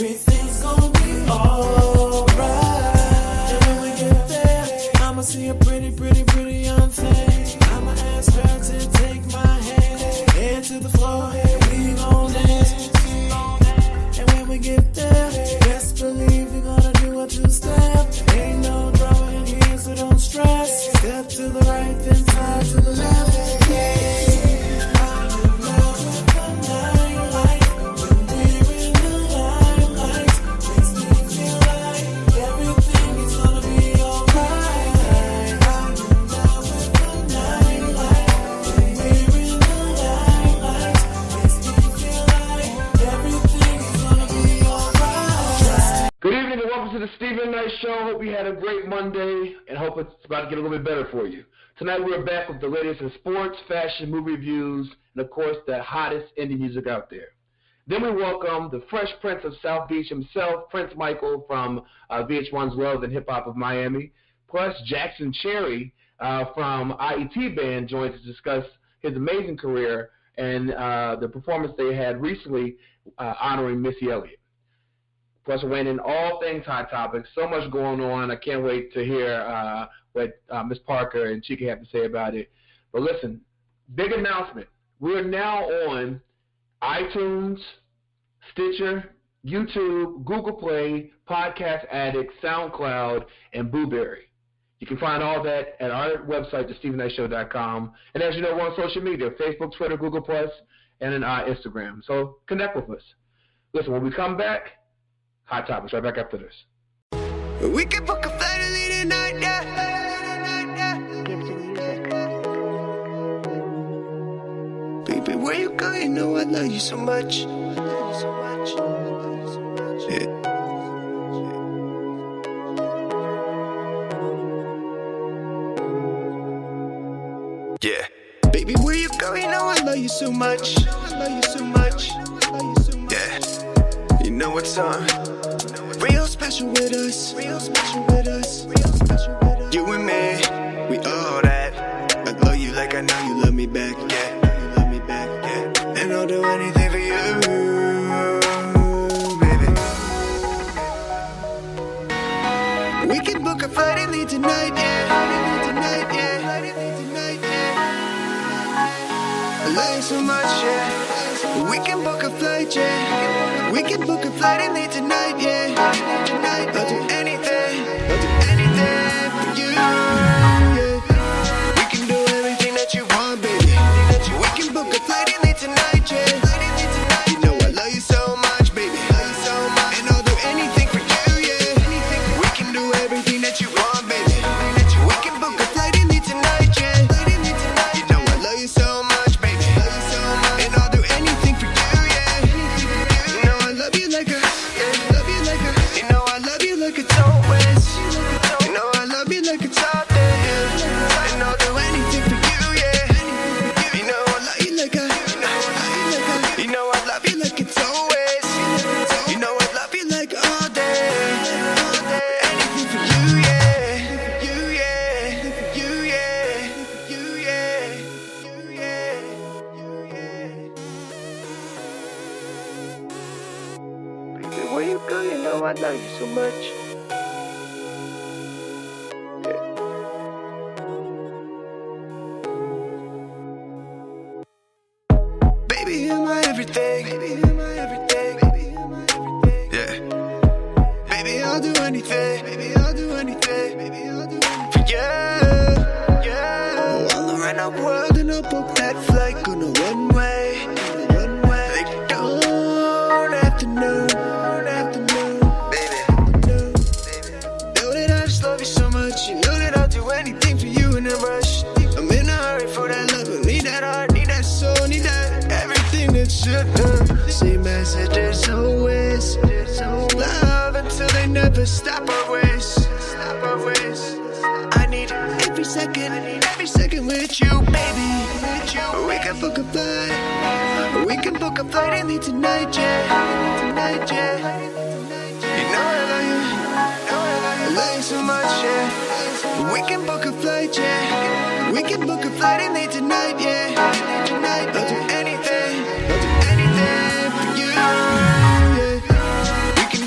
everything's gonna be alright. And when we get there, I'ma see a pretty, pretty, pretty young thing. I'ma ask her to take my hand, head to the floor, we gon' dance. And when we get there, best believe we're gonna do a two-step. Ain't no drama in here, so don't stress. Step to the right, then side to the left. Good evening and welcome to the Stephen Knight Show. Hope you had a great Monday and hope it's about to get a little bit better for you. Tonight we're back with the latest in sports, fashion, movie reviews, and of course the hottest indie music out there. Then we welcome the Fresh Prince of South Beach himself, Prince Michael from VH1's Love and Hip Hop of Miami. Plus Jackson Chery from IET Band joins to discuss his amazing career and the performance they had recently honoring Missy Elliott. Plus, we're weighing in all things Hot Topics. So much going on. I can't wait to hear what Ms. Parker and Chika have to say about it. But listen, big announcement. We're now on iTunes, Stitcher, YouTube, Google Play, Podcast Addict, SoundCloud, and Blueberry. You can find all that at our website, thestephennightshow.com. And as you know, we're on social media, Facebook, Twitter, Google+, and Instagram. So connect with us. Listen, when we come back, Hot Topics, right back after this. We can book a flight and leave tonight, yeah. Gibson Music. Baby, where you go? You know I love you so much. Yeah. Yeah. Baby, where you go? You know I love you so much. Yeah. You know what's on. Real special with us. You and me, we all that. I love you like I know you love me back. Yeah. And I'll do anything for you, baby. We can book a flight and leave tonight, yeah. I love you so much, yeah. We can book a flight, yeah. We can book a flight and leave tonight, yeah. I'll do anything for you, yeah. We can do everything that you want, baby. We can book a flight and leave tonight, yeah. You know I love you so much, baby. And I'll do anything for you, yeah. We can do everything that you want, baby. We can book a flight and leave tonight, yeah. You know I love you so much, baby. And I'll do anything for you, yeah. You know I love you like a, you know I love you like it's always. You know I love you like it's all day. And I'll do anything for you, yeah. You know I love you like a, you know I love you like it's always. You know I love you like all day. Anything for you, yeah. Baby, where you go? You know I love you so much. Baby, you're my everything. Yeah. Baby, I'll do anything. For you. Oh, I'll run the world and I'll book that flight on a one-way. They don't have to know. Baby. Know that I just love you so much. You know that I'll do anything for you in a rush. I'm in a hurry for that love. I need that heart, need that soul, need that everything that should have. Same message as always. Love until they never stop our ways. I need every second with you, baby. We can book a flight. And leave tonight, yeah. You know I love you. I love you so much, yeah. We can book a flight, yeah. We can book a flight and leave tonight, yeah. I'll do anything for you, yeah. We can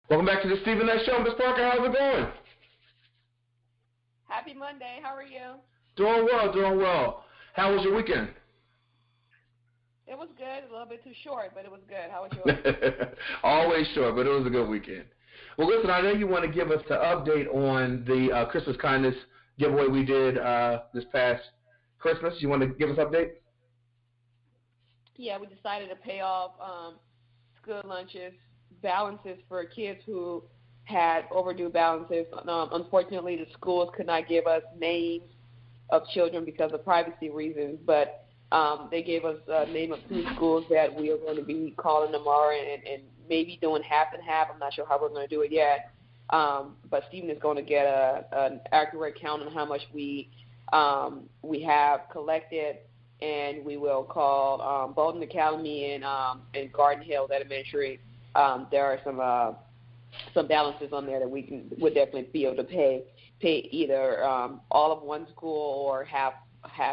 Welcome back to the Stephen Knight Show. Ms. Parker, how's it going? Happy Monday. How are you? Doing well, doing well. How was your weekend? It was good. A little bit too short, but it was good. How was yours? Always short, but it was a good weekend. Well, listen, I know you want to give us the update on the Christmas kindness giveaway we did this past Christmas. You want to give us an update? Yeah, we decided to pay off school lunches, balances for kids who had overdue balances. Unfortunately, the schools could not give us names of children because of privacy reasons, but they gave us a name of 2 schools that we are going to be calling tomorrow and maybe doing half and half. I'm not sure how we're going to do it yet. But Stephen is going to get an accurate count on how much we have collected, and we will call Bolton Academy and Garden Hills Elementary. There are some balances on there that would definitely be able to pay either all of one school or half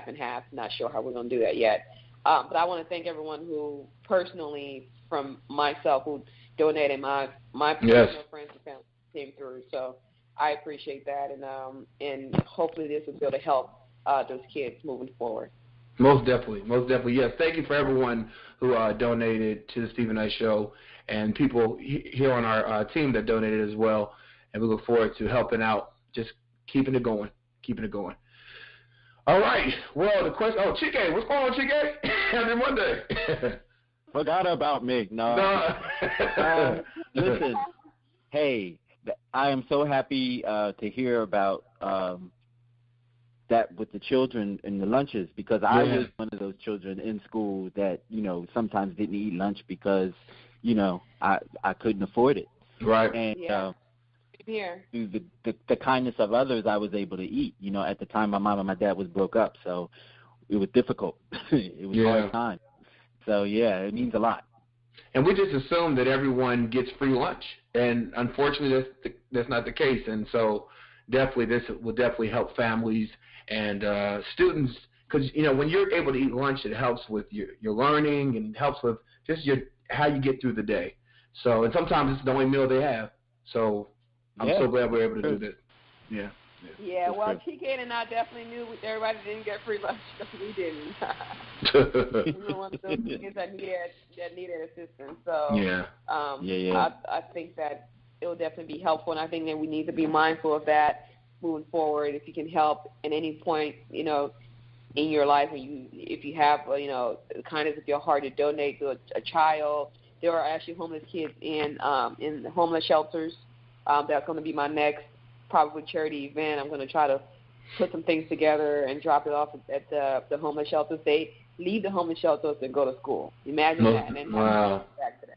and half. Not sure how we're going to do that yet. But I want to thank everyone who personally, from myself, who donated my personal friends and family came through. So I appreciate that, and hopefully this will be able to help those kids moving forward. Most definitely. Yes, thank you for everyone who donated to the Stephen Knight Show, and people here on our team that donated as well. And we look forward to helping out, just keeping it going. All right. Well, the question. Oh, Chike, what's going on, Chike? Happy Monday. Forgot about me. No. Listen, hey, I am so happy to hear about that with the children and the lunches, because I was one of those children in school that, sometimes didn't eat lunch because, I couldn't afford it. Right. And through the kindness of others, I was able to eat. At the time, my mom and my dad was broke up, so it was difficult. It was a hard time. So, it means a lot. And we just assume that everyone gets free lunch, and unfortunately, that's not the case. And so, definitely, this will definitely help families and students, because when you're able to eat lunch, it helps with your learning and helps with just how you get through the day. So, and sometimes it's the only meal they have. So, I'm so glad we're able to do this. Yeah, well, TK and I definitely knew everybody didn't get free lunch. We didn't. We were one of those kids that needed assistance. So I think that it will definitely be helpful, and I think that we need to be mindful of that moving forward. If you can help at any point, in your life, if you have, the kindness of your heart to donate to a child. There are actually homeless kids in homeless shelters. That's going to be my next probably charity event. I'm going to try to put some things together and drop it off at the homeless shelters. They leave the homeless shelters and go to school. Imagine that, and then back to that.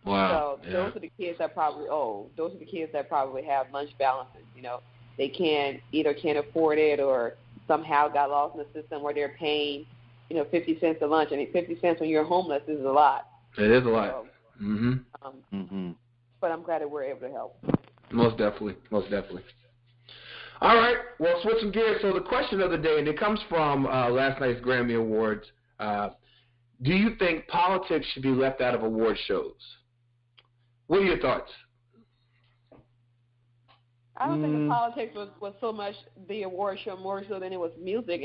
Wow. So those are the kids that probably those are the kids that probably have lunch balances. They can't afford it, or somehow got lost in the system where they're paying 50 cents a lunch. I mean, 50 cents when you're homeless is a lot. It is a lot. So, but I'm glad that we're able to help. Most definitely. All right. Well, switching gears. So the question of the day, and it comes from last night's Grammy Awards. Do you think politics should be left out of award shows? What are your thoughts? I don't think the politics was so much the award show, more so than it was music.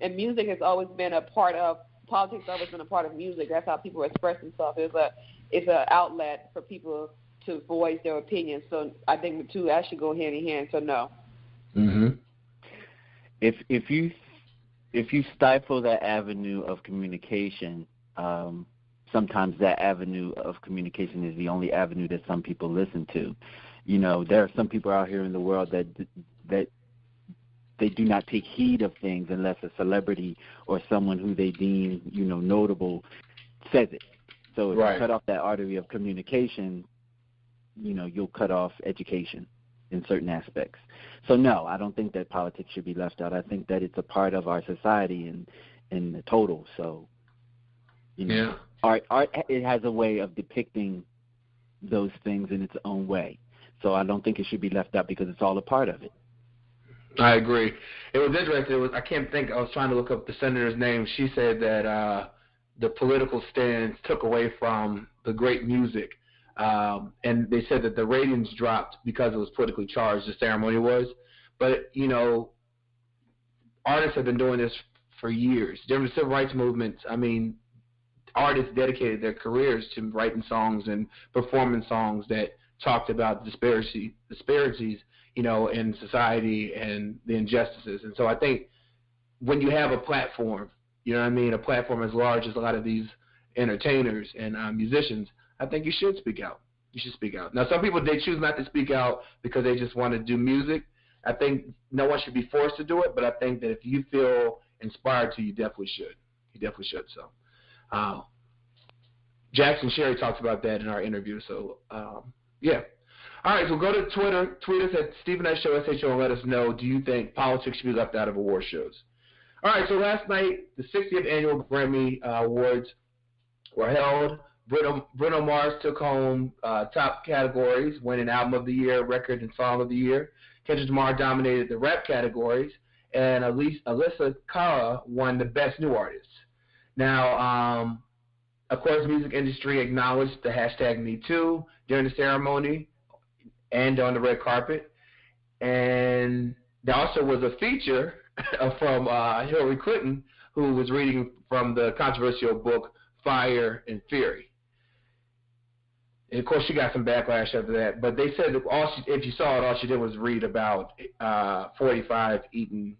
And music has always been a part of politics. Always been a part of music. That's how people express themselves. It's an outlet for people to voice their opinions. So I think the two actually go hand in hand. So no. If you stifle that avenue of communication, sometimes that avenue of communication is the only avenue that some people listen to. There are some people out here in the world that they do not take heed of things unless a celebrity or someone who they deem, notable says it. So if you cut off that artery of communication, you'll cut off education in certain aspects. So no, I don't think that politics should be left out. I think that it's a part of our society in the total. So, art it has a way of depicting those things in its own way. So I don't think it should be left out because it's all a part of it. I agree. It was interesting. I was trying to look up the senator's name. She said that the political stance took away from the great music And they said that the ratings dropped because it was politically charged, the ceremony was. But, you know, artists have been doing this for years. During the civil rights movement, I mean, artists dedicated their careers to writing songs and performing songs that talked about disparities, you know, in society and the injustices. And so I think when you have a platform, you know what I mean, a platform as large as a lot of these entertainers and musicians, I think you should speak out. You should speak out. Now, some people, they choose not to speak out because they just want to do music. I think no one should be forced to do it, but I think that if you feel inspired to, you definitely should. You definitely should. So, Jackson Chery talks about that in our interview. So, yeah. All right, so go to Twitter. Tweet us at Stephen Knight Show, SHO, and let us know, do you think politics should be left out of award shows? All right, so last night, the 60th Annual Grammy Awards were held. Bruno Mars took home top categories, winning Album of the Year, Record and Song of the Year. Kendrick Lamar dominated the rap categories, and Alyssa Cara won the Best New Artist. Now, of course, the music industry acknowledged the hashtag #MeToo during the ceremony and on the red carpet. And there also was a feature from Hillary Clinton, who was reading from the controversial book Fire and Fury. And of course, she got some backlash after that. But they said that if you saw it, all she did was read about 45 eating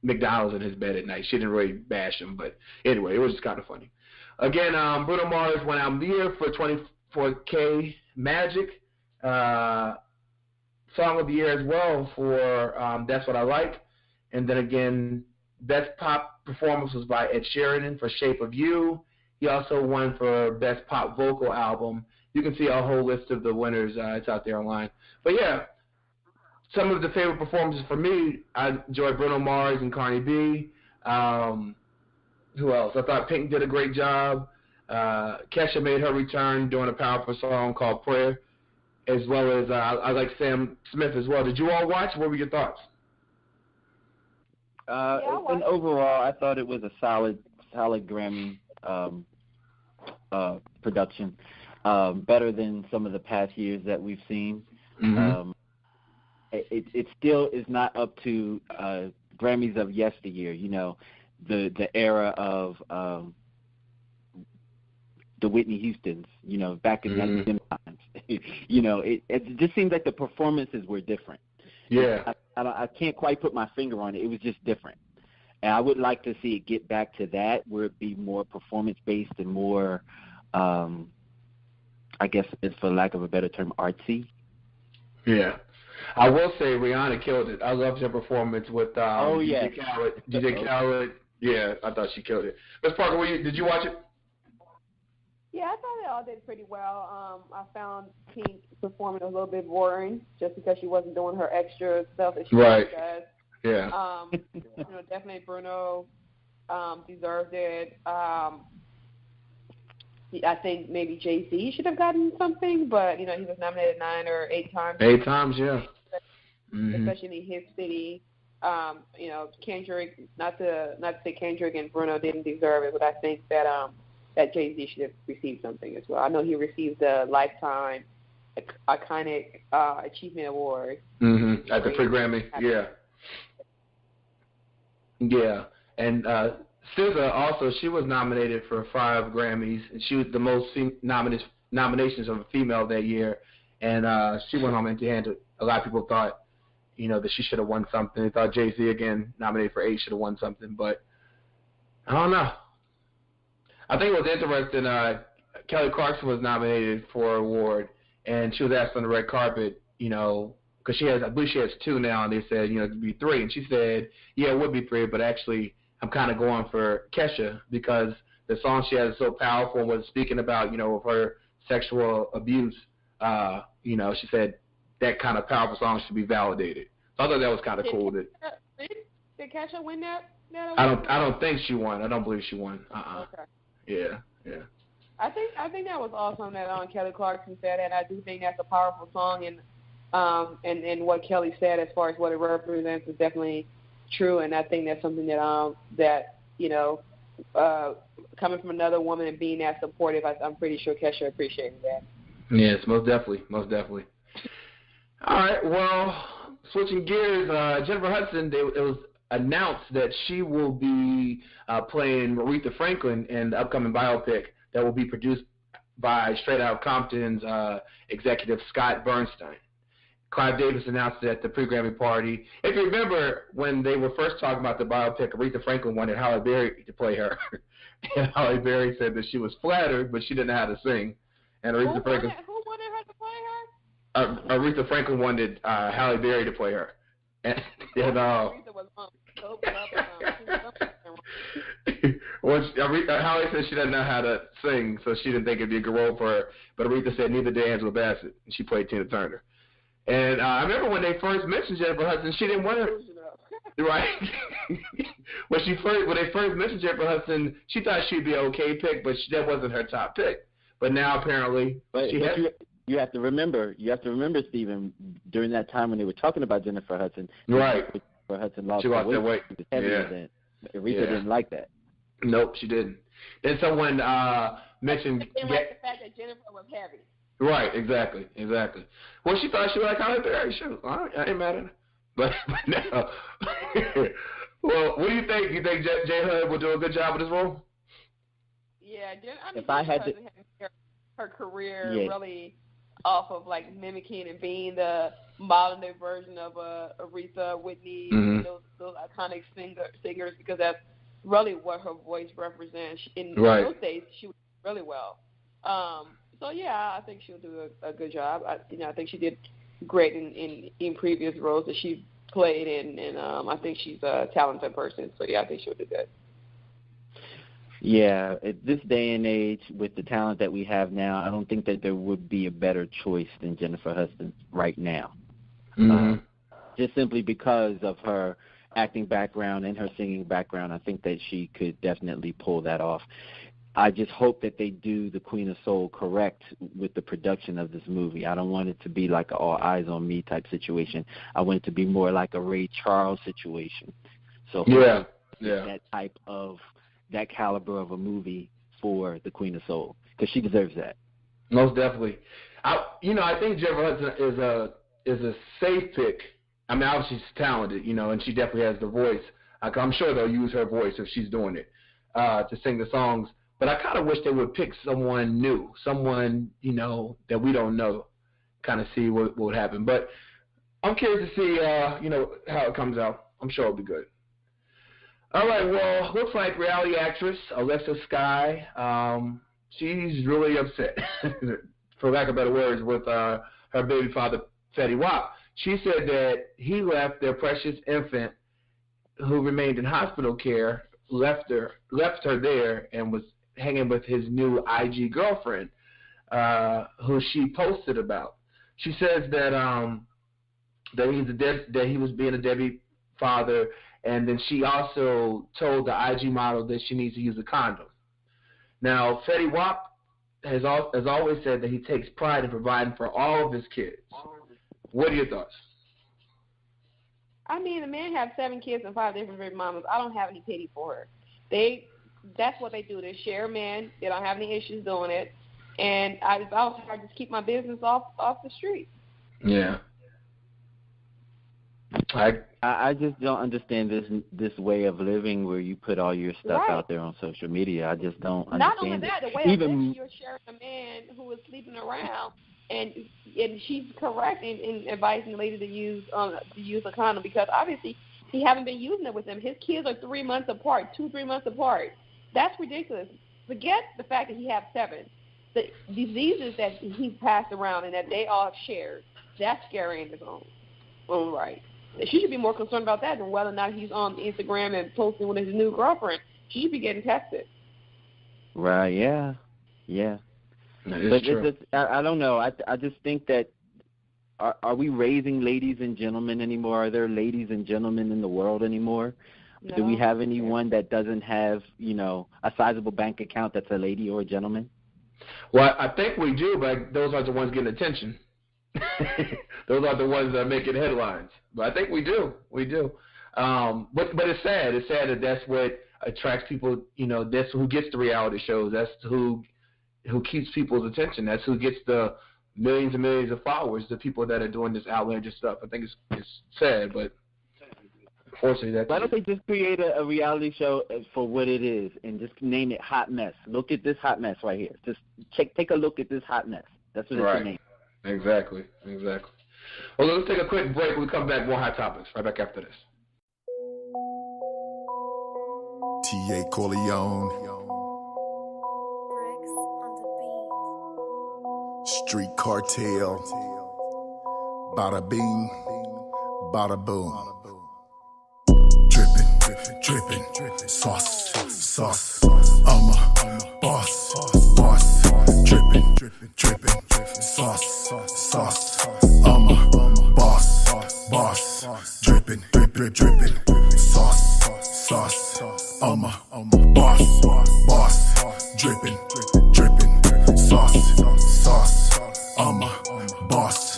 McDonald's in his bed at night. She didn't really bash him, but anyway, it was just kind of funny. Again, Bruno Mars won Album of the Year for 24K Magic. Song of the Year as well for That's What I Like. And then again, Best Pop Performance was by Ed Sheeran for Shape of You. He also won for Best Pop Vocal Album. You can see a whole list of the winners. It's out there online. But yeah, some of the favorite performances for me, I enjoyed Bruno Mars and Cardi B. Who else? I thought Pink did a great job. Kesha made her return doing a powerful song called Prayer, as well as I like Sam Smith as well. Did you all watch? What were your thoughts? And overall, I thought it was a solid Grammy production. Better than some of the past years that we've seen. Mm-hmm. It still is not up to Grammys of yesteryear. You know, the era of the Whitney Houstons. You know, back in that times. You know, it just seems like the performances were different. Yeah, I can't quite put my finger on it. It was just different, and I would like to see it get back to that, where it be more performance based and more. I guess it's, for lack of a better term, artsy. Yeah. I will say Rihanna killed it. I loved her performance with DJ Khaled. DJ Khaled, yeah, I thought she killed it. Ms. Parker, did you watch it? Yeah, I thought they all did pretty well. I found Pink performing a little bit boring just because she wasn't doing her extra stuff that she does. Yeah. You know, definitely Bruno deserved it. I think maybe Jay-Z should have gotten something, but, you know, he was nominated 9 or 8 times. 8 times, yeah. Especially in his city. You know, Kendrick, not to say Kendrick and Bruno didn't deserve it, but I think that that Jay-Z should have received something as well. I know he received the Lifetime Iconic Achievement Award. At the pre-Grammy, yeah. Yeah, and SZA also, she was nominated for 5 Grammys, and she was the most nominations of a female that year, and she went home empty-handed. A lot of people thought, you know, that she should have won something. They thought Jay-Z, again, nominated for 8, should have won something, but I don't know. I think it was interesting, Kelly Clarkson was nominated for an award, and she was asked on the red carpet, you know, because I believe she has 2 now, and they said, you know, it could be 3, and she said, yeah, it would be 3, but actually I'm kind of going for Kesha because the song she has is so powerful and was speaking about, you know, of her sexual abuse. You know, she said that kind of powerful song should be validated. So I thought that was kind of cool. Did Kesha win that award? I don't think she won. I don't believe she won. Okay. Yeah. I think that was awesome that Kelly Clarkson said, and I do think that's a powerful song, and what Kelly said as far as what it represents is definitely true, and I think that's something that you know, coming from another woman and being that supportive, I'm pretty sure Kesha appreciated that. Yes, most definitely. All right, well, switching gears, Jennifer Hudson, it was announced that she will be playing Aretha Franklin in the upcoming biopic that will be produced by Straight Outta Compton's executive Scott Bernstein. Clive Davis announced it at the pre-Grammy party. If you remember, when they were first talking about the biopic, Aretha Franklin wanted Halle Berry to play her. And Halle Berry said that she was flattered, but she didn't know how to sing. And Aretha Franklin... Who wanted her to play her? Aretha Franklin wanted Halle Berry to play her. And Aretha was Halle said she doesn't know how to sing, so she didn't think it'd be a good role for her. But Aretha said neither did Angela Bassett, and she played Tina Turner. And I remember when they first mentioned Jennifer Hudson, she didn't want her. Right. when they first mentioned Jennifer Hudson, she thought she'd be an okay pick, but that wasn't her top pick. But now apparently you have to remember, Stephen, during that time when they were talking about Jennifer Hudson, right? Jennifer Hudson lost her weight. She was heavier than Aretha didn't like that. Nope, she didn't. Then someone mentioned the fact that Jennifer was heavy. Right, exactly. Well, she thought she was like Halle Berry. Sure, I ain't mad at her. But no. Well, what do you think? You think J. Hud will do a good job with this role? Yeah, if I had to, her career really off of like mimicking and being the modern day version of Aretha, Whitney, those iconic singers, because that's really what her voice represents. In those days, she was really well. So yeah, I think she'll do a good job. I think she did great in previous roles that she played in, and I think she's a talented person. So yeah, I think she'll do good. Yeah, at this day and age, with the talent that we have now, I don't think that there would be a better choice than Jennifer Hudson right now. Just simply because of her acting background and her singing background, I think that she could definitely pull that off. I just hope that they do the Queen of Soul correct with the production of this movie. I don't want it to be like an all eyes on me type situation. I want it to be more like a Ray Charles situation. So that caliber of a movie for the Queen of Soul, because she deserves that. Most definitely. I think Jennifer Hudson is a safe pick. I mean, obviously she's talented, and she definitely has the voice. I'm sure they'll use her voice if she's doing it to sing the songs. But I kind of wish they would pick someone new, someone, that we don't know, kind of see what would happen. But I'm curious to see, how it comes out. I'm sure it'll be good. All right, well, looks like reality actress Alexa Sky, she's really upset, for lack of better words, with her baby father, Fetty Wap. She said that he left their precious infant, who remained in hospital care, left her there and was hanging with his new IG girlfriend, who she posted about. She says that that he was being a deadbeat father, and then she also told the IG model that she needs to use a condom. Now, Fetty Wap has always said that he takes pride in providing for all of his kids. What are your thoughts? I mean, the man has 7 kids and 5 different baby mamas. I don't have any pity for her. That's what they do. They share men. They don't have any issues doing it. And I just keep my business off the street. Yeah. I just don't understand this way of living where you put all your stuff out there on social media. I just don't understand. Not only that, the way of living, you're sharing a man who is sleeping around, and she's correct in advising the lady to use a condom, because obviously he haven't been using it with him. His kids are 3 months apart, 2-3 months apart. That's ridiculous. Forget the fact that he has 7. The diseases that he's passed around and that they all have shared, that's scary in its own right. She should be more concerned about that than whether or not he's on Instagram and posting with his new girlfriend. She should be getting tested. Right, yeah. But true. I don't know. I just think that are we raising ladies and gentlemen anymore? Are there ladies and gentlemen in the world anymore? No. Do we have anyone that doesn't have, a sizable bank account that's a lady or a gentleman? Well, I think we do, but those are the ones getting attention. Those are the ones that are making headlines. But I think we do. But it's sad. It's sad that that's what attracts people. That's who gets the reality shows. That's who keeps people's attention. That's who gets the millions and millions of followers to people that are doing this outlandish stuff. I think it's sad, but unfortunately that's. Why don't they just create a reality show for what it is and just name it Hot Mess? Look at this hot mess right here. Just take a look at this hot mess. That's what it's named. Exactly. Well, let's take a quick break. When we come back, more hot topics. Right back after this. T.A. Corleone. Bricks on the beat. Street cartel. Bada bing, bada boom. Drippin', sauce. I'm a boss. Drippin', sauce. I'm a boss. Drippin', sauce. I'm a boss. Drippin', sauce. I'm a boss.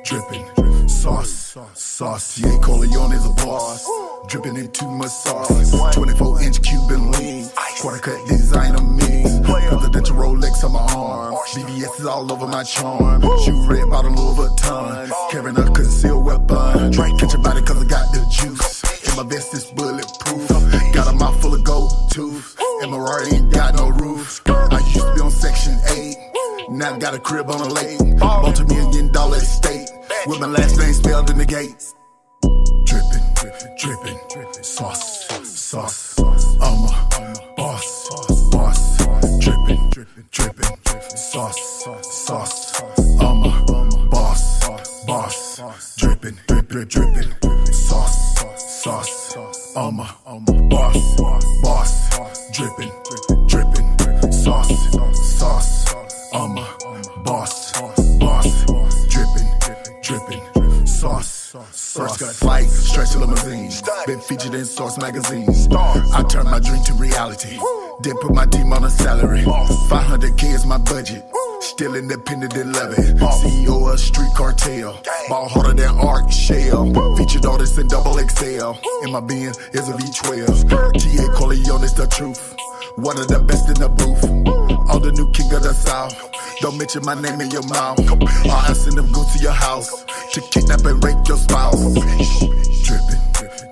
Drippin', sauce. T.A. Corleone is a boss. Drippin' in too much sauce. 24-inch Cuban links. Quarter cut designer mix. Presidential Rolex on my arm. BBS is all over my charm. Shoe red bottle Louis Vuitton. Carrying a concealed weapon. Catch your body cause I got the juice. And my vest is bulletproof. Got a mouth full of gold tooth. And my Rari ain't got no roof. I used to be on Section 8. Now I got a crib on a lake. Multi-million-dollar estate. With my last name spelled in the gates. Drippin', sauce. I'm a boss. Drippin', sauce. I'm a boss. Drippin', sauce. I'm a boss. Drippin', sauce. I'm a boss. Drippin', sauce. First cut flight, stretch limousine. Been featured in Source magazine. I turned my dream to reality. Then put my team on a salary. 500K is my budget. Still independent and love it. CEO of Street Cartel. Ball harder than Art Shell. Featured artists in double XL. In my bin is a V12. T.A. Corleone is the truth. One of the best in the booth. All the new king of the South. Don't mention my name in your mouth. Or I'll send them go to your house to kidnap and rape your spouse.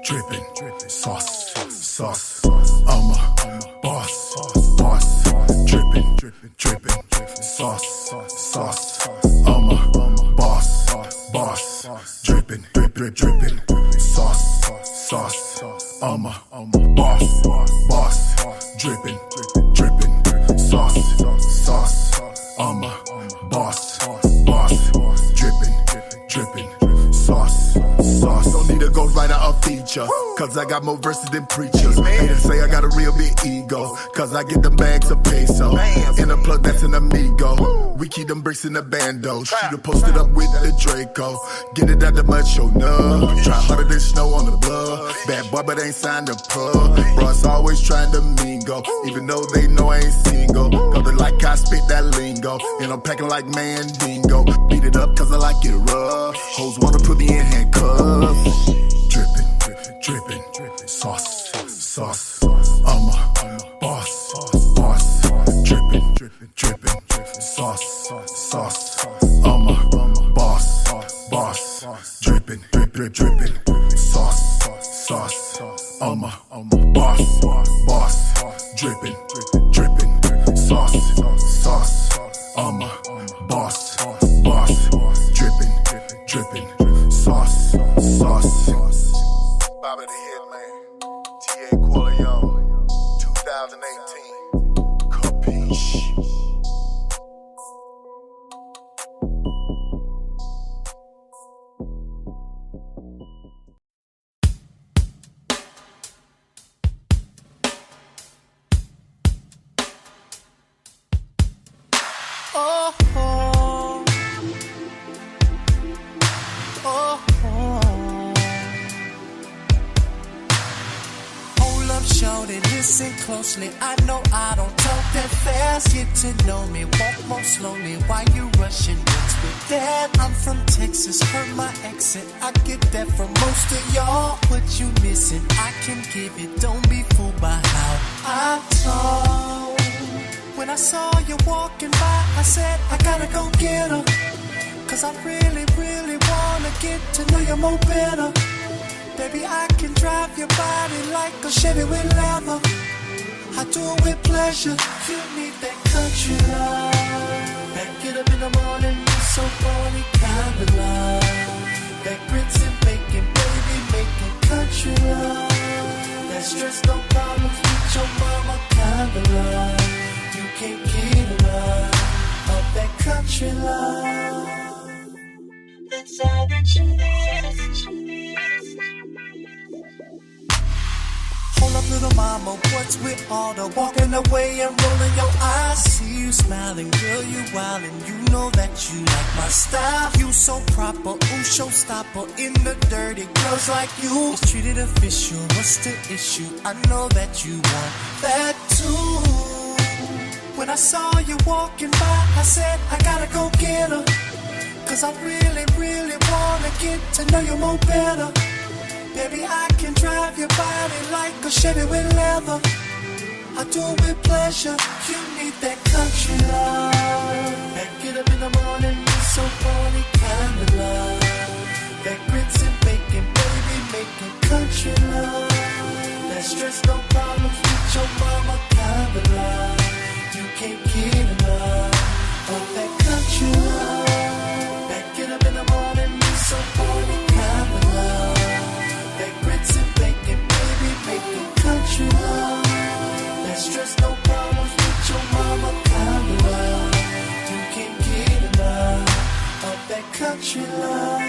Drippin', sauce. I'm a boss. Drippin', sauce. I'm a boss. Drippin', sauce. I'm a boss. Drippin', sauce. I'm a boss. Drippin', sauce. Don't need a ghostwriter or feature, cause I got more verses than preachers. Haters say I got a real big ego, cause I get them bags of peso. In a plug that's an amigo. We keep them bricks in the bando. Shooter posted up with the Draco. Get it out the mud, show nub. Try harder than snow on the blood. Bad boy, but ain't signed a plug. Bros always trying to mingle, even though they know I ain't single. Cause they like I spit that lingo. And I'm packing like Mandingo. Beat it up cause I like it rough. Hoes wanna put me in handcuffs. Drippin', sauce. I'm a boss. Drippin', sauce. I'm a boss. Drippin', sauce. I'm a boss. Drippin', sauce. I'm a boss. Drippin', sauce. Bobby the Hitman, T.A. Corleone, 2018. Capiche. Listen closely, I know I don't talk that fast. Get to know me, walk more slowly while you rushing. What's with that? I'm from Texas, heard my accent. I get that from most of y'all. What you missing? I can give it, don't be fooled by how I talk. When I saw you walking by, I said, I gotta go get her. Cause I really, really wanna get to know you more better. Baby, I can drive your body like a Chevy with leather. I do it with pleasure. You need that country love. That get up in the morning, so funny kind of love. That grits and bacon, baby, making country love. That stress, no problems with your mama kind of love. You can't get enough of that country love. That's all that you need. Hold up, little mama, what's with all the walking away and rolling your eyes? See you smiling, girl, you wildin'. You know that you like my style. You so proper, ooh, showstopper. In the dirty, girls like you is treated official. What's the issue? I know that you want that too. When I saw you walking by, I said, I gotta go get her. Cause I really, really wanna get to know you more better. Baby, I can drive your body like a Chevy with leather. I do it with pleasure. You need that country love. That get up in the morning, so funny kind of love. That grits and bacon, baby, making country love. That stress, no problems with your mama kind of love. You can't get enough of that country love. That get up in the morning, so funny kind of love. That grits and bacon, baby, making country love. That stress, no problems with your mama kind of love. You can't get enough of that country love.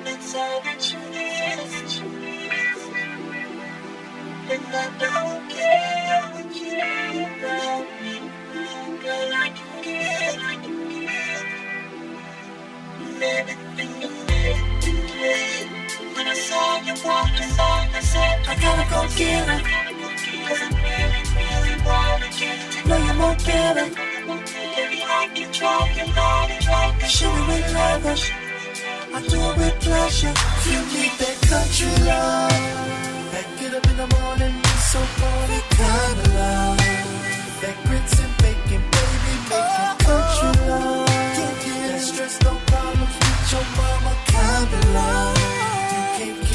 That's all that you need. And I don't care what you need about me. Girl, I can get everything you need to do. When I saw you walking by, I said, I gotta go get her. Cause I really, really wanna get to know you more better. Baby, I can drive your body like a Chevy with leather. I do it with pleasure. You need that country love. That get up in the morning, so funny kind of love. That grits and bacon, baby, making country love. That stress, no problems with your mama kind of love.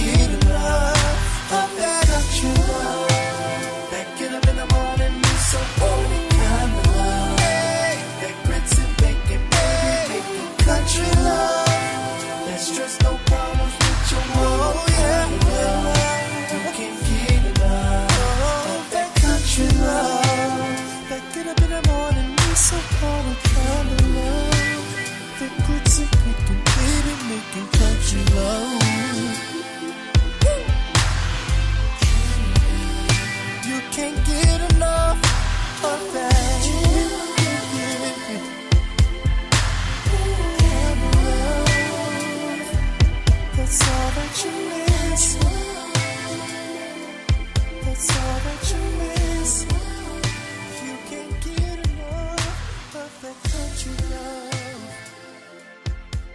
Get enough of that country love. That get up in the morning, so funny kind of love. That grits and bacon, baby, making country love. That stress, no problems with your mama kind of love. You can't get enough of that country love. That get up in the morning, so funny kind of love. That grits and bacon, baby, making country love. Can't get enough of that. That's all that you miss. That's all that you miss. You can't get enough of that country love.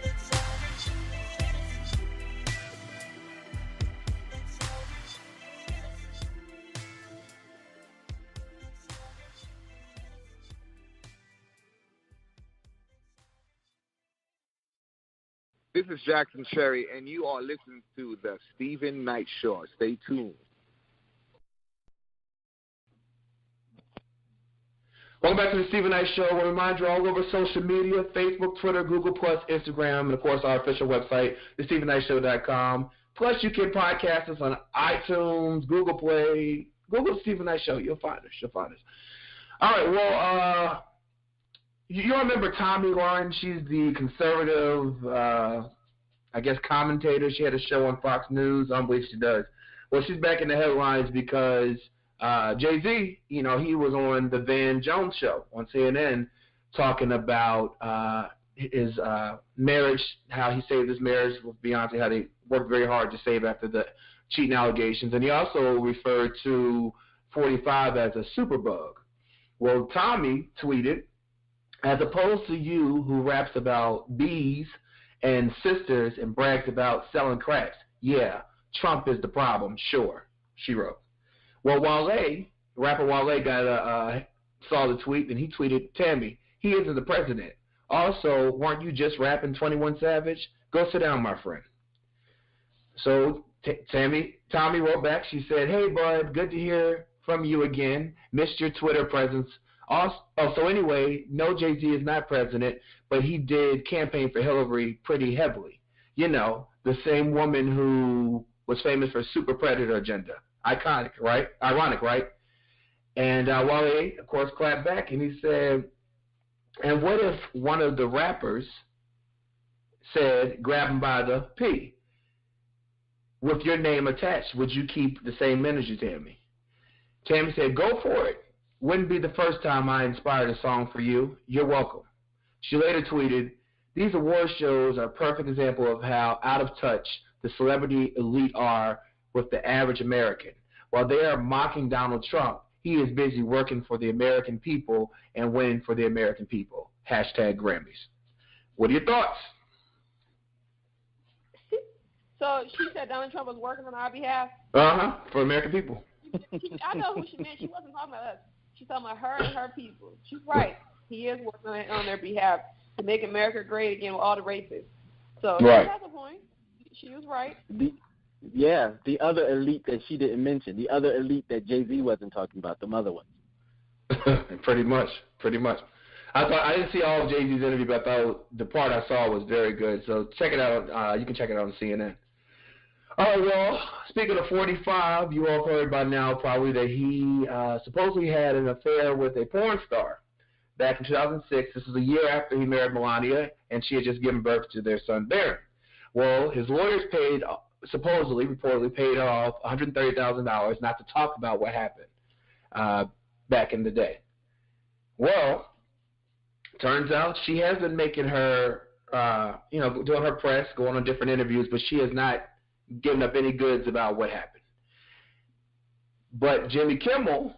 That's all that you miss. That's all that you miss. This is Jackson Chery, and you are listening to the Stephen Knight Show. Stay tuned. Welcome back to the Stephen Knight Show. I want to remind you all over social media, Facebook, Twitter, Google+, Instagram, and, of course, our official website, thestephenknightshow.com. Plus, you can podcast us on iTunes, Google Play. Google Stephen Knight Show. You'll find us. All right, well, you remember Tommy Lauren? She's the conservative, commentator. She had a show on Fox News. I don't believe she does. Well, she's back in the headlines because Jay-Z, he was on the Van Jones show on CNN talking about his marriage, how he saved his marriage with Beyonce, how they worked very hard to save after the cheating allegations. And he also referred to 45 as a superbug. Well, Tommy tweeted, as opposed to you who raps about bees and sisters and brags about selling cracks, yeah, Trump is the problem, sure, she wrote. Well, rapper Wale got saw the tweet, and he tweeted, Tammy, he isn't the president. Also, weren't you just rapping 21 Savage? Go sit down, my friend. So Tommy wrote back. She said, hey, bud, good to hear from you again. Missed your Twitter presence. So anyway, no, Jay-Z is not president, but he did campaign for Hillary pretty heavily. You know, the same woman who was famous for super predator agenda. Iconic, right? Ironic, right? And Wale, of course, clapped back, and he said, and what if one of the rappers said, grab him by the P? With your name attached, would you keep the same energy, Tammy? Tammy said, go for it. Wouldn't be the first time I inspired a song for you. You're welcome. She later tweeted, these award shows are a perfect example of how out of touch the celebrity elite are with the average American. While they are mocking Donald Trump, he is busy working for the American people and winning for the American people. Hashtag Grammys. What are your thoughts? So she said Donald Trump was working on our behalf? For American people. I know who she meant. She wasn't talking about us. She's talking about her and her people. She's right. He is working on their behalf to make America great again with all the races. So right. She has a point. She was right. The other elite that she didn't mention, the other elite that Jay-Z wasn't talking about, the other ones. Pretty much. I didn't see all of Jay-Z's interview, but I thought the part I saw was very good. So check it out. You can check it out on CNN. All right, well, speaking of 45, you all heard by now probably that he supposedly had an affair with a porn star back in 2006. This was a year after he married Melania, and she had just given birth to their son, Barron. Well, his lawyers reportedly paid off $130,000 not to talk about what happened back in the day. Well, turns out she has been making her, doing her press, going on different interviews, but she has not given up any goods about what happened. But Jimmy Kimmel,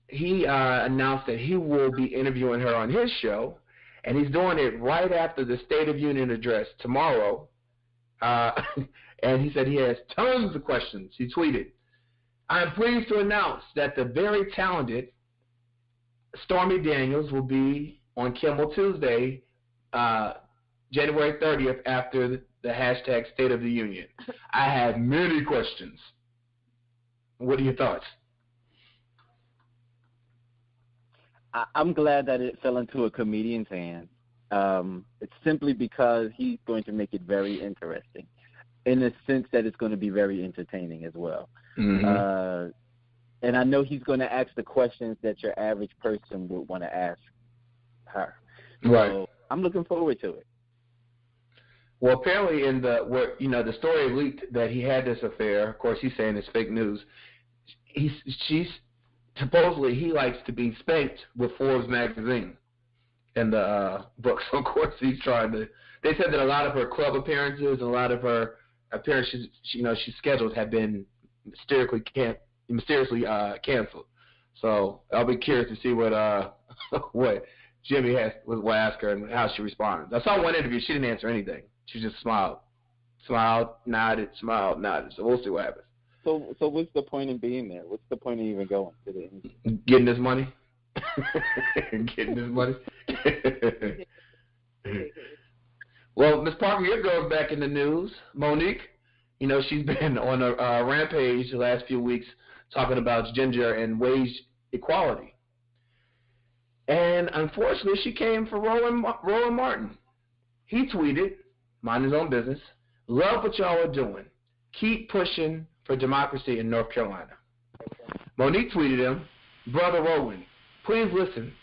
he announced that he will be interviewing her on his show, and he's doing it right after the State of Union address tomorrow. And he said he has tons of questions. He tweeted, I am pleased to announce that the very talented Stormy Daniels will be on Kimmel Tuesday, January 30th, after the hashtag State of the Union. I have many questions. What are your thoughts? I'm glad that it fell into a comedian's hands. It's simply because he's going to make it very interesting, in the sense that it's going to be very entertaining as well. Mm-hmm. And I know he's going to ask the questions that your average person would want to ask her. Right. So I'm looking forward to it. Well, apparently the story leaked that he had this affair. Of course, he's saying it's fake news. Supposedly he likes to be spanked with Forbes magazine in the book. So of course he's trying to. They said that a lot of her club appearances and a lot of her appearances, she's scheduled, have been mysteriously canceled. So I'll be curious to see what Jimmy will ask her and how she responds. I saw one interview; she didn't answer anything. She just smiled, nodded. So we'll see what happens. So what's the point in being there? What's the point of even going to the interview? Getting this money. Well, Ms. Parker, your girl's back in the news. Monique, she's been on a rampage the last few weeks talking about gender and wage equality. And unfortunately, she came for Roland Martin. He tweeted, mind his own business, love what y'all are doing. Keep pushing for democracy in North Carolina. Monique tweeted him, Brother Roland, please listen.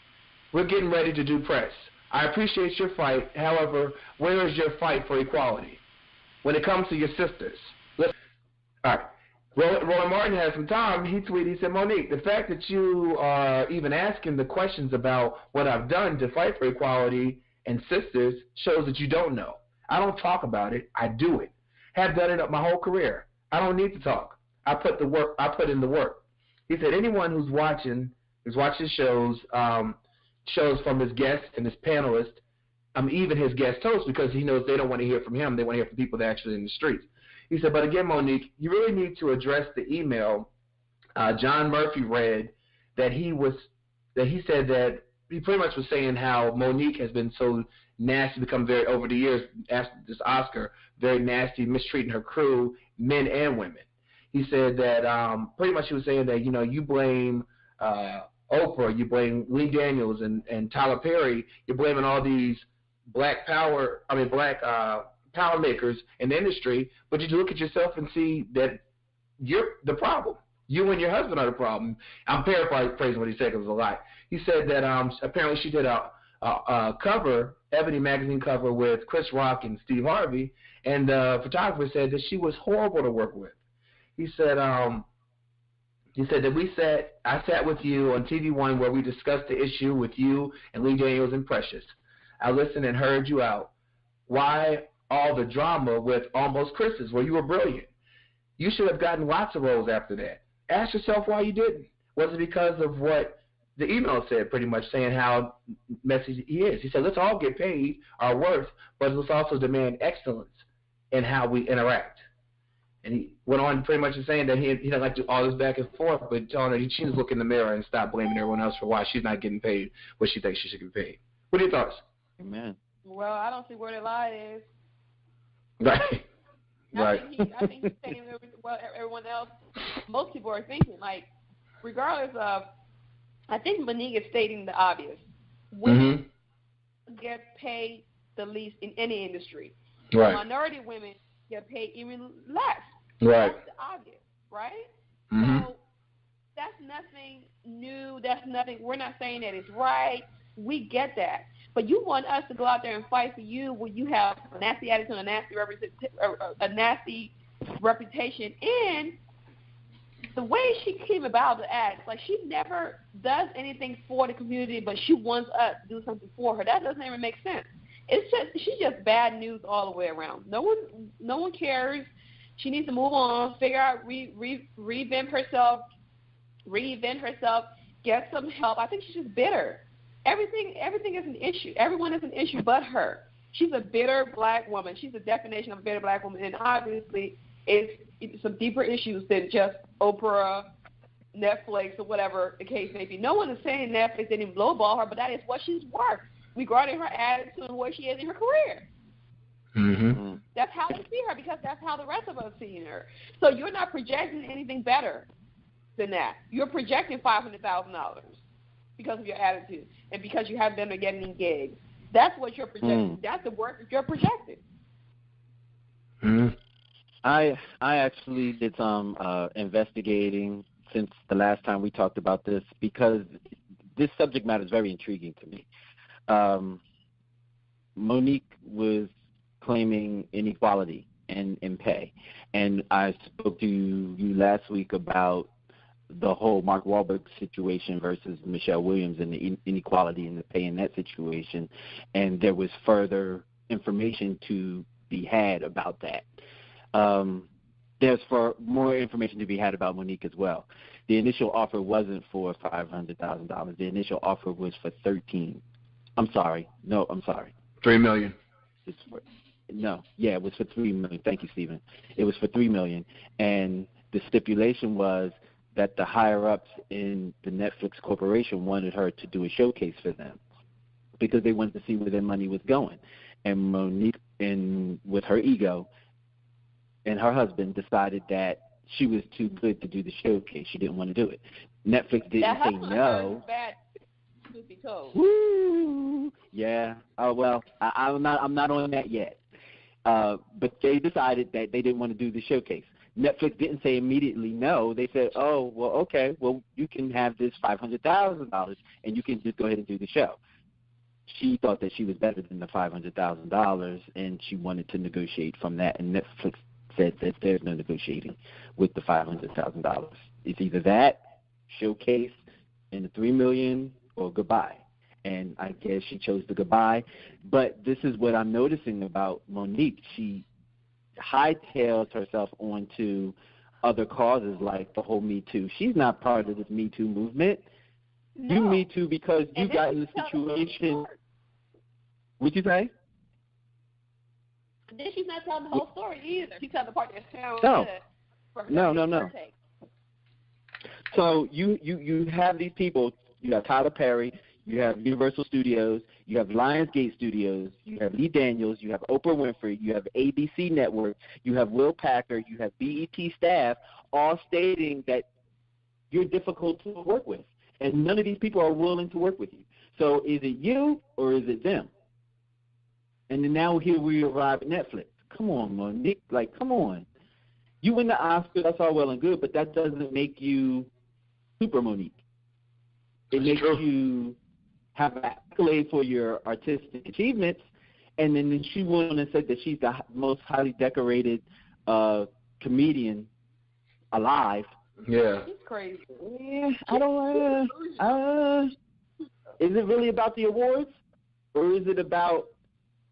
We're getting ready to do press. I appreciate your fight. However, where is your fight for equality? When it comes to your sisters. Listen. All right. Roland Martin had some time. He tweeted, he said, Monique, the fact that you are even asking the questions about what I've done to fight for equality and sisters shows that you don't know. I don't talk about it. I do it. Have done it my whole career. I don't need to talk. I put in the work. He said anyone who's watching shows from his guests and his panelists, even his guest hosts, because he knows they don't want to hear from him. They want to hear from people that are actually in the streets. He said, but again, Monique, you really need to address the email John Murphy read that he was that he said that he pretty much was saying how Monique has been so nasty, become very, over the years, after this Oscar, very nasty, mistreating her crew, men and women. He said that pretty much he was saying that, you blame Oprah, you blame Lee Daniels and Tyler Perry, you're blaming all these black power makers in the industry, but you look at yourself and see that you're the problem. You and your husband are the problem. I'm paraphrasing what he said because it was a lot. He said that apparently she did a cover, Ebony magazine cover with Chris Rock and Steve Harvey, and the photographer said that she was horrible to work with. He said that I sat with you on TV One where we discussed the issue with you and Lee Daniels and Precious. I listened and heard you out. Why all the drama with Almost Chris's where you were brilliant? You should have gotten lots of roles after that. Ask yourself why you didn't. Was it because of what the email said, pretty much saying how messy he is? He said, let's all get paid our worth, but let's also demand excellence in how we interact. And he went on pretty much saying that he doesn't like to do all this back and forth, but telling her she needs to look in the mirror and stop blaming everyone else for why she's not getting paid what she thinks she should get paid. What are your thoughts? Amen. Well, I don't see where the lie is. Right. Right. I think he's saying what everyone else, most people are thinking. Like, regardless of, I think Monique is stating the obvious. Women get paid the least in any industry. Right. Minority women get paid even less. Right. That's the obvious, right? Mm-hmm. So that's nothing new. That's nothing. We're not saying that it's right. We get that. But you want us to go out there and fight for you when you have a nasty attitude, a nasty reputation, and the way she came about the act, like she never does anything for the community, but she wants us to do something for her. That doesn't even make sense. She's just bad news all the way around. No one cares. She needs to move on, figure out, reinvent herself, get some help. I think she's just bitter. Everything is an issue. Everyone is an issue but her. She's a bitter black woman. She's the definition of a bitter black woman, and obviously it's some deeper issues than just Oprah, Netflix, or whatever the case may be. No one is saying Netflix didn't lowball her, but that is what she's worth regarding her attitude and where she is in her career. Mm-hmm. That's how they see her, because that's how the rest of us see her. So you're not projecting anything better than that. You're projecting $500,000 because of your attitude and because you haven't been getting gigs. That's what you're projecting. That's the work that you're projecting. I actually did some investigating since the last time we talked about this, because this subject matter is very intriguing to me. Monique was claiming inequality in pay, and I spoke to you last week about the whole Mark Wahlberg situation versus Michelle Williams and the inequality in the pay in that situation, and there was further information to be had about that. There's more information to be had about Monique as well. The initial offer wasn't for $500,000. The initial offer was for $3 million. It was for $3 million. Thank you, Stephen. It was for $3 million, and the stipulation was that the higher-ups in the Netflix corporation wanted her to do a showcase for them because they wanted to see where their money was going. And Monique, with her ego, and her husband decided that she was too good to do the showcase. She didn't want to do it. Netflix didn't say no. Bad, truth be told. Woo! Yeah. Oh well, I'm not on that yet. But they decided that they didn't want to do the showcase. Netflix didn't say immediately no. They said, oh, well, okay, well, you can have this $500,000 and you can just go ahead and do the show. She thought that she was better than the $500,000, and she wanted to negotiate from that, and Netflix said that there's no negotiating with the $500,000. It's either that, showcase, and the $3 million, or goodbye. And I guess she chose the goodbye. But this is what I'm noticing about Monique. She hightails herself onto other causes like the whole Me Too. She's not part of this Me Too movement. No. You Me Too because you got in the situation. What'd you say? Then she's not telling the whole story either. She's telling the part that sounds good. No. So you have these people You have Tyler Perry. You have Universal Studios. You have Lionsgate Studios. You have Lee Daniels. You have Oprah Winfrey. You have ABC Network. You have Will Packer. You have BET staff, all stating that you're difficult to work with. And none of these people are willing to work with you. So is it you or is it them? And then now here we arrive at Netflix. Come on, Monique. Like, come on. You win the Oscar, that's all well and good, but that doesn't make you Super Monique. It makes you have an accolade for your artistic achievements, and then she went on and said that she's the most highly decorated comedian alive. Yeah. He's crazy. Yeah, I don't is it really about the awards, or is it about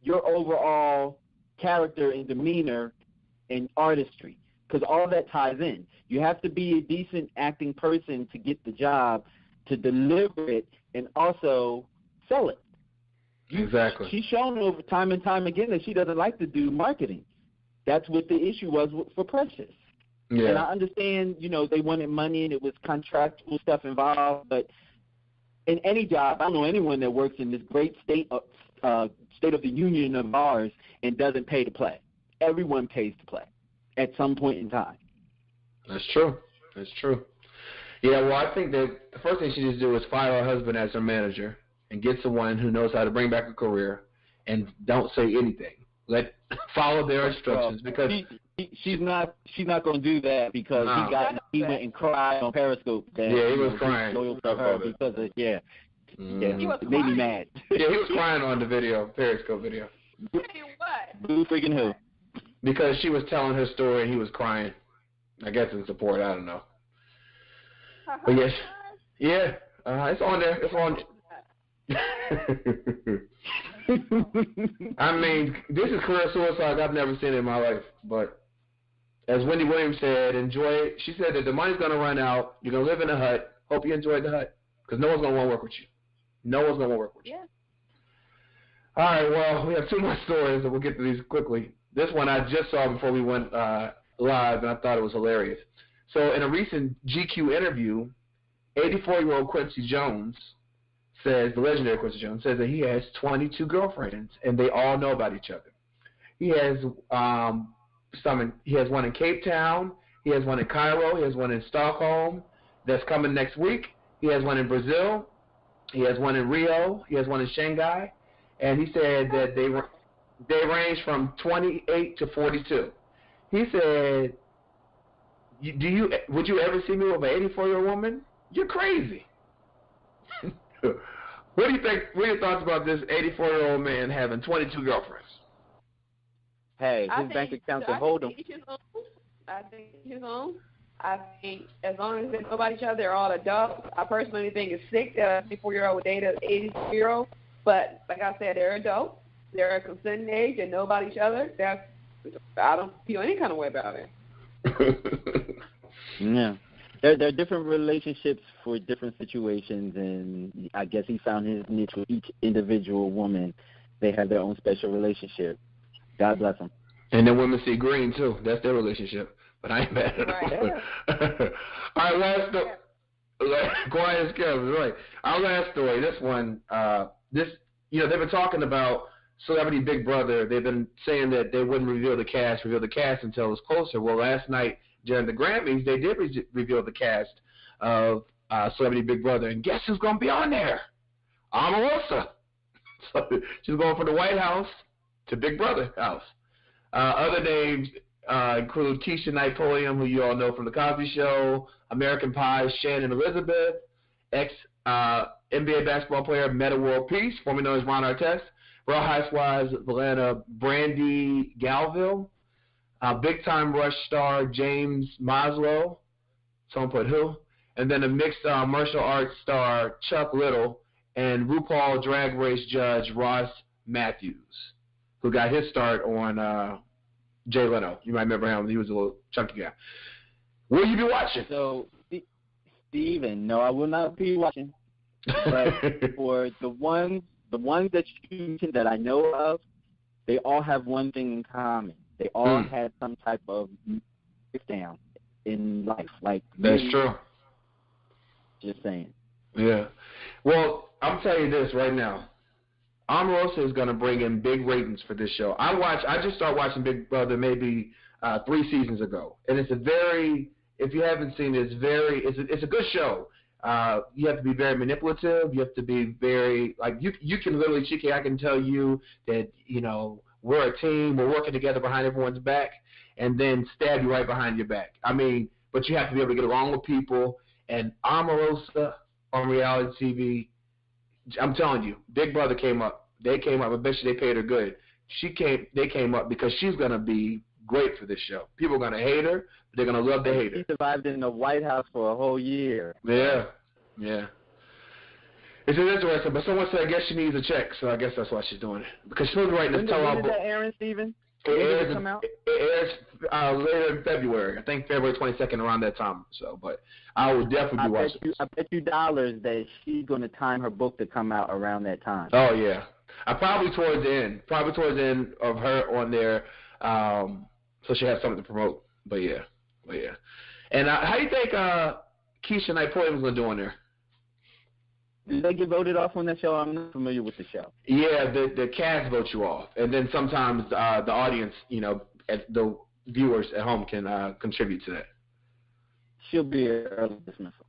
your overall character and demeanor and artistry? Because all that ties in. You have to be a decent acting person to get the job, to deliver it, and also sell it. Exactly. She's shown over time and time again that she doesn't like to do marketing. That's what the issue was for Precious. Yeah. And I understand, they wanted money and it was contractual stuff involved, but in any job, I don't know anyone that works in this great state of the union of ours and doesn't pay to play. Everyone pays to play at some point in time. That's true. Yeah, well, I think that the first thing she needs to do is fire her husband as her manager and get someone who knows how to bring back a career and don't say anything. Follow their instructions because she's not going to do that because he went and cried on Periscope. That, he was crying. Loyal to her because of, it made me mad. Yeah, he was crying on the Periscope video. What? Who freaking who? Because she was telling her story and he was crying. I guess in support. I don't know. But yes, it's on there. It's on. I mean, this is career suicide I've never seen in my life. But as Wendy Williams said, enjoy it. She said that the money's going to run out. You're going to live in a hut. Hope you enjoyed the hut because no one's going to want to work with you. No one's going to want to work with you. Yeah. All right, well, we have two more stories, and we'll get to these quickly. This one I just saw before we went live, and I thought it was hilarious. So in a recent GQ interview, 84-year-old Quincy Jones says, the legendary Quincy Jones, says that he has 22 girlfriends, and they all know about each other. He has he has one in Cape Town, he has one in Cairo, he has one in Stockholm that's coming next week, he has one in Brazil, he has one in Rio, he has one in Shanghai, and he said that they range from 28 to 42. He said, would you ever see me with an 84-year-old woman? You're crazy. What do you think? What are your thoughts about this 84-year-old man having 22 girlfriends? Hey, his bank account can hold him. I think his own. I think as long as they know about each other, they're all adults. I personally think it's sick that a 54-year-old would date an 84-year-old. But like I said, they're adults. They're a consenting age. They know about each other. I don't feel any kind of way about it. Yeah. There are different relationships for different situations, and I guess he found his niche with each individual woman. They have their own special relationship. God bless them. And then women see green, too. That's their relationship. But I ain't mad at them. Right. All right, last story. Quiet as kept, right. Our last story, this one, they've been talking about Celebrity Big Brother. They've been saying that they wouldn't reveal the cast until it was closer. Well, last night, during the Grammys, they did reveal the cast of Celebrity Big Brother. And guess who's going to be on there? Omarosa. So she's going from the White House to Big Brother house. Other names include Keisha Knight Pulliam, who you all know from The Cosby Show, American Pie's Shannon Elizabeth, ex-NBA basketball player Metta World Peace, formerly known as Ron Artest, Real Housewives of Atlanta Brandy Galville, Big Time Rush star James Maslow, someone put who, and then a mixed martial arts star Chuck Little, and RuPaul Drag Race judge Ross Matthews, who got his start on Jay Leno. You might remember him. He was a little chunky guy. Will you be watching? So, Steven, no, I will not be watching. But for the ones that you mentioned that I know of, they all have one thing in common. They all had some type of breakdown in life. Like that's true. Just saying. Yeah. Well, I'm telling you this right now. Omarosa is going to bring in big ratings for this show. I just started watching Big Brother maybe 3 seasons ago, and it's if you haven't seen it, it's a good show. You have to be very manipulative. You have to be very, like, you can literally, Chike, I can tell you that, we're a team, we're working together behind everyone's back, and then stab you right behind your back. I mean, but you have to be able to get along with people. And Omarosa on reality TV, I'm telling you, Big Brother came up. They came up. I bet you they paid her good. They came up because she's going to be great for this show. People are going to hate her. But they're going to love to hate her. She survived in the White House for a whole year. Yeah. It's interesting, but someone said I guess she needs a check, so I guess that's why she's doing it. Because she was writing this tell-all book. When did that air, Steven? It airs later in February. I think February 22nd, around that time. So, but I will definitely be watching this. I bet you dollars that she's going to time her book to come out around that time. Oh, yeah. Probably towards the end of her on there, so she has something to promote. But yeah. And how do you think Keisha Knight Pulliam was going to do on there? Did they get voted off on that show? I'm not familiar with the show. Yeah, the cast votes you off, and then sometimes the audience, the viewers at home can contribute to that. She'll be an early dismissal.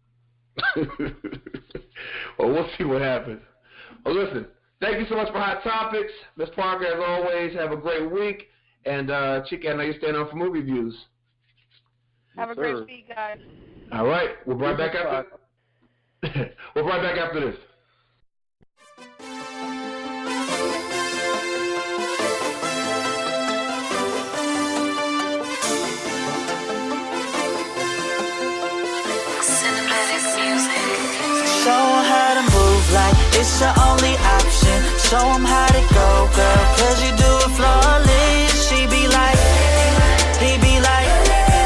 Well, we'll see what happens. Well, listen, thank you so much for Hot Topics. Ms. Parker, as always, have a great week. And, Chike, I know you're staying on for movie views. Have a great week, guys. All right. We'll be right back after this. Show 'em how to move like it's your only option. Show 'em how to go, girl, 'cause you do it flawless. She be like, he be like,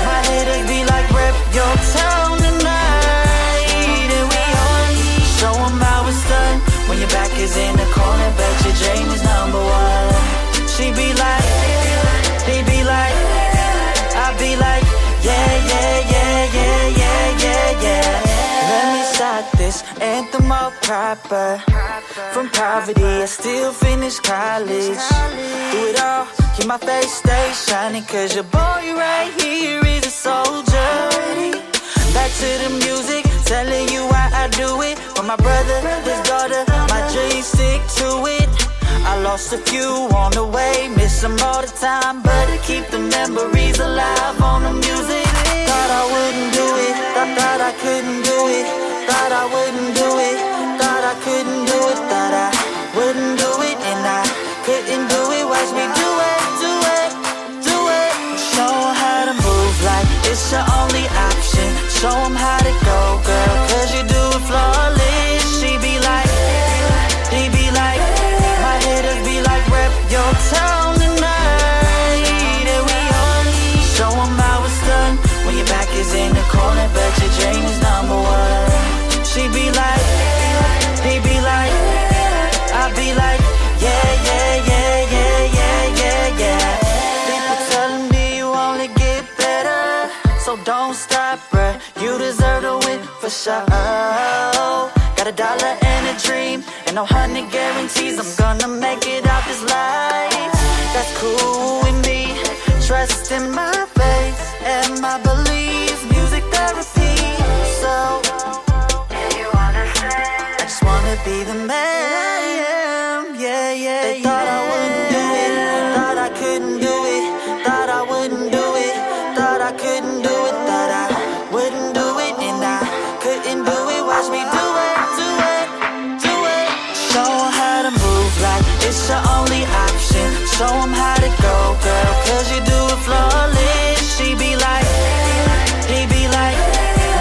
my hitters be like, rep your town tonight. And we on. Show 'em how it's done when your back is in the corner, bet your Jane is number one. She be like, he be like, I be like, yeah. Let me start this anthem all proper. From poverty, I still finish college. Do it all, keep my face stay shining, 'cause your boy right here is a soldier. Back to the music, telling you why I do it. For my brother, his daughter, my dreams stick to it. I lost a few on the way, miss them all the time, but I keep the memories alive on the music. Thought I wouldn't do it, thought I couldn't do it, thought I wouldn't do it, thought I couldn't do it, thought I wouldn't do it, and I couldn't do it. Watch me do it. Show 'em how to move like it's your only option. Show 'em how to go, girl, 'cause you do it flawless. She be like, he be like, my hitters be like, rep your town tonight. And we on. Show 'em how it's done when your back is in the corner, bet your Jane is number one. She be like, he be like, I be like, yeah. People telling me you only get better, so don't stop, bruh. You deserve to win for sure. Got $1 and a dream, and no 100 guarantees I'm gonna make it out this life. That's cool with me. Trust in my faith and my beliefs. Music therapy. So you understand? I just wanna be the man. Yeah. They thought I wouldn't do it, thought I couldn't do it, thought I wouldn't do it, thought I couldn't do it, thought I wouldn't do it, and I couldn't do it. Watch me do it. Show 'em how to move like it's your only option. Show 'em how to go, girl, 'cause you do it flawless. She be like, he be like,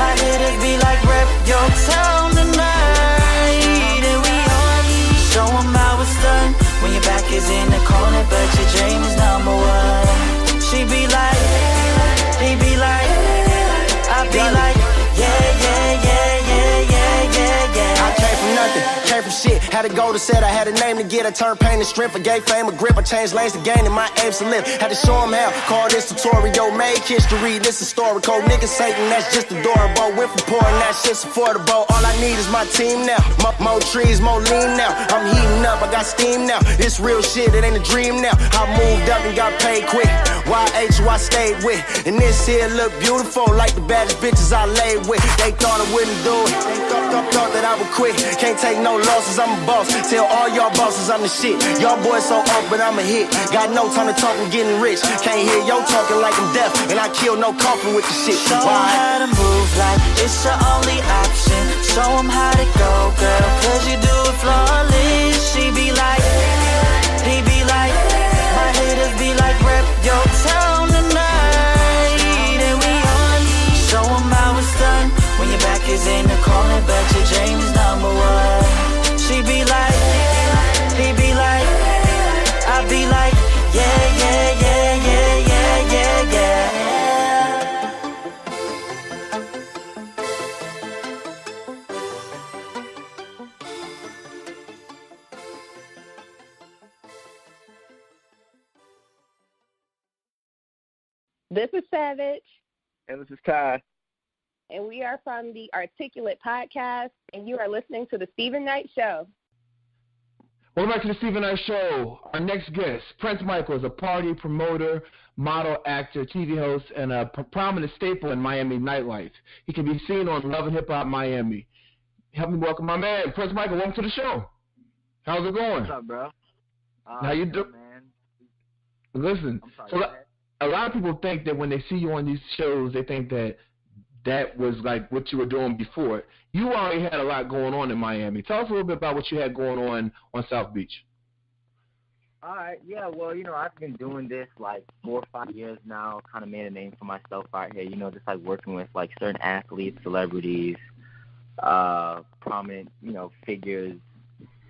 my hitters be like, rep your town tonight. And we on. Show 'em how it's done when your back is in the corner, but your dream is number one. She be like, he be like, I be like, yeah. I came from nothing, came from shit. Had to go to set, I had a name to get. I turned pain to strength, I gave fame a grip. I changed lanes to gain, and my aim's to live. Had to show them how. Call this tutorial, make history. This historical. Niggas Satan, that's just adorable. Went from pouring, that shit's affordable. All I need is my team now. More trees, more lean now. I'm heating up, I got steam now. This real shit, it ain't a dream now. I moved up and got paid quick. YH, who I stayed with. And this here look beautiful, like the baddest bitches I laid with. They thought I wouldn't do it. They thought that I would quit. Can't take no losses, I'm a boss. Tell all y'all bosses I'm the shit. Y'all boys so off, but I'm a hit. Got no time to talk, I'm getting rich. Can't hear yo talking like I'm deaf. And I kill no coffin with the shit. Show 'em how to move like it's your only option. Show 'em how to go, girl, cause you do it flawless. She be like, he be like, my haters be like, rep your town tonight. And we on. Show 'em how it's done. When your back is in the corner, bet your James number one. She be like, he be like, I be like, yeah, yeah, yeah, yeah, yeah, yeah, yeah. This is Savage. And this is Ty. And we are from the Articulate Podcast, and you are listening to The Stephen Knight Show. Welcome back to The Stephen Knight Show. Our next guest, Prince Michael, is a party promoter, model, actor, TV host, and a prominent staple in Miami nightlife. He can be seen on Love and Hip Hop Miami. Help me welcome my man, Prince Michael. Welcome to the show. How's it going? What's up, bro? How you doing, man? Listen, so a lot of people think that when they see you on these shows, they think that was like what you were doing before. You already had a lot going on in Miami. Tell us a little bit about what you had going on South Beach. All right, yeah, well, I've been doing this like 4 or 5 years now, kind of made a name for myself out here, just like working with like certain athletes, celebrities, prominent, figures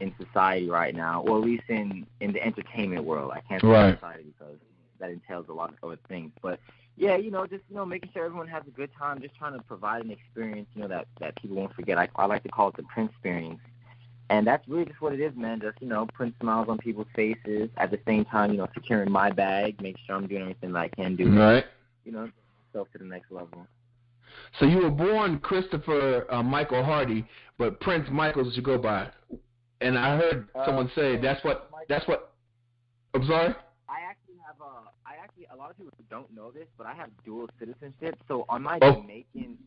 in society right now, or at least in the entertainment world. I can't say society because that entails a lot of other things. But, yeah, just, making sure everyone has a good time, just trying to provide an experience, that people won't forget. I like to call it the Prince experience. And that's really just what it is, man. Just, putting smiles on people's faces, at the same time, securing my bag, make sure I'm doing everything that I can do. Right. Myself to the next level. So you were born Christopher Michael Hardy, but Prince Michael is what you go by. And I heard someone say that's what, I'm sorry? A lot of people don't know this, but I have dual citizenship. So on my Jamaican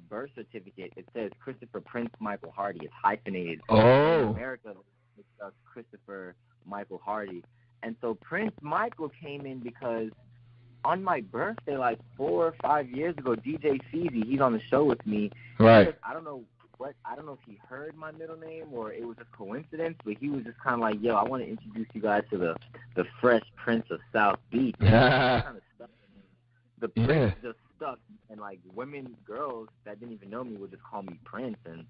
birth certificate, it says Christopher Prince Michael Hardy. It's hyphenated. In America, it's Christopher Michael Hardy. And so Prince Michael came in because on my birthday, like 4 or 5 years ago, DJ CZ, he's on the show with me. Right. I don't know if he heard my middle name or it was a coincidence, but he was just kind of like, yo, I want to introduce you guys to the Fresh Prince of South Beach. Kind of stuck. The Prince just stuck, and like girls that didn't even know me would just call me Prince, and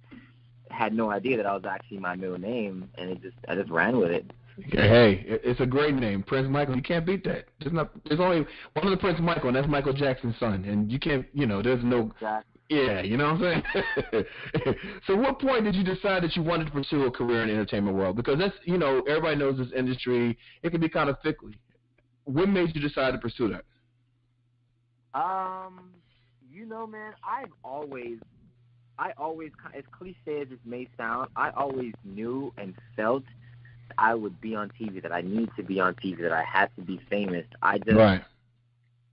had no idea that I was actually my middle name, and I just ran with it. Hey, it's a great name, Prince Michael. You can't beat that. There's only one of the Prince Michael, and that's Michael Jackson's son, and you can't, there's no. Exactly. Yeah, you know what I'm saying? So what point did you decide that you wanted to pursue a career in the entertainment world? Because that's, everybody knows this industry. It can be kind of fickle. What made you decide to pursue that? Man, I always, as cliche as it may sound, I always knew and felt I would be on TV, that I need to be on TV, that I had to be famous. I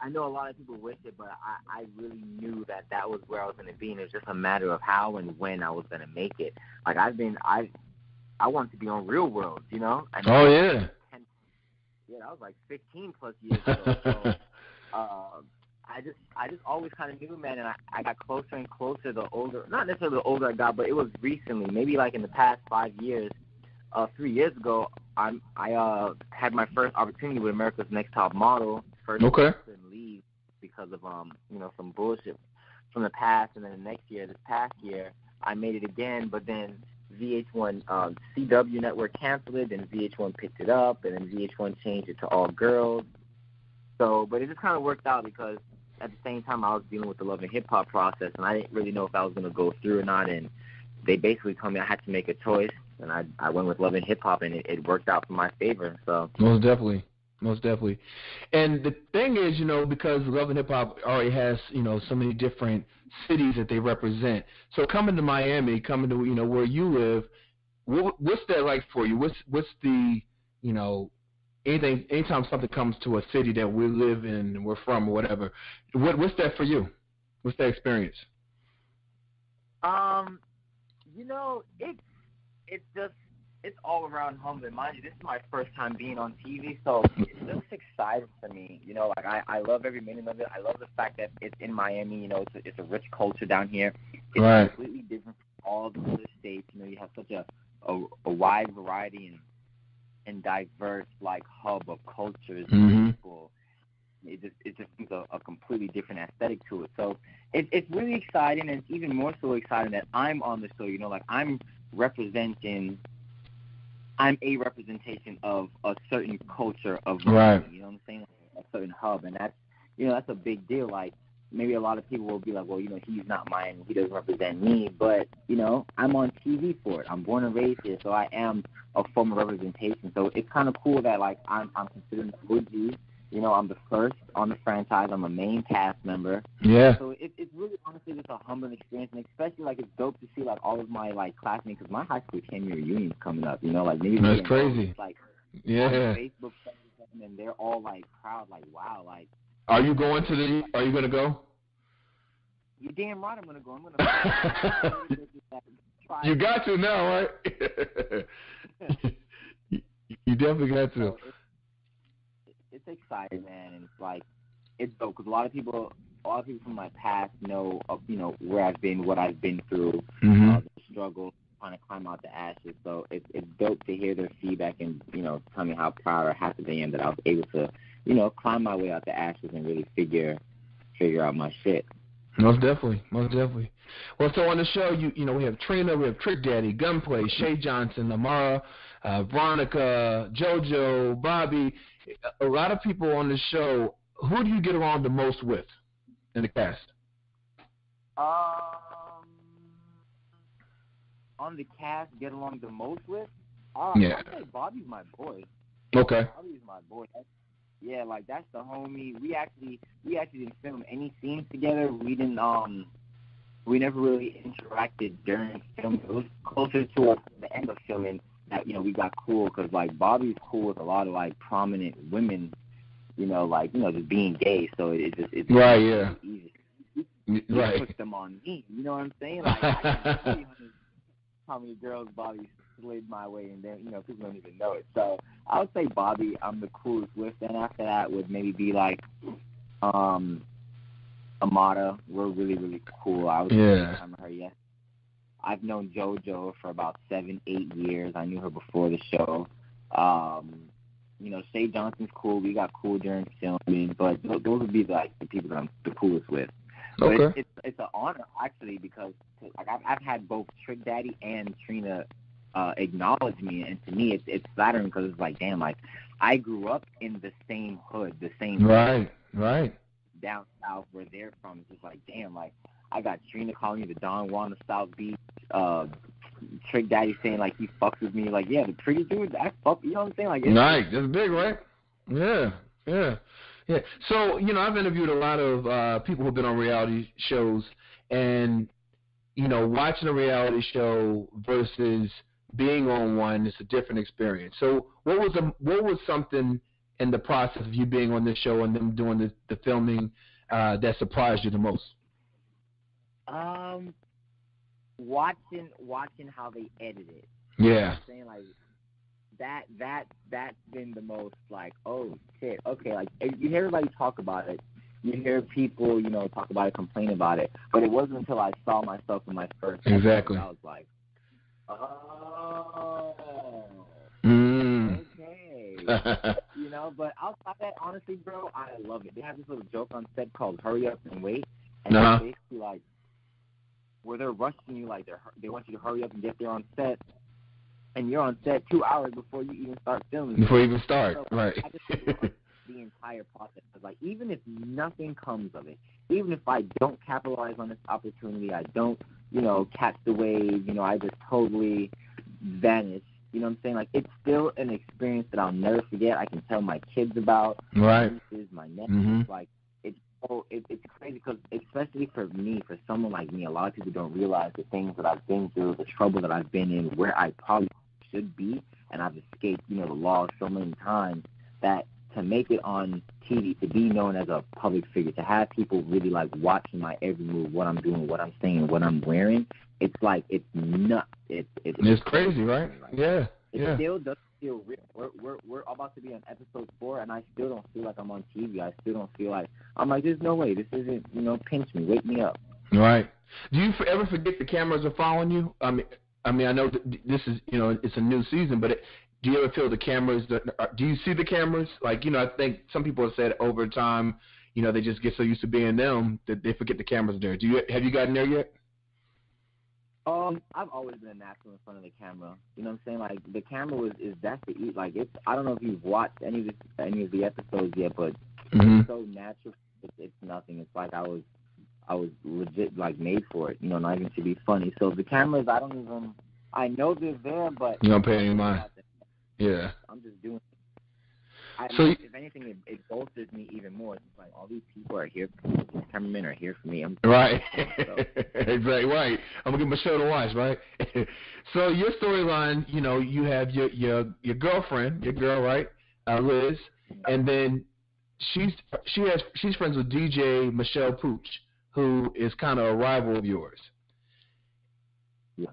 know a lot of people wish it, but I really knew that was where I was going to be, and it was just a matter of how and when I was going to make it. Like I wanted to be on Real World, Yeah. That was like 15 plus years ago. So, I just always kind of knew, man, and I got closer and closer not necessarily the older I got, but it was recently, maybe like in the past 5 years. 3 years ago, I had my first opportunity with America's Next Top Model. First, I couldn't leave because of some bullshit from the past, and then this past year, I made it again. But then VH1 CW network canceled it, then VH1 picked it up, and then VH1 changed it to all girls. So, but it just kind of worked out because at the same time I was dealing with the Love and Hip Hop process, and I didn't really know if I was going to go through or not. And they basically told me I had to make a choice. and I went with Love and Hip Hop, and it worked out for my favor. So Most definitely. And the thing is, because Love and Hip Hop already has, so many different cities that they represent. So coming to Miami, coming to, where you live, what's that like for you? What's the, anytime something comes to a city that we live in and we're from or whatever, what's that for you? What's that experience? It's all around humbling. Mind you, this is my first time being on TV, so it's just exciting for me. I love every minute of it. I love the fact that it's in Miami. It's a rich culture down here. It's completely different from all the other states. You have such a wide variety and diverse hub of cultures and people. It just gives a completely different aesthetic to it. So it's really exciting, and it's even more so exciting that I'm on the show. I'm a representation of a certain culture of Miami, you know what I'm saying? A certain hub, and that's a big deal. Maybe a lot of people will be like, well, he's not Miami, he doesn't represent me, but I'm on TV for it. I'm born and raised here, so I am a form of representation. So it's kind of cool that I'm considered an OG. I'm the first on the franchise. I'm a main cast member. Yeah. So it's really honestly just a humbling experience, and especially it's dope to see all of my classmates, because my high school 10-year reunion is coming up. Maybe that's crazy. Yeah. On Facebook, and they're all proud. Wow. Are you going to Are you gonna go? You're damn right. I'm gonna go. You got to now, right? You definitely got to. It's exciting, man, and it's dope because a lot of people from my past know where I've been, what I've been through, the struggle, trying to climb out the ashes. So it's dope to hear their feedback and tell me how proud or happy they am that I was able to climb my way out the ashes and really figure out my shit. Most definitely. Well, so on the show, we have Trina, we have Trick Daddy, Gunplay, Shay Johnson, Lamara, Veronica, JoJo, Bobby. A lot of people on the show. Who do you get along the most with in the cast? On the cast, get along the most with? Yeah. I'd say Bobby's my boy. Okay. Bobby's my boy. That's the homie. We actually didn't film any scenes together. We didn't. We never really interacted during filming. It was closer to the end of filming that we got cool, because Bobby's cool with a lot of prominent women, just being gay. So it's right, yeah, easy. He puts them on me. You know what I'm saying? I can't tell you how many girls Bobby slid my way, and then people don't even know it. So I would say Bobby, I'm the coolest with. Then after that would maybe be Amada. We're really, really cool. I was talking to her yesterday. I've known JoJo for about 7-8 years. I knew her before the show. Shay Johnson's cool. We got cool during filming, but those would be the people that I'm the coolest with. Okay. But it's an honor actually, because I've had both Trick Daddy and Trina acknowledge me, and to me it's flattering, because it's damn, I grew up in the same hood, the same right down south where they're from. It's just damn, I got Trina calling me the Don Juan of South Beach. Trick Daddy saying he fucks with me. Yeah, the pretty dude, I fuck. You know what I'm saying? Nice. That's big, right? Yeah. So I've interviewed a lot of people who've been on reality shows, and watching a reality show versus being on one is a different experience. So what was something in the process of you being on this show and them doing the filming that surprised you the most? Watching how they edit it. Yeah. You know what I'm saying? That's been the most oh shit. Okay, you hear everybody talk about it. You hear people, talk about it, complain about it. But it wasn't until I saw myself in my first exactly. episode, I was okay. But outside that, honestly, bro, I love it. They have this little joke on set called "Hurry Up and Wait," and it's basically where they're rushing you, they want you to hurry up and get there on set, and you're on set 2 hours before you even start filming. Before you even start, so, right. I just love the entire process. Because, even if nothing comes of it, even if I don't capitalize on this opportunity, I don't, catch the wave, I just totally, vanish. You know what I'm saying? Like, it's still an experience that I'll never forget. I can tell my kids about, right. my nieces, my nephews. Like, it's crazy because, especially for me, for someone like me, a lot of people don't realize the things that I've been through, the trouble that I've been in, where I probably should be, and I've escaped, the laws so many times that to make it on TV, to be known as a public figure, to have people really, like, watching my every move, what I'm doing, what I'm saying, what I'm wearing, it's like, it's nuts. It's crazy, right? Yeah. It still doesn't feel real. We're about to be on episode 4, and I still don't feel like I'm on TV. I still don't feel like, I'm like, there's no way. This isn't, pinch me, wake me up. Right. Do you ever forget the cameras are following you? I mean, I know this is, it's a new season, but do you ever feel the cameras? Do you see the cameras? Like, I think some people have said over time, they just get so used to being them that they forget the cameras are there. Have you gotten there yet? I've always been a natural in front of the camera. You know what I'm saying? Like, the camera that's the eat. Like, it's, I don't know if you've watched any of the episodes yet, but it's so natural. It's nothing. It's like I was legit, like, made for it. Not even to be funny. So the cameras, I know they're there, but you don't pay any mind. Yeah. I'm just doing it. If anything, it bolsters me even more. It's like, all these people are here for me. These cameramen are here for me. Right. Exactly, right. I'm going to give them a show to watch, right? So your storyline, you have your girlfriend, your girl, right, Liz, and then she's friends with DJ Michelle Pooch, who is kind of a rival of yours. Yeah.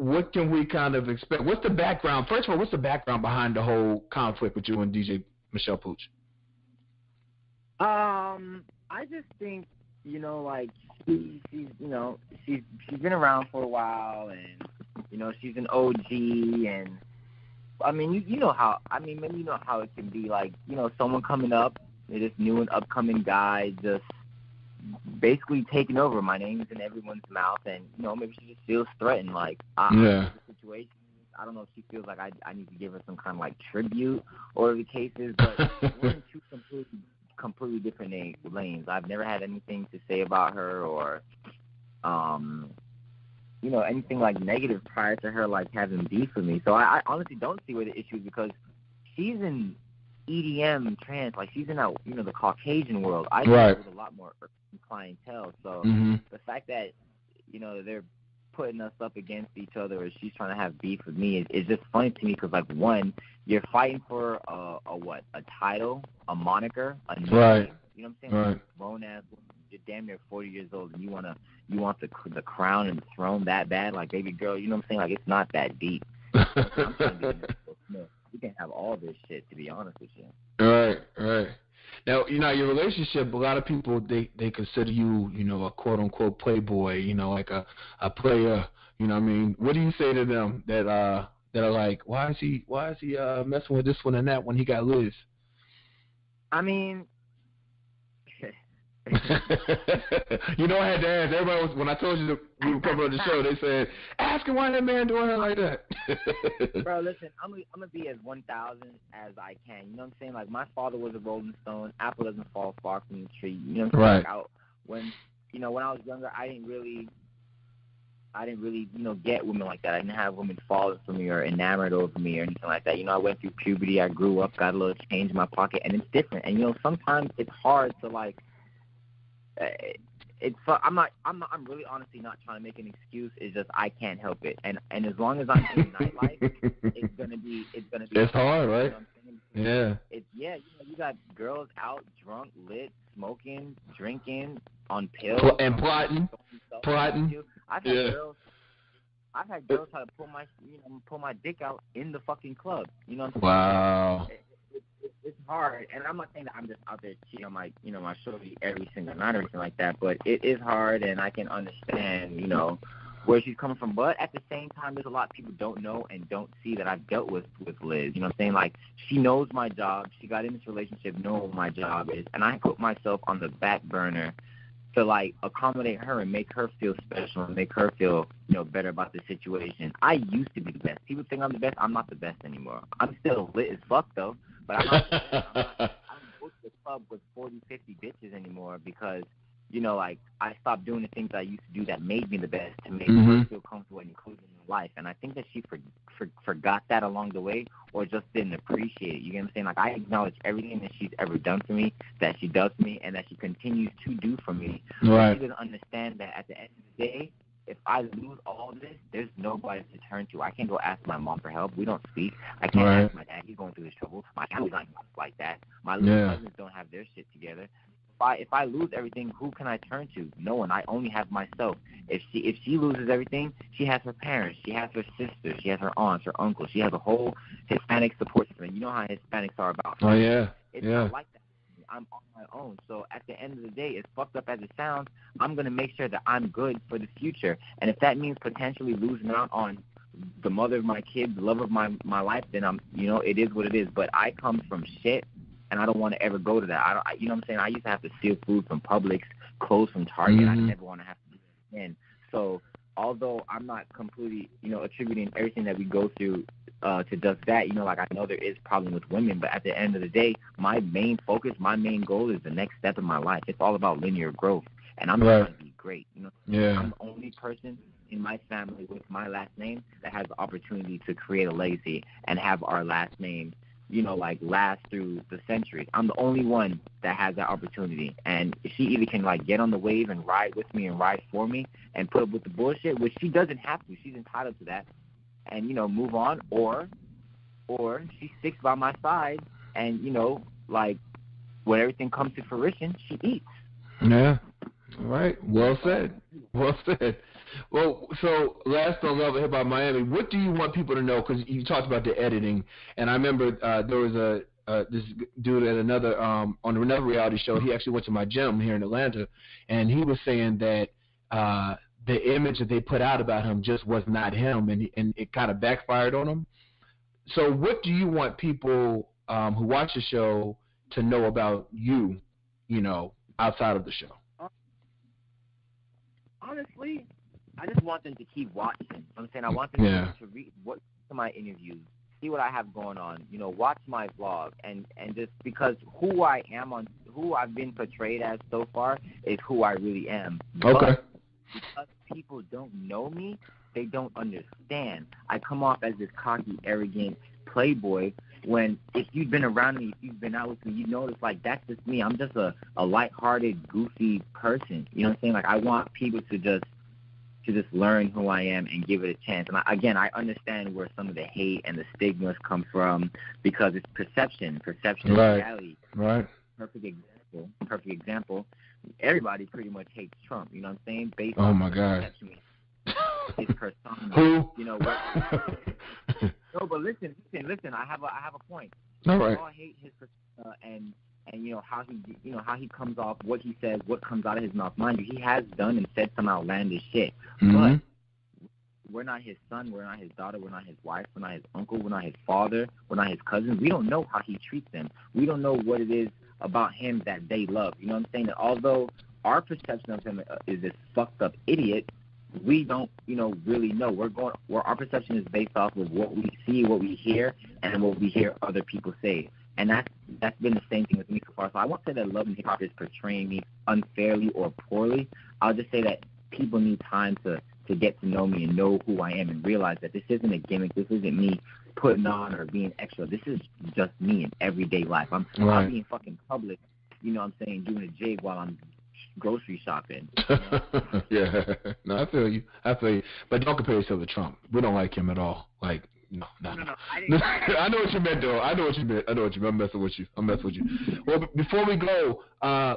What can we kind of expect? What's the background? First of all, what's the background behind the whole conflict with you and DJ Michelle Pooch? I just think, like, she's been around for a while, and she's an OG, and I mean, you know how it can be, like, someone coming up, this new and upcoming guy just basically taking over. My name is in everyone's mouth, and maybe she just feels threatened. Like, the situation. I don't know if she feels like I need to give her some kind of, like, tribute or the case is, but we're in two completely different lanes. I've never had anything to say about her or anything, like, negative prior to her, like, having beef with me. So I honestly don't see where the issue is, because she's in EDM trance, like, she's in that, the Caucasian world. I deal with a lot more clientele, so the fact that they're putting us up against each other, or she's trying to have beef with me, is just funny to me, because, like, one, you're fighting for a title, a moniker, a name. Right. You know what I'm saying? Right. Grown ass, you're damn near 40 years old, and you want the crown and the throne that bad, like, baby girl. You know what I'm saying? Like, it's not that deep. I'm trying to be we can have all this shit, to be honest with you. Right. Now, your relationship, a lot of people, they consider you, a quote-unquote playboy, like a player, what I mean? What do you say to them that are like, why is he messing with this one and that when he got Liz? I mean, I had to ask. Everybody was, when I told you that we were coming on the show, they said, ask him why that man doing her like that. Bro, listen, I'm gonna be as 1,000 as I can. You know what I'm saying? Like, my father was a Rolling Stone. Apple doesn't fall far from the tree. You know what I'm saying? Right. When I was younger, I didn't really, get women like that. I didn't have women falling for me or enamored over me or anything like that. I went through puberty. I grew up, got a little change in my pocket, and it's different. And sometimes it's hard to, like. I'm really honestly not trying to make an excuse. It's just I can't help it, and as long as I'm in nightlife, it's gonna be. It's hard, right? Yeah. You got girls out drunk, lit, smoking, drinking, on pills, and plotting. I've had girls try to pull my dick out in the fucking club. You know what I'm saying? Wow. It's hard, and I'm not saying that I'm just out there cheating on my, my shorty every single night or anything like that, but it is hard, and I can understand, where she's coming from. But at the same time, there's a lot of people don't know and don't see that I've dealt with Liz. You know what I'm saying? Like, she knows my job. She got in this relationship knowing what my job is, and I put myself on the back burner to, like, accommodate her and make her feel special and make her feel, better about the situation. I used to be the best. People think I'm the best. I'm not the best anymore. I'm still lit as fuck, though. But I don't go to the club with 40, 50 bitches anymore, because you know, like I stopped doing the things I used to do that made me the best to make her feel comfortable and included in life. And I think that she forgot that along the way, or just didn't appreciate it. You get what I'm saying? Like, I acknowledge everything that she's ever done for me, that she does for me, and that she continues to do for me. Right. But she doesn't understand that at the end of the day, if I lose all this, there's nobody to turn to. I can't go ask my mom for help. We don't speak. I can't ask my dad. He's going through his trouble. My family's not like that. My little cousins don't have their shit together. If I lose everything, who can I turn to? No one. I only have myself. If she loses everything, she has her parents, she has her sisters, she has her aunts, her uncles, she has a whole Hispanic support system. You know how Hispanics are about. Oh yeah. It's not like that. I'm on my own. So at the end of the day, as fucked up as it sounds, I'm gonna make sure that I'm good for the future. And if that means potentially losing out on the mother of my kids, the love of my life, then it is what it is. But I come from shit. And I don't want to ever go to that. You know what I'm saying? I used to have to steal food from Publix, clothes from Target. I never want to have to do that again. So although I'm not completely, attributing everything that we go through to just that, like I know there is problem with women, but at the end of the day, my main focus, my main goal is the next step in my life. It's all about linear growth, and I'm trying to be great. I'm the only person in my family with my last name that has the opportunity to create a legacy and have our last name last through the centuries. I'm the only one that has that opportunity. And she either can, get on the wave and ride with me and ride for me and put up with the bullshit, which she doesn't have to. She's entitled to that. And, move on. Or she sticks by my side and, when everything comes to fruition, she eats. Yeah. All right. Well said. Well said. Well, so last on Love Hip Hop Miami, what do you want people to know? Because you talked about the editing, and I remember there was this dude at another on another reality show. He actually went to my gym here in Atlanta, and he was saying that the image that they put out about him just was not him, and it kind of backfired on him. So, what do you want people who watch the show to know about you, outside of the show? Honestly, I just want them to keep watching. I'm saying I want them to read my interviews, see what I have going on, watch my vlog, and just because who I am who I've been portrayed as so far is who I really am. Okay. But because people don't know me, they don't understand. I come off as this cocky, arrogant playboy when if you've been around me, if you've been out with me, you notice that's just me. I'm just a lighthearted, goofy person. You know what I'm saying? I want people to just learn who I am and give it a chance. And I understand where some of the hate and the stigmas come from because it's perception is reality. Right. Perfect example. Everybody pretty much hates Trump. You know what I'm saying? Based oh on my God. His persona. Who? No, but listen. I have a point. All right. We all hate his persona and how he comes off, what he says, what comes out of his mouth. Mind you, he has done and said some outlandish shit. But we're not his son, we're not his daughter, we're not his wife, we're not his uncle, we're not his father, we're not his cousin. We don't know how he treats them. We don't know what it is about him that they love. You know what I'm saying? That although our perception of him is this fucked up idiot, we don't, really know. Our perception is based off of what we see, what we hear, and what we hear other people say. And that's been the same thing with me so far. So I won't say that Love and Hip Hop is portraying me unfairly or poorly. I'll just say that people need time to get to know me and know who I am and realize that this isn't a gimmick. This isn't me putting on or being extra. This is just me in everyday life. I'll be in fucking public, doing a jig while I'm grocery shopping. Yeah. No, I feel you. But don't compare yourself to Trump. We don't like him at all. No. I know what you meant, though. I know what you meant. I'm messing with you. Well, before we go,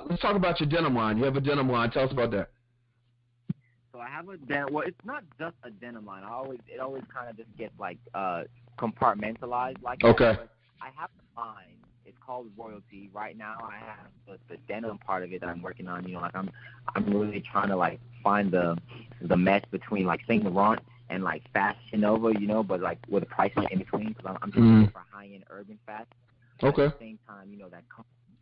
let's talk about your denim line. You have a denim line. Tell us about that. So I have a denim. Well, it's not just a denim line. It always kind of just gets compartmentalized like okay. that. But I have a line. It's called Royalty. Right now, I have the denim part of it that I'm working on. I'm really trying to find the mesh between Saint Laurent and Fashion Nova, but with a price in between because I'm just looking for high-end urban fashion. Okay. At the same time,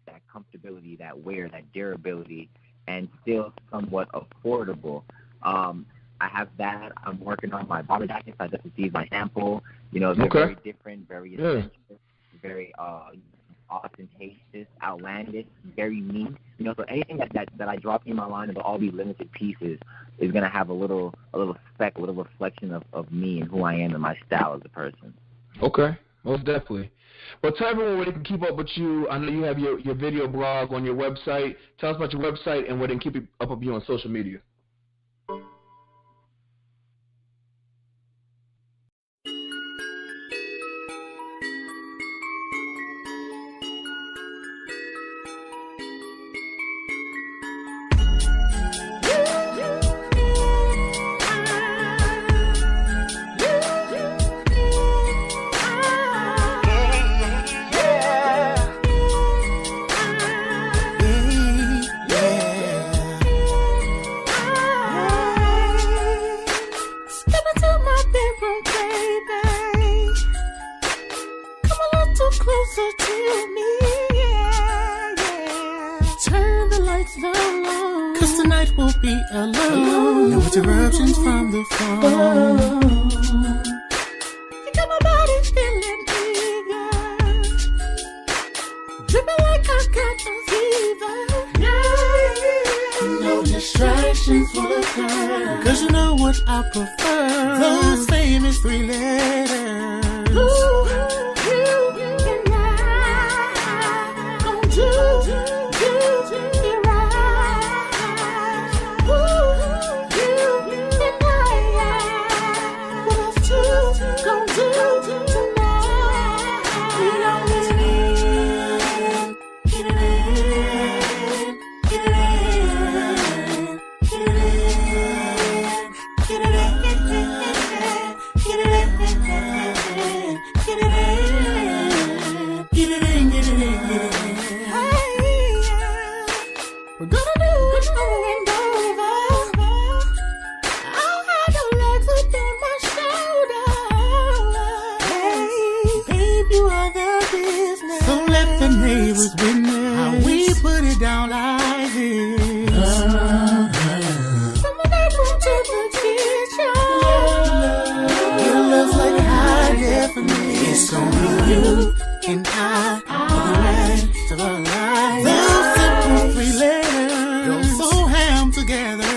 that comfortability, that wear, that durability, and still somewhat affordable. I have that. I'm working on my bomber jackets. I just received my sample. They're very different, very essential, very ostentatious, outlandish, very mean. You know, so anything that I drop in my line, it'll all be limited pieces, is gonna have a little speck, a little reflection of me and who I am and my style as a person. Okay, most definitely. Well, tell everyone where they can keep up with you. I know you have your video blog on your website. Tell us about your website and where they can keep up with you on social media. Closer to me, yeah, yeah. Turn the lights down low, 'cause tonight we'll be alone. No interruptions from the phone. You got my body feeling bigger, dripping like I got a fever. Yeah. No distractions will occur, 'cause you know what I prefer. Those famous three letters. Ooh. Neighbors witness how we put it down like this. From the bedroom to the kitchen, your love's like high definition. It's gonna be you and I for the rest of our lives. Those simple three letters go so ham together.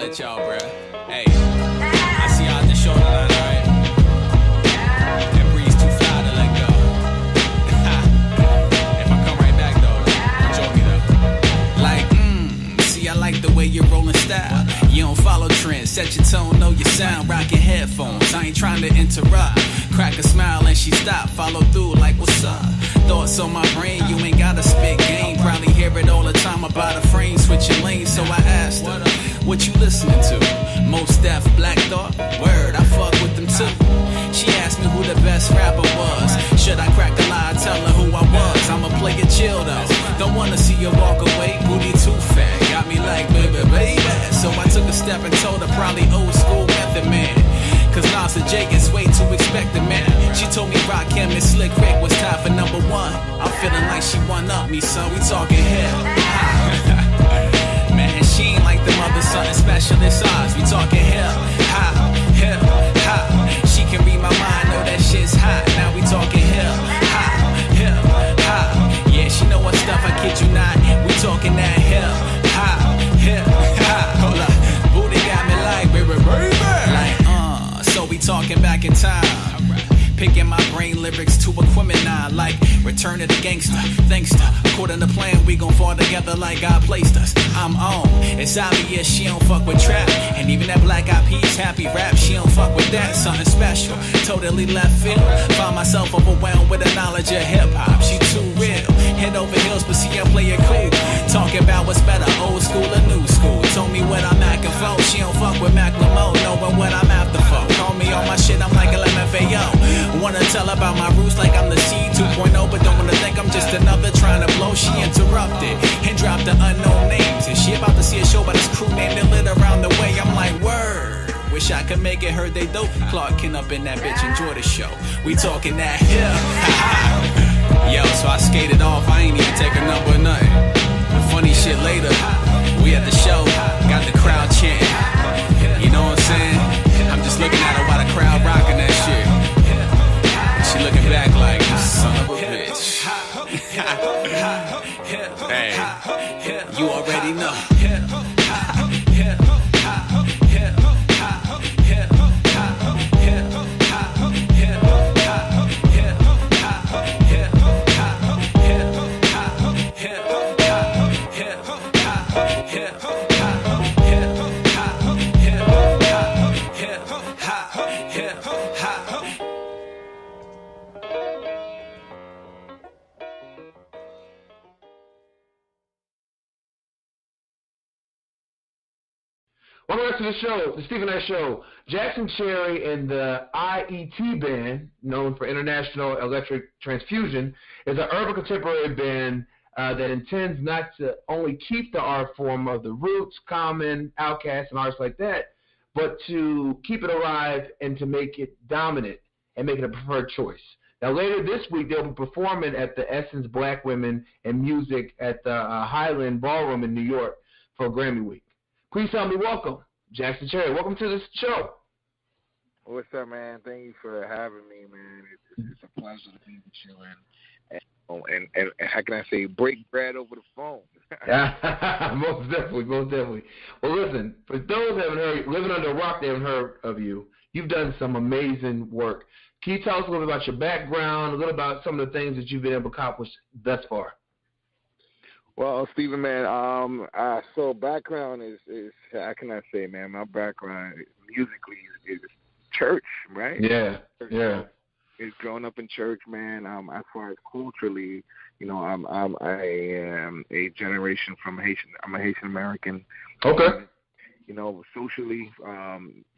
at y'all, bruh. Hey, I see y'all at the shoulder line, alright? That breeze too fly to let go. If I come right back, though, enjoy me, though. Like, see, I set your tone, know your sound, rock your headphones. I ain't trying to interrupt. Crack a smile and she stopped, follow through like what's up. Thoughts on my brain, you ain't gotta spit game. Probably hear it all the time about a frame, switching lanes. So I asked her, what you listening to? Most Def, Black Thought? Word, I fuck with them too. She asked me who the best rapper was. Should I crack a lie, tell her who I was? I'ma play it chill though. Don't wanna see you walk away, booty too fat. Got me like, baby, baby. So I took a step and told her probably old school Method Man. Cause Nas and Jake is way too expected, man. She told me Rakim and Slick Rick was tied for number one. I'm feeling like she one up me, son. We talking hell. Man, she ain't like them other something special in size. We talking hell, how, hell, how. She can read my mind, know that shit's hot. Now we talking hell, how, hell, how. Yeah, she know what stuff, I kid you not. We talking that hell, how, hell, how. Hold up, booty got me like, baby, baby. Like, so we talking back in time. Picking my brain lyrics to Aquemini, like Return of the Gangster. Thanks to, according to plan, we gon' fall together like God placed us. I'm on. It's obvious she don't fuck with trap. And even that Black Eyed Peas happy rap, she don't fuck with that. Something special, totally left field. Found myself overwhelmed with the knowledge of hip hop. She too real. Head over heels, but see her play it cool. Talking about what's better, old school or new school. Told me what I'm acting for. She don't fuck with Macklemore, knowing what I'm after for. Call me on my shit, I'm like LMFAO. Wanna tell about my roots like I'm the C 2.0, but don't wanna think I'm just another trying to blow. She interrupted and dropped the unknown names. And she about to see a show by this crew named it lit around the way. I'm like, word. Wish I could make it, heard they dope. Clark Kent up in that bitch, enjoy the show. We talking that hill. Yo, so I skated off, I ain't even take a number or nothing. The funny shit later, we at the show, got the crowd chanting. You know what I'm saying? I'm just looking at her while the crowd rocking that shit. She looking back like, son of a bitch. Hey, you already know. Welcome back to the show, the Stephen Knight Show. Jackson Chery and the IET Band, known for International Electric Transfusion, is an urban contemporary band that intends not to only keep the art form of the Roots, Common, Outkast, and artists like that, but to keep it alive and to make it dominant and make it a preferred choice. Now, later this week, they'll be performing at the Essence Black Women in Music at the Highland Ballroom in New York for Grammy Week. Please help me welcome Jackson Chery. Welcome to this show. What's up, man? Thank you for having me, man. It's a pleasure to be with you. And how can I say, break bread over the phone. Most definitely. Well, listen, for those who haven't heard, living under a rock, they haven't heard of you, you've done some amazing work. Can you tell us a little bit about your background, a little about some of the things that you've been able to accomplish thus far? Well, Stephen, man, so background is how can I say, man, my background musically is church, right? Yeah. It's growing up in church, man. As far as culturally, you know, I am a generation from Haitian. I'm a Haitian American. Okay. You know, socially,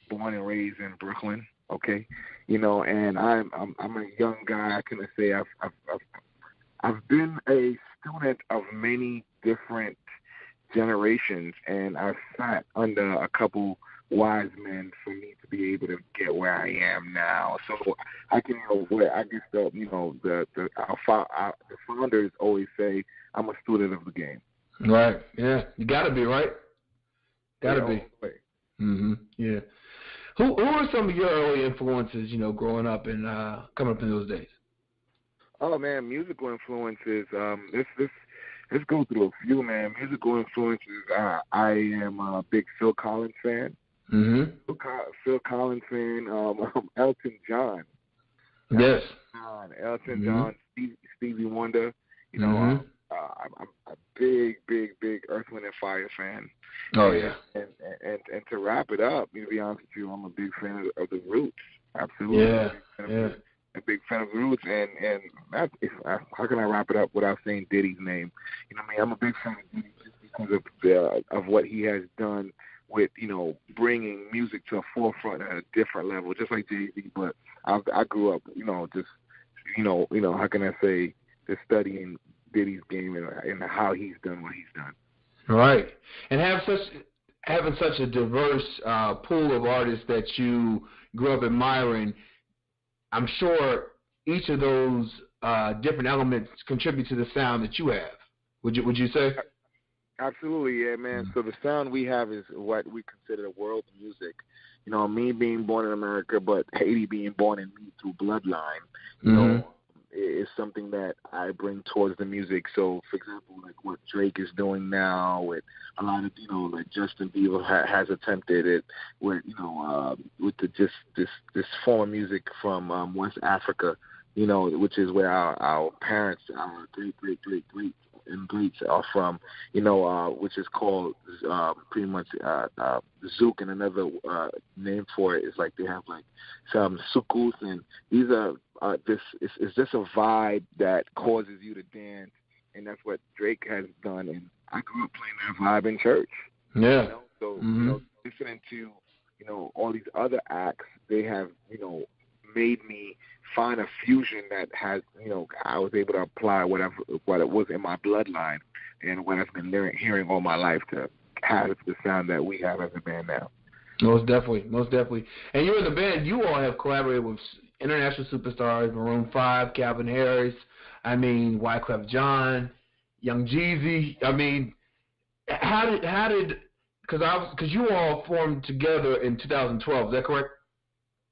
born and raised in Brooklyn. Okay. You know, and I'm a young guy. I can say I've been a student of many different generations, and I've sat under a couple wise men for me to be able to get where I am now. So I can, the founders always say I'm a student of the game. Right. Yeah. You gotta be, right? Gotta be. Mm-hmm. Yeah. Who are some of your early influences, you know, growing up and coming up in those days? Oh man, musical influences. Let's go through a few, man. Musical influences. I am a big Phil Collins fan. Mm-hmm. Phil Collins fan. Elton John. Yes. Elton John. Stevie Wonder. You know, I'm a big Earth, Wind and Fire fan. Oh yeah. and to wrap it up, to be honest with you, I'm a big fan of the Roots. Absolutely. Yeah. A big fan of the Roots, and how can I wrap it up without saying Diddy's name? I'm a big fan of Diddy just because of what he has done with bringing music to a forefront at a different level, just like Jay-Z. But I grew up, just how can I say, just studying Diddy's game and how he's done what he's done. Right, and having such a diverse pool of artists that you grew up admiring, I'm sure each of those different elements contribute to the sound that you have. Would you say? Absolutely, yeah, man. So the sound we have is what we consider world music. Me being born in America, but Haiti being born in me through bloodline, is something that I bring towards the music. So, for example, like what Drake is doing now, with a lot of like Justin Bieber has attempted it, with with this form of music from West Africa, which is where our parents, our great greats are from, which is called pretty much Zouk, and another name for it is like they have like some sukus, and these are it's just a vibe that causes you to dance, and that's what Drake has done. And I grew up playing that vibe in church. Yeah. So listening to all these other acts, they have made me find a fusion that has I was able to apply what it was in my bloodline and what I've been hearing all my life to have the sound that we have as a band now. Most definitely. And you in the band, you all have collaborated with international superstars, Maroon 5, Calvin Harris, Wyclef Jean, Young Jeezy. How did because you all formed together in 2012, is that correct?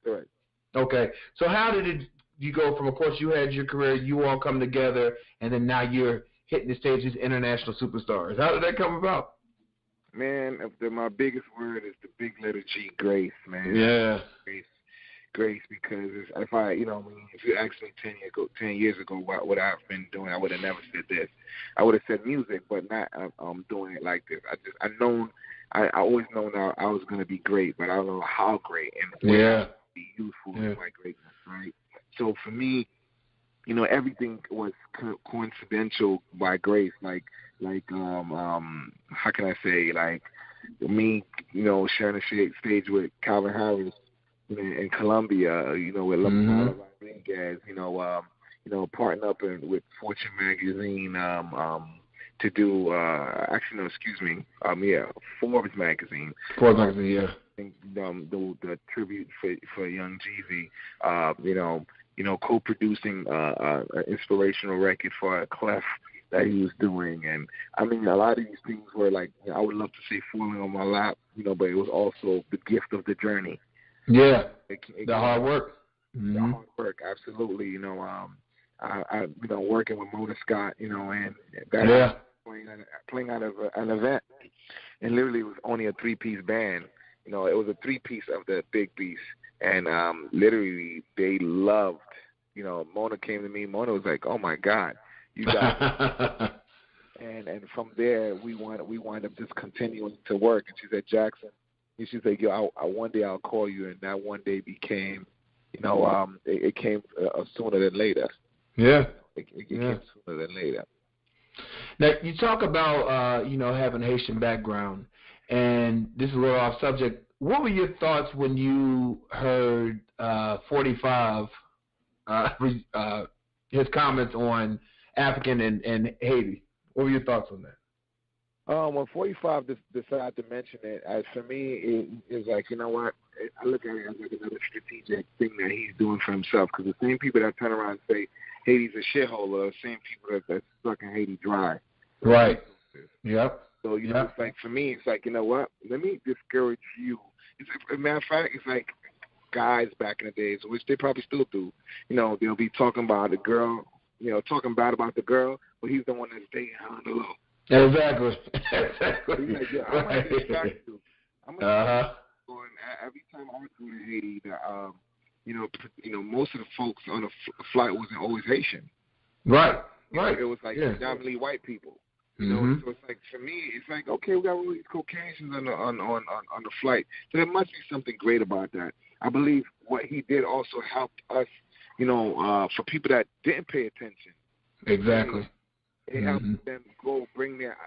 Correct. Okay. So how did you go from, of course, you had your career, you all come together, and then now you're hitting the stage as international superstars. How did that come about? Man, my biggest word is the big letter G, grace, man. Yeah. Grace, because if you asked me 10 years ago what I've been doing, I would have never said this. I would have said music, but not doing it like this. I always known I was going to be great, but I don't know how great and where be useful in my greatness, right? So for me, everything was coincidental by grace, like how can I say, like me, sharing a stage with Calvin Harris in Colombia, with Lamar Rodriguez, partnering up with Fortune magazine to do Forbes magazine. Forbes magazine, yeah. The tribute for Young Jeezy, co-producing an inspirational record for a Clef that he was doing, and a lot of these things were like I would love to say falling on my lap, but it was also the gift of the journey. Yeah, the hard work. The hard work, absolutely. I working with Mona Scott, and that playing out of an event, and literally it was only a 3-piece band. It was a 3-piece of the big piece, and literally they loved. Mona came to me. Mona was like, "Oh my God, you got." and from there we wind up just continuing to work. And she said, "Jackson," she's like, "Yo, one day I'll call you," and that one day became, it came sooner than later. Yeah. It came sooner than later. Now you talk about having a Haitian background. And this is a little off subject. What were your thoughts when you heard 45, his comments on African and Haiti? What were your thoughts on that? When 45 decided to mention it, for me, it was like, you know what? I look at it as like another strategic thing that he's doing for himself. Because the same people that turn around and say Haiti's a shithole are the same people that's sucking Haiti dry. Right. Yep. So, it's like, for me, it's like, you know what? Let me discourage you. As a matter of fact, it's like guys back in the days, which they probably still do. They'll be talking about the girl, talking bad about the girl, but he's the one that's dating her on the low. Exactly. He's like, yeah, I'm going to distract you. And every time I go to Haiti, most of the folks on the flight wasn't always Haitian. Right. It was like predominantly white people. You know, so it's like, for me, it's like, okay, we got all these Caucasians on the flight, so there must be something great about that. I believe what he did also helped us, you know, for people that didn't pay attention. Exactly. It helped them go bring their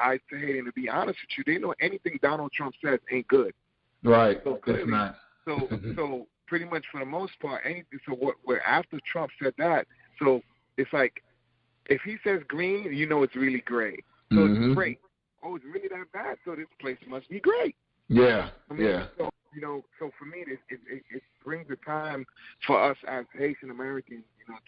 eyes to Haiti. And to be honest with you, they know anything Donald Trump says ain't good. Right. So It's not. So pretty much for the most part, anything. So where after Trump said that, so it's like, if he says green, you know it's really gray. So it's great. Oh, it's really that bad. So this place must be great. Yeah. I mean, So, you know, so for me, it brings the time for us as Haitian Americans, you know,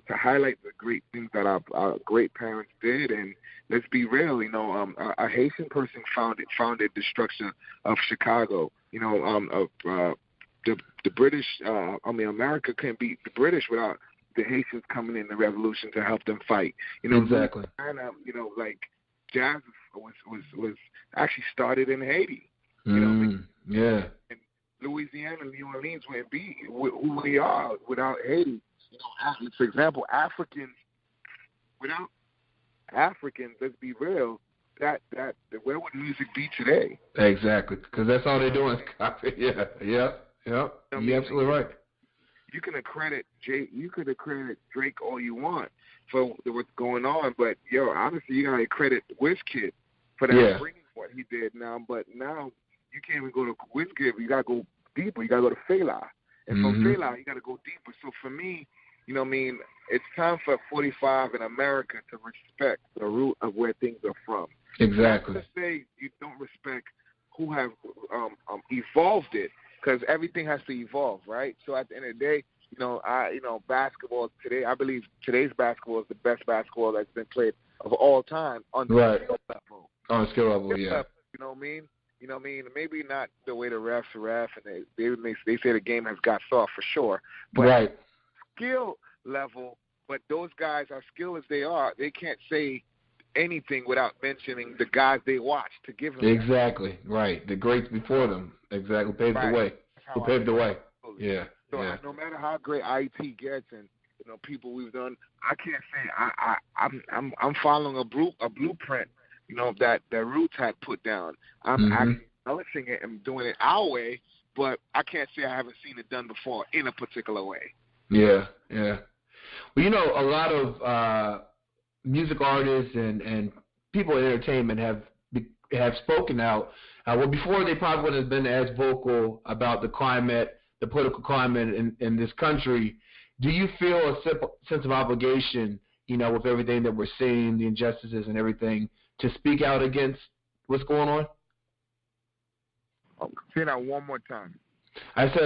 to highlight the great things that our great parents did. And let's be real, you know, a Haitian person founded the structure of Chicago. You know, the British. America couldn't beat the British without the Haitians coming in the revolution to help them fight. You know, exactly. You know, like jazz was actually started in Haiti. You know, yeah. And Louisiana and New Orleans wouldn't be who we are without Haiti. You know, for example, without Africans, let's be real, that where would music be today? Exactly, because that's all they're doing is copy. Yeah. You're absolutely right. You can accredit Drake all you want for what's going on, but honestly, you gotta credit WizKid for that bringing what he did now. But now you can't even go to WizKid. You gotta go deeper. You gotta go to Fela, and from Fela you gotta go deeper. So for me, you know what I mean, it's time for 45 in America to respect the root of where things are from. Exactly. Not to say you don't respect who have evolved it, because everything has to evolve, right? So at the end of the day, basketball today, I believe today's basketball is the best basketball that's been played of all time on the skill level. On the skill level, yeah. You know what I mean? You know what I mean? Maybe not the way the refs and they say the game has got soft for sure, but skill level. But those guys, as skilled as they are, they can't say anything without mentioning the guys they watch to give them. Exactly, right. The greats before them, exactly, paved the way. Who paved the way? Yeah. So no matter how great IET gets, and you know people we've done, I can't say I'm following a blueprint. You know that Roots had put down. I'm actually embellishing it and doing it our way, but I can't say I haven't seen it done before in a particular way. Yeah. Well, you know, a lot of music artists and people in entertainment have spoken out. Well, before they probably wouldn't have been as vocal about the climate, the political climate in this country. Do you feel a sense of obligation, you know, with everything that we're seeing, the injustices and everything, to speak out against what's going on? Say that one more time. I said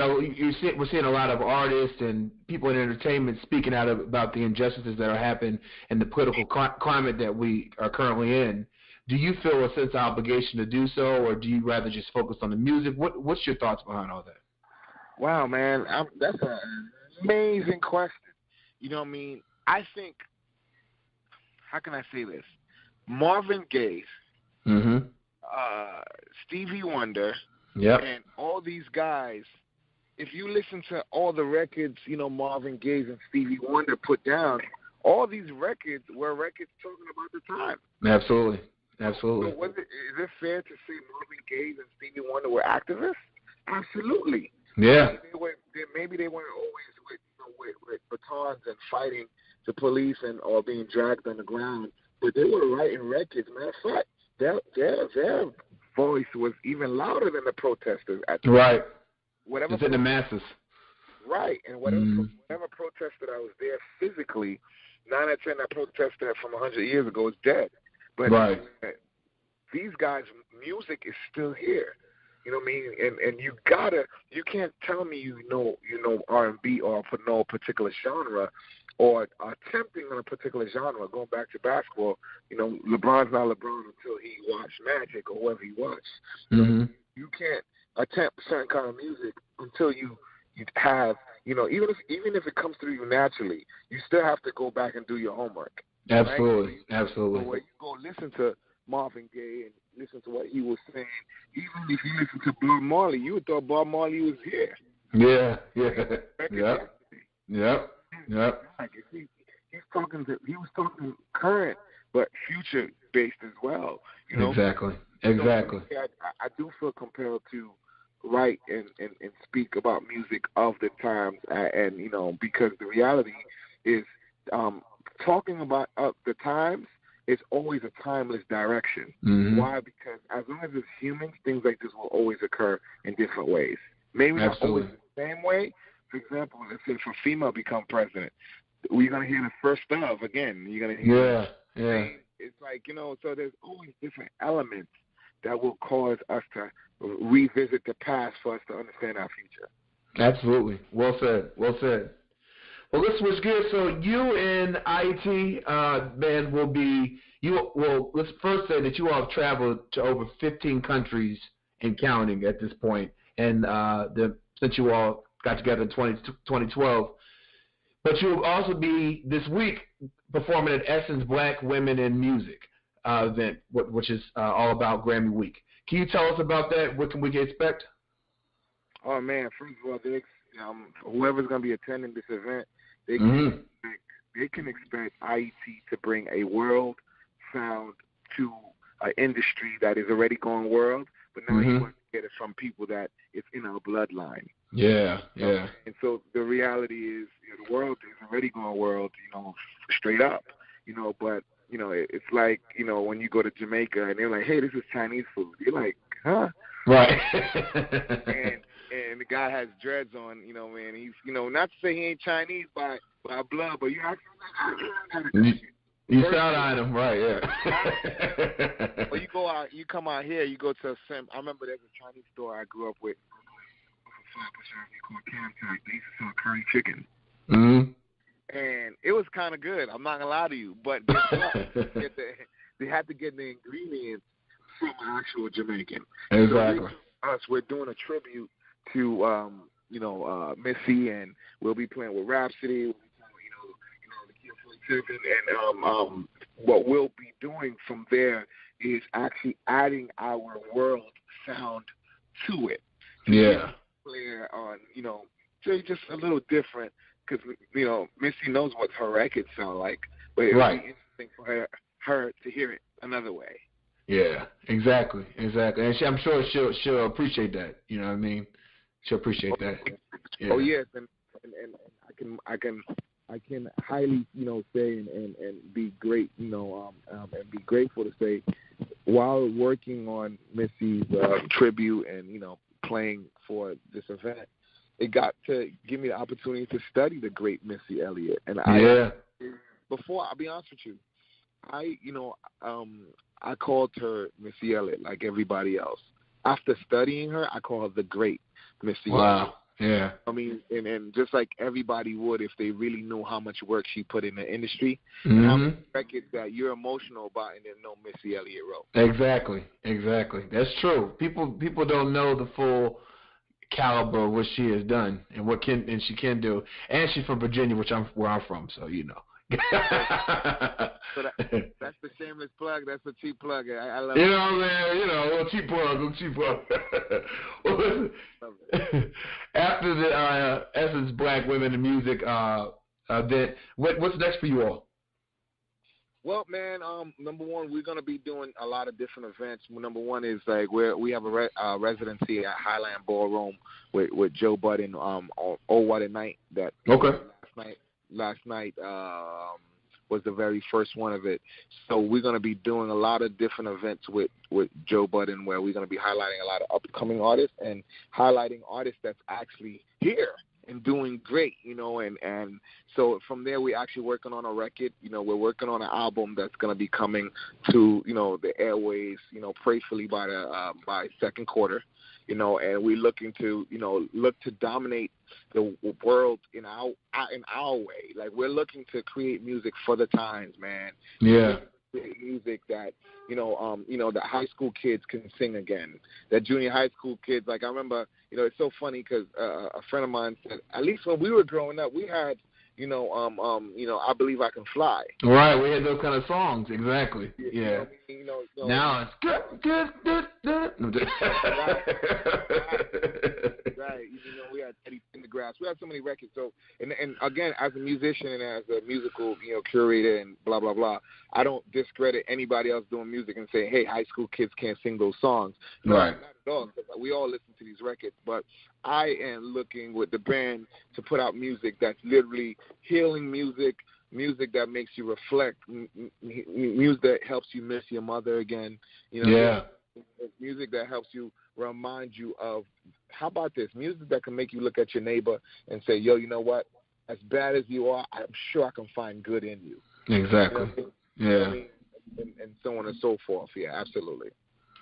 we're seeing a lot of artists and people in entertainment speaking out about the injustices that are happening in the political climate that we are currently in. Do you feel a sense of obligation to do so, or do you rather just focus on the music? What's your thoughts behind all that? Wow, man, that's an amazing question. You know what I mean? I think, how can I say this? Marvin Gaye, Stevie Wonder, and all these guys, if you listen to all the records, you know, Marvin Gaye and Stevie Wonder put down, all these records were records talking about the time. Absolutely. So is it fair to say Marvin Gaye and Stevie Wonder were activists? Absolutely. Yeah. Maybe they weren't always with batons and fighting the police or being dragged on the ground, but they were writing records. Matter of fact, their voice was even louder than the protesters at the time. It's in the masses. Right, and whatever protester that was there physically, 9 out of 10 that protester from 100 years ago is dead. But these guys' music is still here. You know what I mean? And you can't tell me you know R&B or for no particular genre or attempting on a particular genre. Going back to basketball, you know, LeBron's not LeBron until he watched Magic or whoever he watched. You can't attempt certain kind of music until you have, you know, even if it comes through you naturally, you still have to go back and do your homework. Absolutely. Right? Absolutely. So when you go listen to Marvin Gaye and listen to what he was saying, even if you listen to Bob Marley, you would thought Bob Marley was here. Yeah. Yep. He was talking current, but future-based as well. You know? Exactly. So I do feel compelled to write and speak about music of the times, and you know, because the reality is talking about the times is always a timeless direction. Mm-hmm. Why? Because as long as it's humans, things like this will always occur in different ways. Maybe not always the same way. For example, let's say if a female become president, we're going to hear the first of again. You're going to hear It's like, you know, so there's always different elements that will cause us to revisit the past for us to understand our future. Absolutely. Well said. Well said. Well, let's switch gears. So you and IET Band will be, let's first say that you all have traveled to over 15 countries and counting at this point, and since you all got together in 2012. But you'll also be, this week, performing at Essence Black Women in Music event, which is all about Grammy Week. Can you tell us about that? What can we expect? Oh, man, first of all, whoever's going to be attending this event, they can expect IET to bring a world sound to an industry that is already going world, but now you want to get it from people that it's in our bloodline. Yeah. And so the reality is, you know, the world is already going world, you know, straight up, you know, but, you know, it's like, you know, when you go to Jamaica and they're like, hey, this is Chinese food. You're like, huh? Right. and the guy has dreads on, you know, man. He's, you know, not to say he ain't Chinese by blood, but you actually you sound on him, right? Yeah. Well, you come out here, you go to I remember there's a Chinese store I grew up with, called Camtac. They used to sell curry chicken. And it was kind of good. I'm not gonna lie to you, but guess what? They had to get the ingredients from actual Jamaican. Exactly. So we're doing a tribute to Missy, and we'll be playing with Rhapsody. We'll be playing, the Kid 47, and what we'll be doing from there is actually adding our world sound to it. Yeah. Clear on, just a little different, because Missy knows what her records sound like, but it would be interesting for her to hear it another way. Yeah, exactly, and I'm sure she'll appreciate that. You know what I mean? She'll appreciate that. Yeah. Oh yes, and I can highly say and be great and be grateful to say, while working on Missy's tribute and playing for this event, it got to give me the opportunity to study the great Missy Elliott. And before, I'll be honest with you, I called her Missy Elliott like everybody else. After studying her, I call her the great Missy Elliott. Yeah. I mean, and just like everybody would if they really knew how much work she put in the industry, and how many records that you're emotional about and then know Missy Elliott wrote. Exactly. That's true. People don't know the full caliber of what she has done and she can do. And she's from Virginia, where I'm from, so So that's the shameless plug. That's a cheap plug. I love it. A cheap plug. After the Essence Black Women in Music event, what's next for you all? Well, man, number one, we're going to be doing a lot of different events. Number one is like we have a residency at Highland Ballroom with Joe Budden on Oh What a Night. Last night was the very first one of it. So we're going to be doing a lot of different events with Joe Budden, where we're going to be highlighting a lot of upcoming artists and highlighting artists that's actually here and doing great, and so from there we're actually working on a record. We're working on an album that's going to be coming to, the airways, prayerfully by second quarter, and we're looking to, look to dominate the world in our way. Like, we're looking to create music for the times, man. Yeah. Music that that high school kids can sing again, that junior high school kids. Like, I remember, it's so funny because a friend of mine said, at least when we were growing up, we had I Believe I Can Fly. Right, we had those kind of songs. Exactly. Yeah. Now it's good. Right. We had Teddy Pendergrass. We had so many records. So, and again, as a musician and as a musical, curator and blah, blah, blah, I don't discredit anybody else doing music and say, hey, high school kids can't sing those songs. No, right. Not at all. We all listen to these records. But I am looking with the band to put out music that's literally healing music that makes you reflect, music that helps you miss your mother again. Music that helps you remind you of, how about this? Music that can make you look at your neighbor and say, yo, you know what? As bad as you are, I'm sure I can find good in you. Exactly. And so on and so forth. Yeah, absolutely.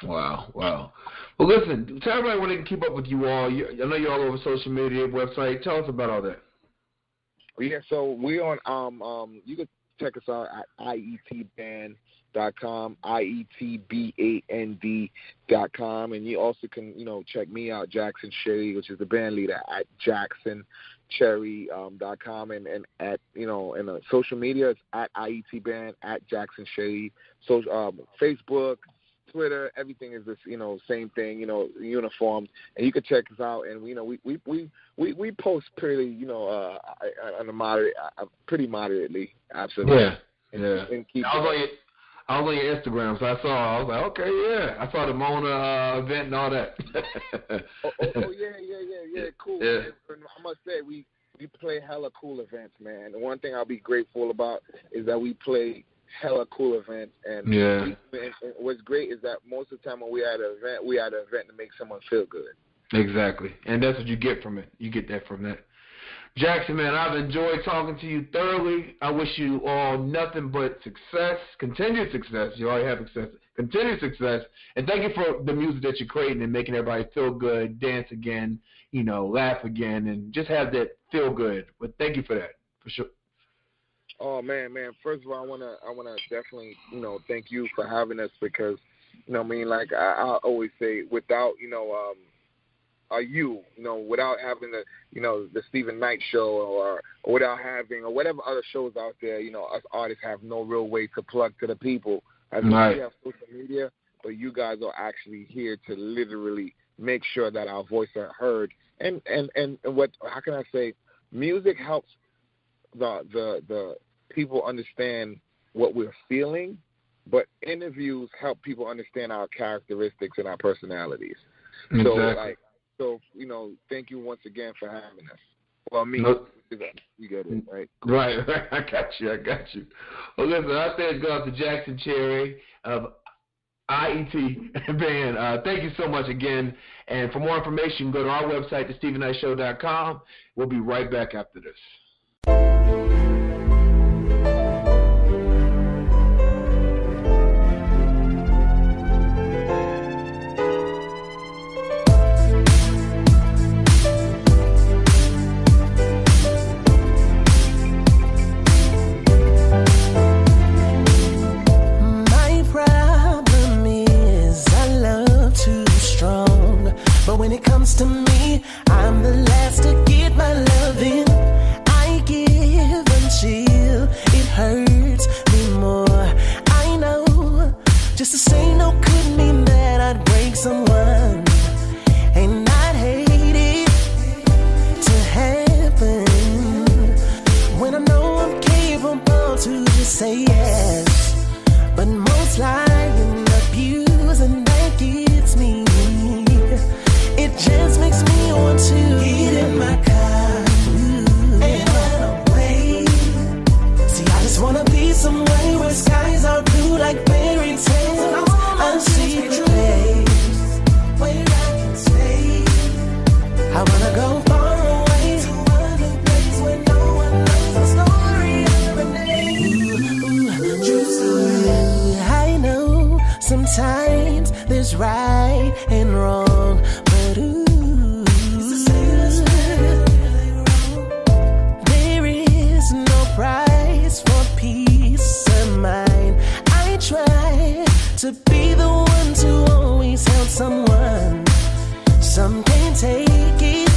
Wow. Well, listen, tell everybody where they can keep up with you all. I know you're all over social media, website. Tell us about all that. Yeah, so we're on, you can check us out at IETBand.com, IETBAND.com, and you also can, check me out, Jackson Chery, which is the band leader, at JacksonChery.com, and at, in social media, it's at IET Band, at Jackson Chery, so, Facebook, Twitter, everything is this, same thing, uniform, and you can check us out, and we post pretty, on a moderate, pretty moderately, absolutely. Yeah. And I was on your Instagram, so I was like, okay, yeah, I saw the Mona event and all that. yeah, cool. Yeah. I must say, we play hella cool events, man. The one thing I'll be grateful about is that we play hella cool events, and what's great is that most of the time when we had an event to make someone feel good. Exactly, and that's what you get from it. You get that from that. Jackson, man, I've enjoyed talking to you thoroughly. I wish you all nothing but success, continued success. You already have success, continued success, and thank you for the music that you're creating and making everybody feel good, dance again, laugh again, and just have that feel good. But thank you for that, for sure. Oh man! First of all, I wanna definitely thank you for having us, because like I always say, without without having the Stephen Knight show or without having or whatever other shows out there, us artists have no real way to plug to the people. As we have social media, but you guys are actually here to literally make sure that our voices are heard. And how can I say, music helps the people understand what we're feeling, but interviews help people understand our characteristics and our personalities. Exactly. So thank you once again for having us. Well, me, you get it, right? Right. I got you. Well, listen, I say go out to Jackson Chery of IET Band. Thank you so much again. And for more information, go to our website, thestevenknightshow.com. We'll be right back after this. But when it comes to me, I'm the last to get my love in. I give until it hurts me more. I know just to say no could mean that I'd break someone, and I'd hate it to happen when I know I'm capable to just say yes. But most lying, abusing, that gets me. It just makes me want to get in my car and run away. See, I just wanna be somewhere where skies are blue like fairy tales. A secret place where I can stay. I wanna go far away to a new place where no one knows the story of a name. True story. I know sometimes there's right and wrong, but there is no price for peace of mind. I try to be the one to always help someone. Some can't take it,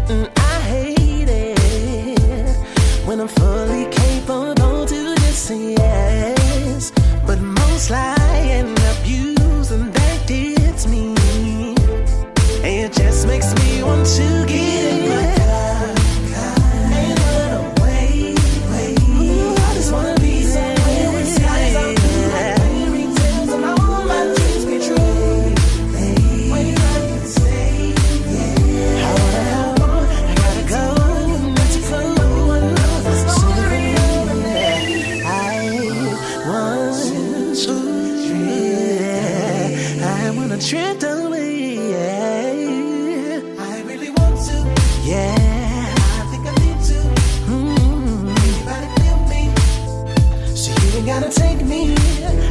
and I hate it when I'm fully capable to just say yes. But most sly and abuse, and that gets me. And it just makes me want to get in my car and run away. Ooh, I just wanna be somewhere where skies are blue like fairy tales and all my dreams be true. Where I can stay, yeah. I wanna go, I gotta go, not to flow, another story of a day. I wanna trip away, yeah. I really want to, yeah. I think I need to. Anybody feel me? So you ain't gotta take me.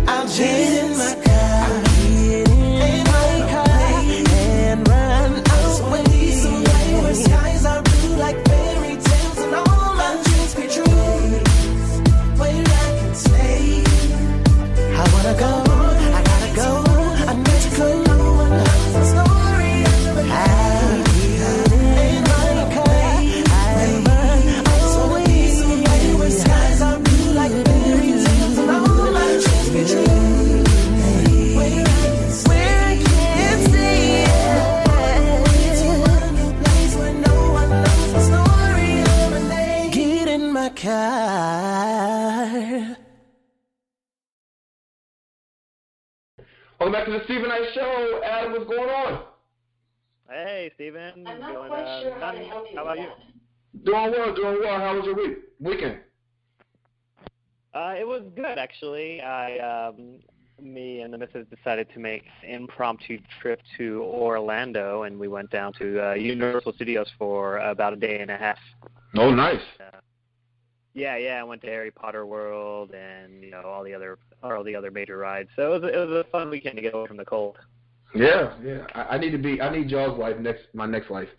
I'll just get in my car, get in my car and run away. Somewhere where skies are blue like fairy tales and all my dreams be true. Where I can stay. I wanna go, I gotta go, I need to go. The story of a I get in my car, I run away. Somewhere where skies are blue like fairy tales and all my dreams be true. Where I can stay, to a new place where no one knows the story of a day. Get in my car. Welcome back to the Stephen Knight Show. Adam, what's going on? Hey, Stephen. I'm not quite sure how to help you. How about you? Doing well. How was your weekend? It was good, actually. Me and the missus decided to make an impromptu trip to Orlando, and we went down to Universal Studios for about a day and a half. Oh, nice. Yeah, I went to Harry Potter World and all the other major rides. So it was a fun weekend to get away from the cold. Yeah. I need y'all's life my next life.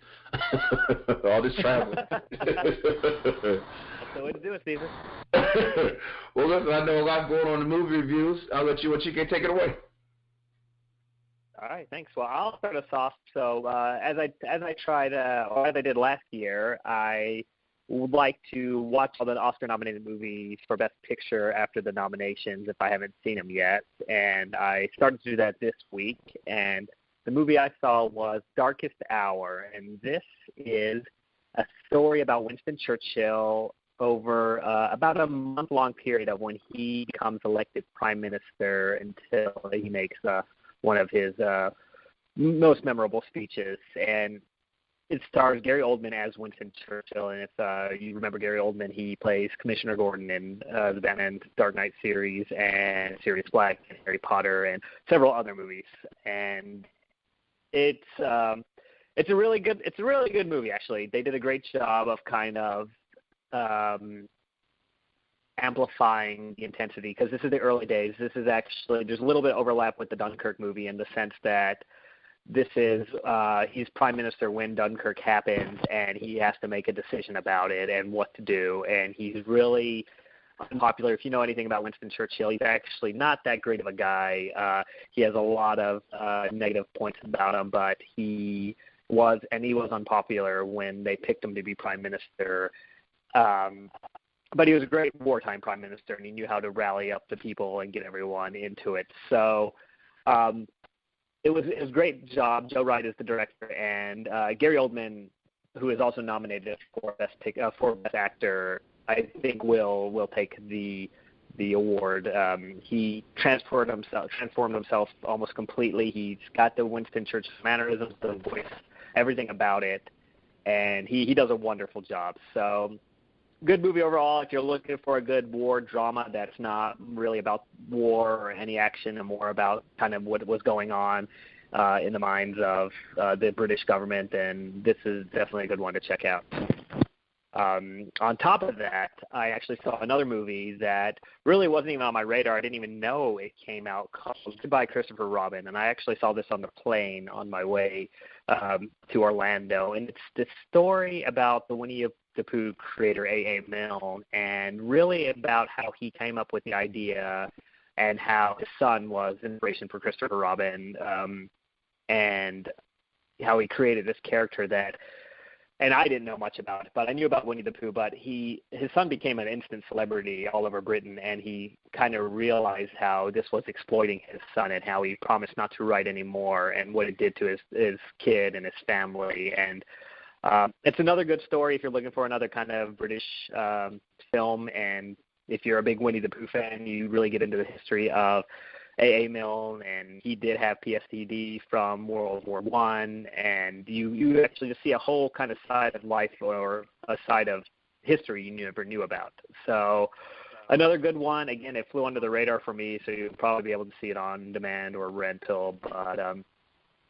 All this traveling. That's the way to do it, Stephen. Well, listen, I know a lot going on in the movie reviews. I'll let you can take it away. All right, thanks. Well, I'll start us off. So as I tried, or as I did last year, I would like to watch all the Oscar-nominated movies for Best Picture after the nominations if I haven't seen them yet. And I started to do that this week. And the movie I saw was Darkest Hour. And this is a story about Winston Churchill over about a month-long period of when he becomes elected prime minister until he makes one of his most memorable speeches. And it stars Gary Oldman as Winston Churchill, and if you remember Gary Oldman, he plays Commissioner Gordon in the Batman Dark Knight series and Sirius Black and Harry Potter and several other movies. And it's a really good movie, actually. They did a great job of kind of amplifying the intensity, because this is the early days. This is actually, there's a little bit of overlap with the Dunkirk movie in the sense that this is he's prime minister when Dunkirk happens, and he has to make a decision about it and what to do. And he's really unpopular. If you know anything about Winston Churchill, he's actually not that great of a guy. He has a lot of negative points about him, but he was unpopular when they picked him to be prime minister. But he was a great wartime prime minister, and he knew how to rally up the people and get everyone into it. So it was a great job. Joe Wright is the director, and Gary Oldman, who is also nominated for Best Actor, I think will take the award. He transformed himself almost completely. He's got the Winston Churchill mannerisms, the voice, everything about it, and he does a wonderful job. So good movie overall. If you're looking for a good war drama that's not really about war or any action and more about kind of what was going on in the minds of the British government, then this is definitely a good one to check out. On top of that, I actually saw another movie that really wasn't even on my radar. I didn't even know it came out, called Goodbye Christopher Robin, and I actually saw this on the plane on my way to Orlando. And it's this story about the Winnie the Pooh creator A.A. Milne, and really about how he came up with the idea and how his son was inspiration for Christopher Robin, and how he created this character that and I didn't know much about it, but I knew about Winnie the Pooh. But his son became an instant celebrity all over Britain, and he kind of realized how this was exploiting his son and how he promised not to write anymore and what it did to his kid and his family. And it's another good story if you're looking for another kind of British film, and if you're a big Winnie the Pooh fan, you really get into the history of A.A. Milne, and he did have PTSD from World War I, and you actually just see a whole kind of side of life or a side of history you never knew about. So another good one. Again, it flew under the radar for me, so you'll probably be able to see it on demand or rental. But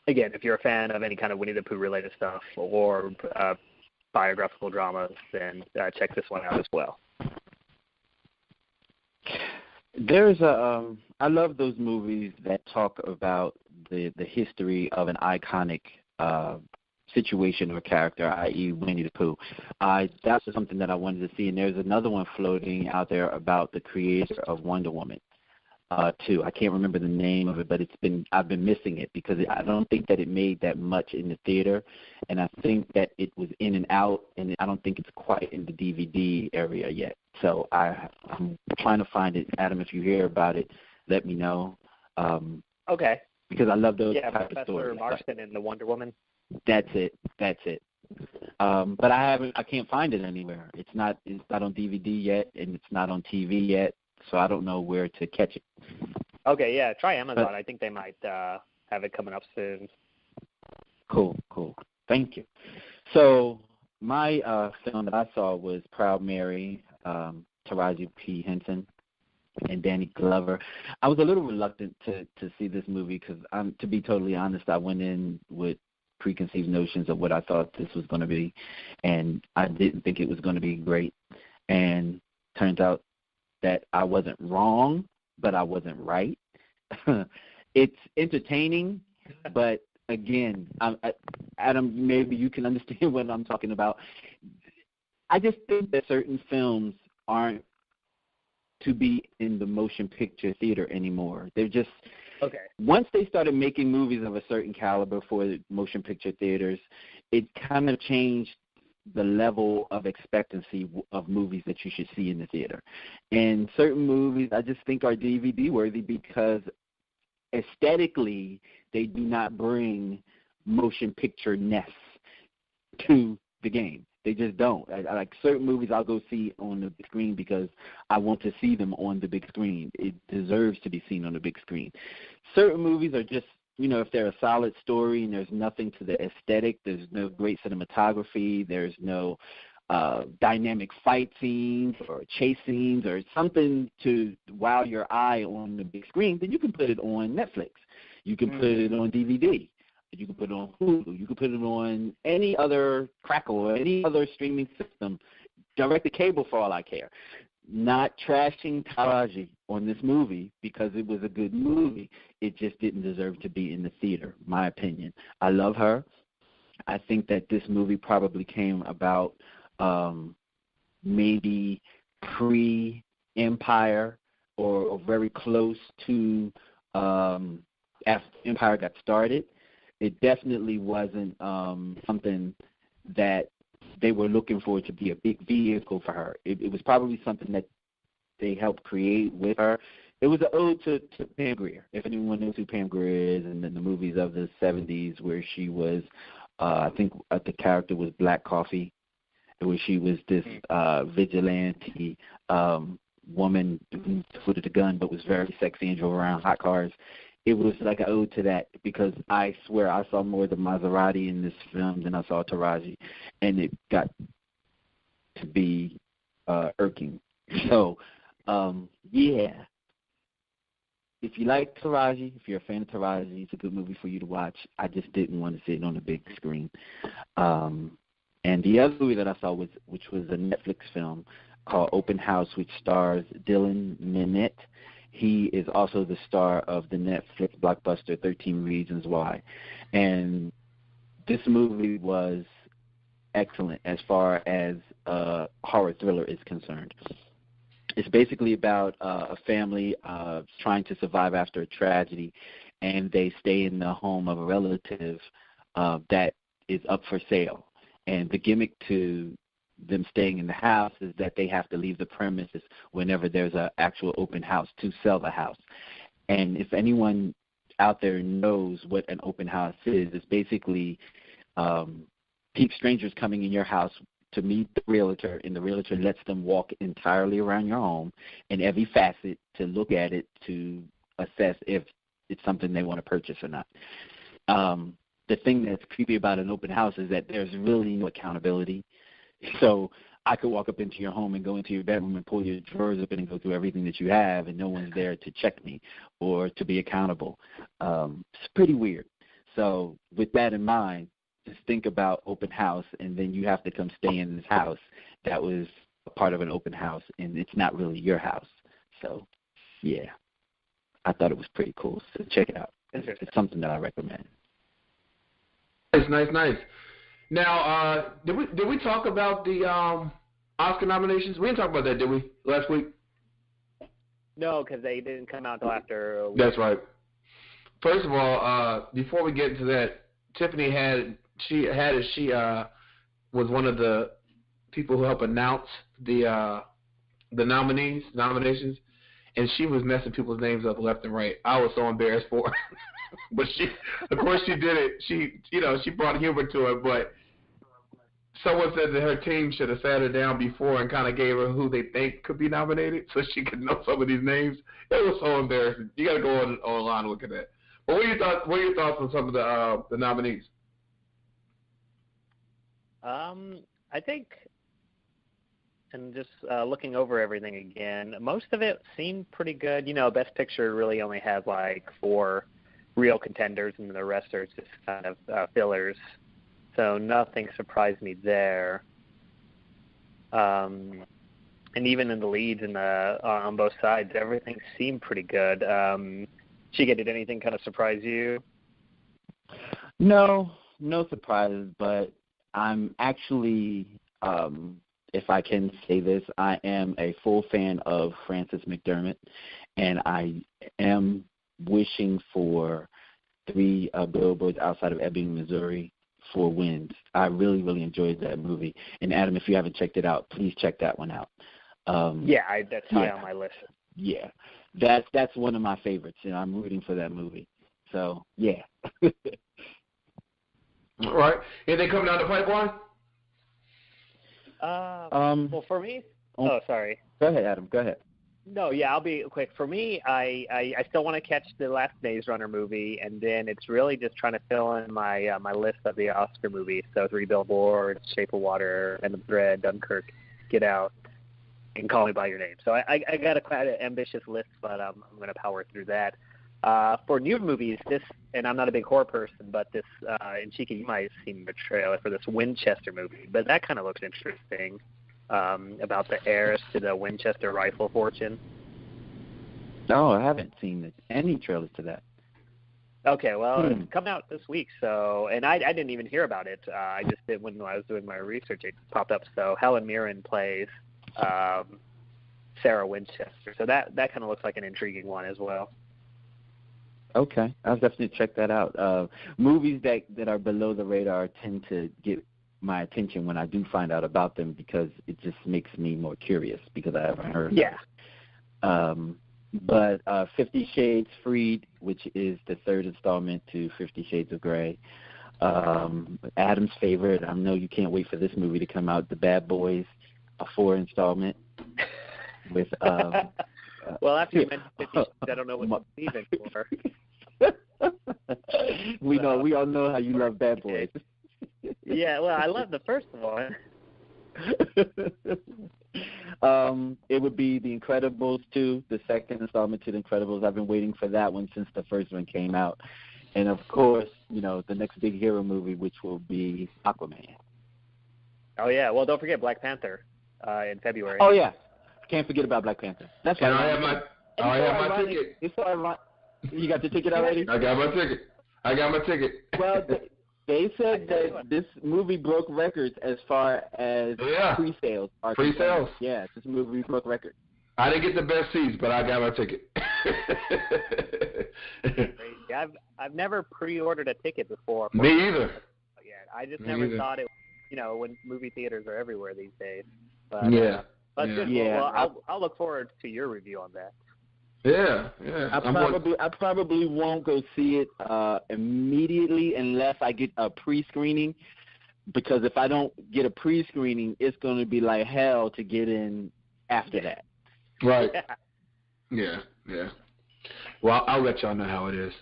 again, if you're a fan of any kind of Winnie the Pooh related stuff or biographical dramas, then check this one out as well. There's I love those movies that talk about the history of an iconic situation or character, i.e. Winnie the Pooh. That's something that I wanted to see, and there's another one floating out there about the creator of Wonder Woman, too. I can't remember the name of it, but I've been missing it because I don't think that it made that much in the theater, and I think that it was in and out, and I don't think it's quite in the DVD area yet. So I'm trying to find it. Adam, if you hear about it, let me know. Okay. Because I love those type of stories. Professor Marston and the Wonder Woman. That's it. But I can't find it anywhere. It's not on DVD yet, and it's not on TV yet, so I don't know where to catch it. Okay, yeah, try Amazon. I think they might have it coming up soon. Cool. Thank you. So my film that I saw was Proud Mary, Taraji P. Henson and Danny Glover. I was a little reluctant to see this movie because, to be totally honest, I went in with preconceived notions of what I thought this was going to be, and I didn't think it was going to be great. And turns out that I wasn't wrong, but I wasn't right. It's entertaining, but again, Adam, maybe you can understand what I'm talking about. I just think that certain films aren't to be in the motion picture theater anymore. They're just once they started making movies of a certain caliber for the motion picture theaters, it kind of changed the level of expectancy of movies that you should see in the theater. And certain movies I just think are DVD worthy because aesthetically they do not bring motion picture-ness to the game. They just don't. I like certain movies I'll go see on the big screen because I want to see them on the big screen. It deserves to be seen on the big screen. Certain movies are just, if they're a solid story and there's nothing to the aesthetic, there's no great cinematography, there's no dynamic fight scenes or chase scenes or something to wow your eye on the big screen, then you can put it on Netflix. You can put it on DVD. You can put it on Hulu. You can put it on any other Crackle or any other streaming system, direct to cable for all I care. Not trashing Taraji on this movie because it was a good movie. It just didn't deserve to be in the theater, my opinion. I love her. I think that this movie probably came about maybe pre-Empire or very close to after Empire got started. It definitely wasn't something that they were looking for to be a big vehicle for her. It was probably something that they helped create with her. It was an ode to Pam Grier, if anyone knows who Pam Grier is, and then the movies of the 70s where she was, I think the character was Black Coffee, where she was this vigilante woman who footed a gun but was very sexy and drove around hot cars. It was like an ode to that because I swear I saw more of the Maserati in this film than I saw Taraji, and it got to be irking. So, yeah. If you like Taraji, if you're a fan of Taraji, it's a good movie for you to watch. I just didn't want to see it on the big screen. And the other movie that I saw, which was a Netflix film called Open House, which stars Dylan Minnette. He is also the star of the Netflix blockbuster 13 Reasons Why. And this movie was excellent as far as a horror thriller is concerned. It's basically about a family trying to survive after a tragedy, and they stay in the home of a relative that is up for sale. And the gimmick to them staying in the house is that they have to leave the premises whenever there's an actual open house to sell the house. And if anyone out there knows what an open house is, it's basically strangers coming in your house to meet the realtor, and the realtor lets them walk entirely around your home in every facet to look at it to assess if it's something they want to purchase or not. The thing that's creepy about an open house is that there's really no accountability. So I could walk up into your home and go into your bedroom and pull your drawers open and go through everything that you have, and no one's there to check me or to be accountable. It's pretty weird. So with that in mind, just think about open house, and then you have to come stay in this house that was a part of an open house, and it's not really your house. So, yeah, I thought it was pretty cool. So check it out. It's something that I recommend. Nice. Now, did we talk about the Oscar nominations? We didn't talk about that, did we, last week? No, because they didn't come out until after. That's right. First of all, before we get into that, Tiffany was one of the people who helped announce the nominations, and she was messing people's names up left and right. I was so embarrassed for her. But of course she did it. She brought humor to it, but someone said that her team should have sat her down before and kind of gave her who they think could be nominated so she could know some of these names. It was so embarrassing. You got to go online and look at that. But what are your thoughts on some of the nominees? I think, and just looking over everything again, most of it seemed pretty good. Best Picture really only has like 4 real contenders, and the rest are just kind of fillers. So nothing surprised me there. And even in the leads on both sides, everything seemed pretty good. Chica, did anything kind of surprise you? No surprises, but I'm actually, if I can say this, I am a full fan of Frances McDermott, and I am wishing for 3 billboards outside of Ebbing, Missouri for wins. I really, really enjoyed that movie. And Adam, if you haven't checked it out, please check that one out. That's high on my list. Yeah, that's one of my favorites, and I'm rooting for that movie. So, yeah. All right. Anything coming down the pipeline? Well, for me, sorry. Go ahead, Adam. Go ahead. No, yeah, I'll be quick. For me, I still want to catch the last Maze Runner movie, and then it's really just trying to fill in my my list of the Oscar movies. So 3 Billboards, Shape of Water, End of Thread, Dunkirk, Get Out, and Call Me by Your Name. So I got a quite an ambitious list, but I'm going to power through that. For new movies, and I'm not a big horror person, but this, and Chica, you might have seen the trailer for this Winchester movie, but that kind of looks interesting, about the heirs to the Winchester rifle fortune. No, I haven't seen any trailers to that. Okay, well, it's coming out this week, so, and I didn't even hear about it. I just did when I was doing my research, it popped up. So Helen Mirren plays Sarah Winchester, so that kind of looks like an intriguing one as well. Okay, I'll definitely check that out. Movies that are below the radar tend to get my attention when I do find out about them because it just makes me more curious because I haven't heard of it. But 50 Shades Freed, which is the 3rd installment to 50 Shades of Grey. Adam's favorite, I know you can't wait for this movie to come out, The Bad Boys, a 4 installment with... well, after you mentioned 50 Shades, I don't know what to believe in for. We all know how you love Bad Boys. Yeah, well, I love the first one. It would be The Incredibles 2, the 2nd installment to The Incredibles. I've been waiting for that one since the first one came out. And, of course, the next big hero movie, which will be Aquaman. Oh, yeah. Well, don't forget Black Panther in February. Oh, yeah. Can't forget about Black Panther. That's right. I have my ticket. It's all right. You got the ticket already? I got my ticket. Well, they said that this movie broke records as far as pre-sales. Pre-sales? Yeah, this movie broke records. I didn't get the best seats, but I got my ticket. I've never pre-ordered a ticket before. Me either. Yeah, I just never thought it. when movie theaters are everywhere these days. But, I'll look forward to your review on that. Yeah. I probably won't go see it immediately unless I get a pre-screening, because if I don't get a pre-screening, it's going to be like hell to get in after that. Right. Yeah. Well, I'll let y'all know how it is.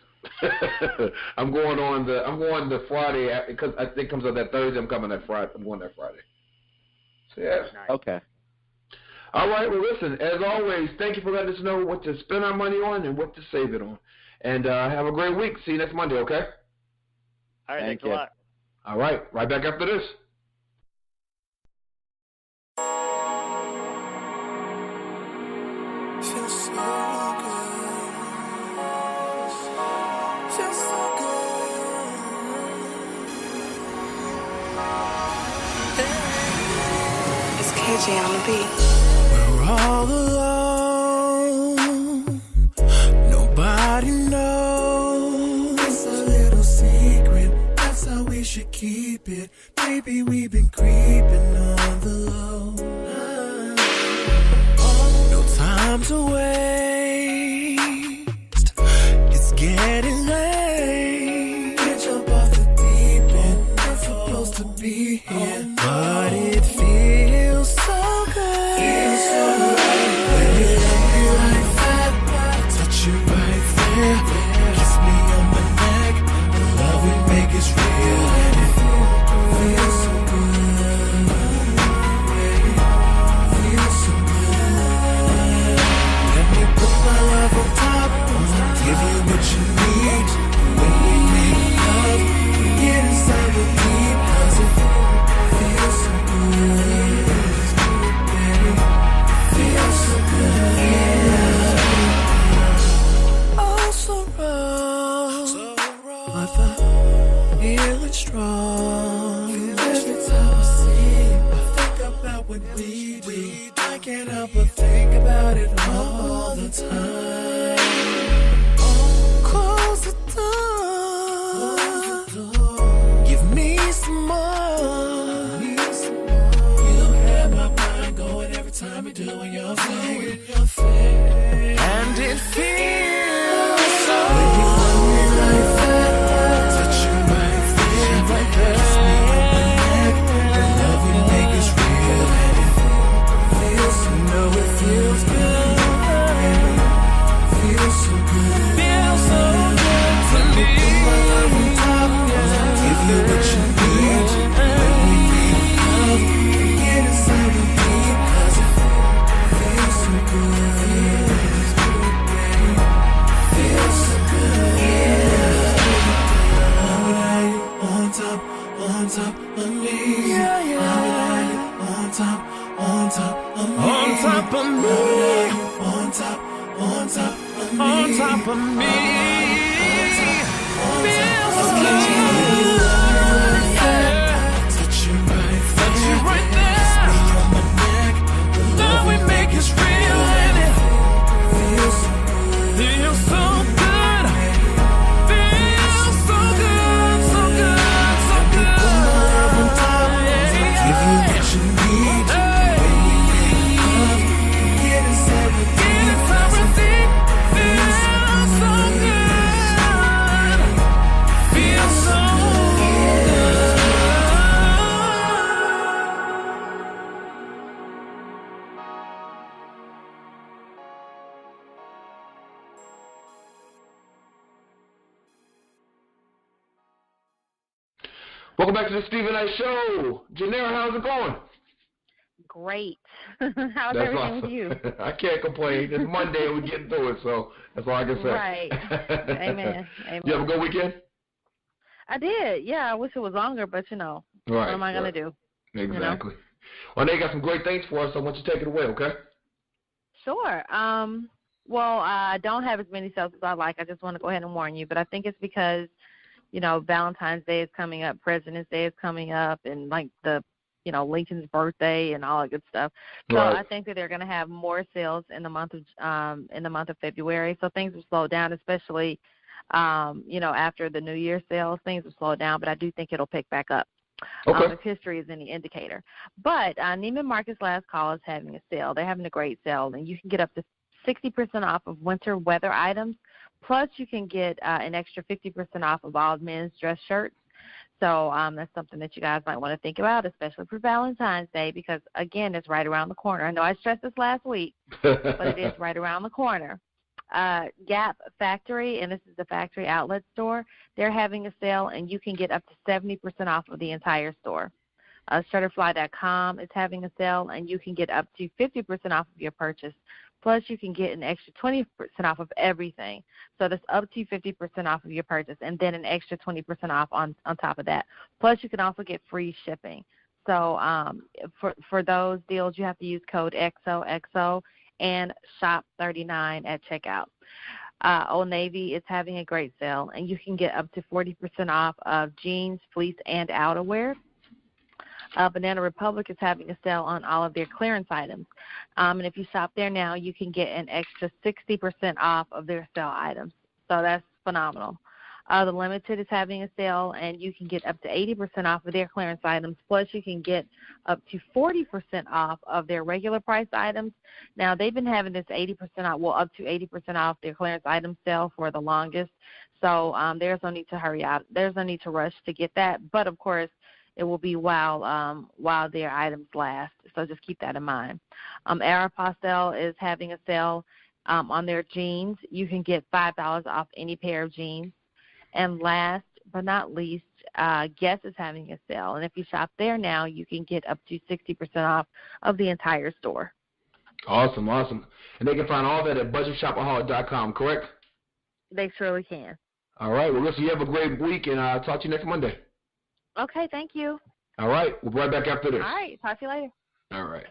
I'm going the Friday because I think it comes out that Thursday. I'm coming that Friday. I'm going that Friday. So yeah. Nice. Okay. All right. Well, listen. As always, thank you for letting us know what to spend our money on and what to save it on. And have a great week. See you next Monday. Okay. All right. Thanks a lot. All right. Right back after this. Feels so good. Feels so good. It's KJ on the beat. We're all alone. Nobody knows. It's a little secret. That's how we should keep it. Baby, we've been creeping on the low. No time to waste. It's getting late. Can't jump off the deep end. Not supposed to be here, but it feels so good. Feels so right. When you love me like that, I touch you right there. Kiss me on my neck. The love we make is real, and it feels so good. Feels so good. Let me put my love on top. Give you what you need. When we make love, we get inside the deep, 'cause it feels so good. Feels so good. Oh, so raw. But the feeling strong. Every time I see you, I think about what we do. I can't help but think about it all the time. Close the door. Give me some more. You have my mind going every time you're doing your thing. And it feels so when you love me like that. Touch you right there. Kiss me on my neck. The love we make is real, and it feels so. No, it feels good. Feels so good. Feels so good to me. Put my love on top. Give you what you need. When we make love, we get inside the deep, 'cause it feels so good. Feels so good. I would have you on top of me. I would have you on top of me. On top of me. On top of me. On top of me. Feels so good. Touch you right there. Kiss me on my neck. The love we make is real, and it feels so good. Feels so good. Feels so good. So good. So good. Put my love on top. Give you what you need. When we make love, we get inside the deep. Feels so good. Feels so good. Welcome back to the Stephen Knight Show. Janera, how's it going? Great. How's That's everything awesome. with you? I can't complain. It's Monday and we're getting through it, so that's all I can say. Right. Amen. You have a good weekend? I did. Yeah, I wish it was longer, but Right, what am I going to do? Exactly. Well, they got some great things for us, so I want you to take it away, okay? Sure. Well, I don't have as many sales as I like. I just want to go ahead and warn you, but I think it's because, Valentine's Day is coming up, President's Day is coming up, and like the Lincoln's birthday and all that good stuff. So Right. I think that they're going to have more sales in the month of February. So things will slow down, especially after the New Year sales. Things will slow down, but I do think it'll pick back up. if history is any indicator. But Neiman Marcus Last Call is having a sale. They're having a great sale, and you can get up to 60% off of winter weather items. Plus, you can get an extra 50% off of all men's dress shirts. So that's something that you guys might want to think about, especially for Valentine's Day, because, again, it's right around the corner. I know I stressed this last week, but it is right around the corner. Gap Factory, and this is the factory outlet store, they're having a sale, and you can get up to 70% off of the entire store. Shutterfly.com is having a sale, and you can get up to 50% off of your purchase. Plus, you can get an extra 20% off of everything. So that's up to 50% off of your purchase, and then an extra 20% off on top of that. Plus, you can also get free shipping. So for those deals, you have to use code XOXO and shop39 at checkout. Old Navy is having a great sale, and you can get up to 40% off of jeans, fleece, and outerwear. Banana Republic is having a sale on all of their clearance items. And if you shop there now, you can get an extra 60% off of their sale items. So that's phenomenal. The Limited is having a sale, and you can get up to 80% off of their clearance items. Plus, you can get up to 40% off of their regular price items. Now, they've been having this 80% off, well, up to 80% off their clearance item sale for the longest. So there's no need to hurry out. There's no need to rush to get that. But, of course, it will be while their items last. So just keep that in mind. Aeropostale is having a sale on their jeans. You can get $5 off any pair of jeans. And last but not least, Guess is having a sale. And if you shop there now, you can get up to 60% off of the entire store. Awesome. And they can find all that at budgetshopaholic.com, correct? They surely can. All right. Well, listen, you have a great week, and I'll talk to you next Monday. Okay, thank you. All right. We'll be right back after this. All right. Talk to you later. All right.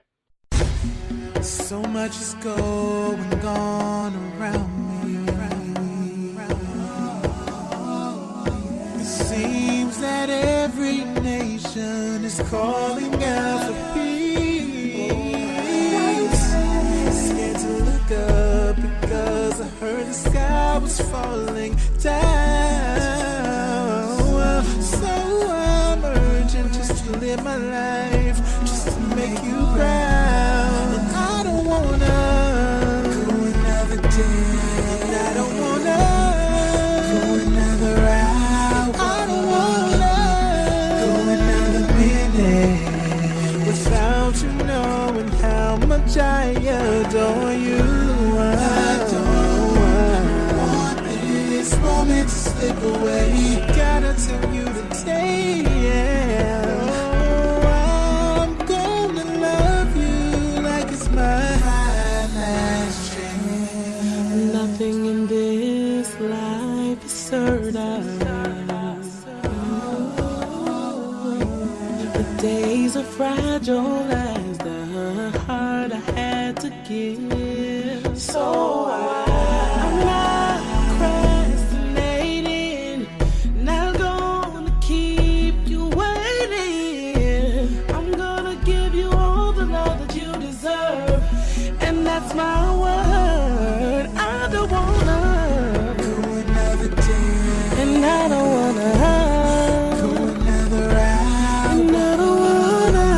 So much is going on around me. It seems that every nation is calling out for peace. Scared to look up because I heard the sky was falling down. So I'm urgent just to live my life, just to make you proud. And I don't wanna go another day, and I don't wanna go another hour, I don't wanna go another minute without you knowing how much I adore you. I don't want this moment to slip away. Gotta tell you today, yeah. Oh, I'm gonna love you like it's my last chance. Nothing in this life is certain. The days are fragile as the heart I had to give. So I'm not procrastinating, not gonna keep you waiting. I'm gonna give you all the love that you deserve, and that's my word. I don't wanna go another day, and I don't wanna go another hour, and I don't wanna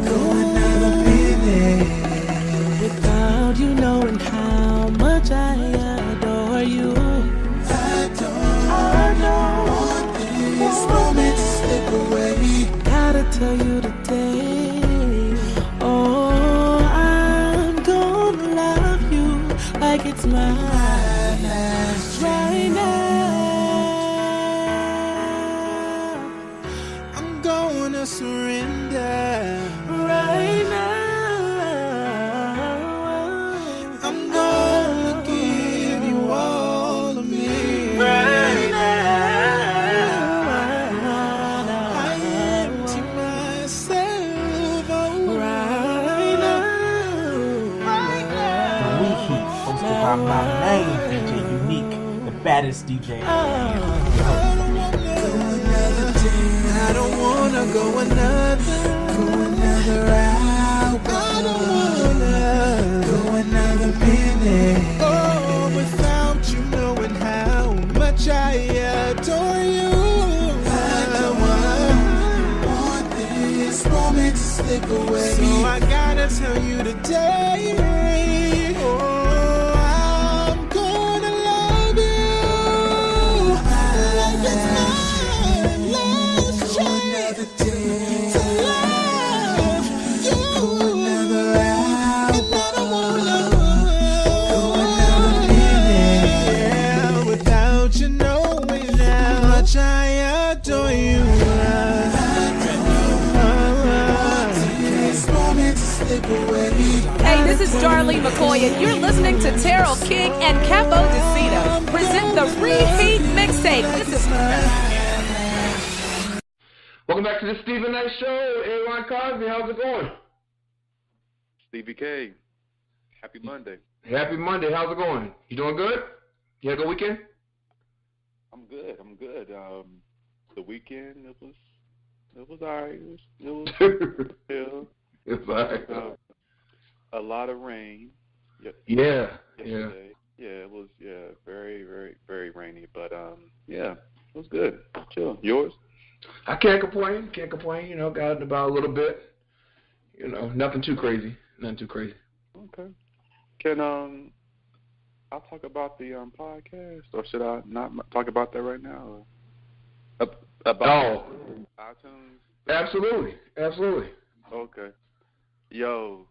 go another minute without you knowing how much I adore you. I don't want this moment to slip away. Gotta tell you today, oh, I'm gonna love you like it's my last right now. I'm gonna surrender right now. I'm gonna give you all of me right now. I empty myself right now. We keep hosted by my main DJ Unique, the baddest DJ. I don't wanna go another hour. I don't wanna go another minute. Oh, without you knowing how much I adore you. I don't want moments slip away. So I gotta tell you today, I'm gonna love you. Life is mine, let's try another day to love you. Go another hour, another minute, without you knowing how much I adore you. Hey, this is Darlene McCoy, and you're listening to Terrell King and Capo DeCito present the Reheat Mixtape. This is Welcome back to the Stephen Knight Show. Aaron Cosby, how's it going? Stevie K, happy Monday. Happy Monday. How's it going? You doing good? You had a good weekend? I'm good. The weekend, it was all right. It was chill. It's all right. A lot of rain. Yeah. Yesterday. Yeah, it was very, very, very rainy. But it was good. Chill. Yours? I can't complain. You know, got it about a little bit. You know, nothing too crazy. Okay. Can I'll talk about the podcast, or should I not talk about that right now? About iTunes? Absolutely. Okay. Yo,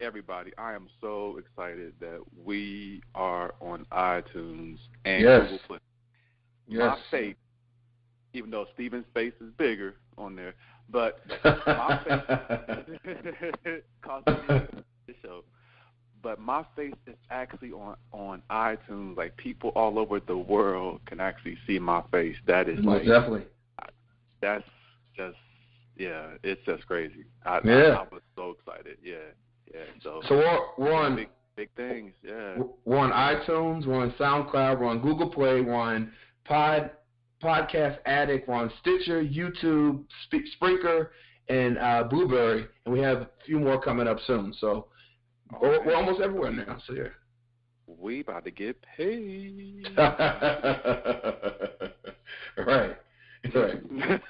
everybody, I am so excited that we are on iTunes and Google Play. Yes. My face, even though Steven's face is bigger on there, but my face causes the show. But my face is actually on iTunes. Like, people all over the world can actually see my face. That is definitely. That's just, it's just crazy. I was so excited. Yeah. So we're on big things. Yeah. We're on iTunes. We're on SoundCloud. We're on Google Play. We're on Podcast Addict. We're on Stitcher, YouTube, Spreaker, and Blueberry. And we have a few more coming up soon. So we're almost everywhere now. So yeah. We about to get paid. Right. And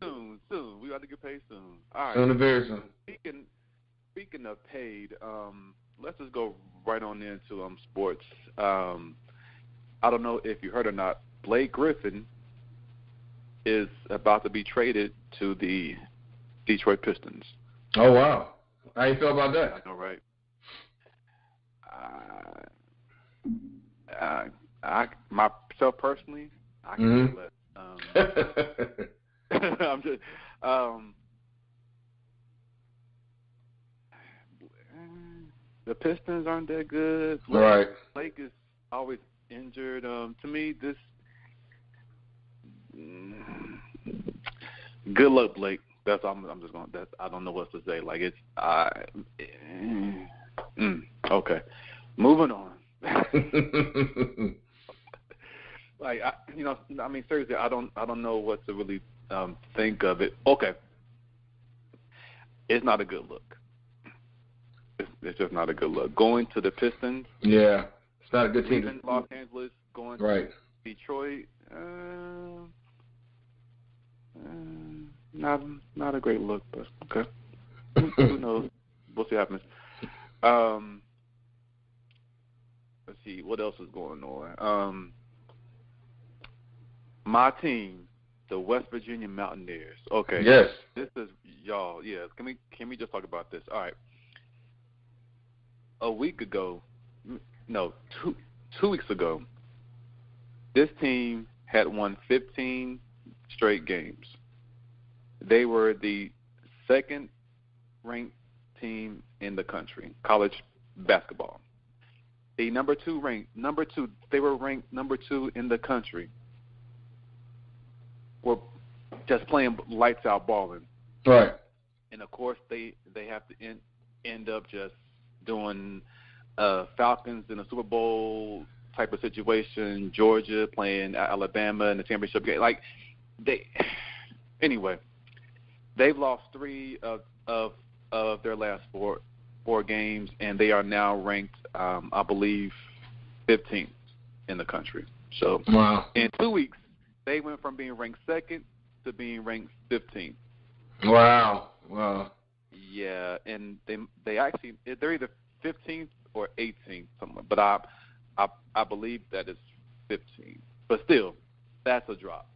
soon. We got to get paid soon. All right. Soon, very soon. Speaking of paid, let's just go right on into sports. I don't know if you heard or not, Blake Griffin is about to be traded to the Detroit Pistons. Oh, wow. How you feel about that? I know, right? Myself personally, I can let. I'm just. The Pistons aren't that good. Blake is always injured. To me, this. Good luck, Blake. That's all. I'm just going. I don't know what to say. Like, it's. Okay. Moving on. Seriously, I don't know what to really think of it. Okay. It's not a good look. It's just not a good look. Going to the Pistons. Yeah. It's not a good team. Leaving Los Angeles, going to Detroit. Not a great look, but okay. Who knows? We'll see what happens. Let's see what else is going on. My team, the West Virginia Mountaineers. Okay. Yes. This is y'all. Yeah. Can we just talk about this? All right. A week ago, no, 2 weeks ago, this team had won 15 straight games. They were the second-ranked team in the country, college basketball. The they were ranked number 2 in the country. Were just playing lights out balling. Right. And of course they have to end up just doing Falcons in a Super Bowl type of situation, Georgia playing Alabama in the championship game. Like anyway, they've lost 3 of their last four games, and they are now ranked, I believe, 15th in the country. So wow. In 2 weeks, they went from being ranked 2nd to being ranked 15th. Wow. Wow. Yeah, and they actually they're either 15th or 18th somewhere, but I believe that it's 15th. But still, that's a drop.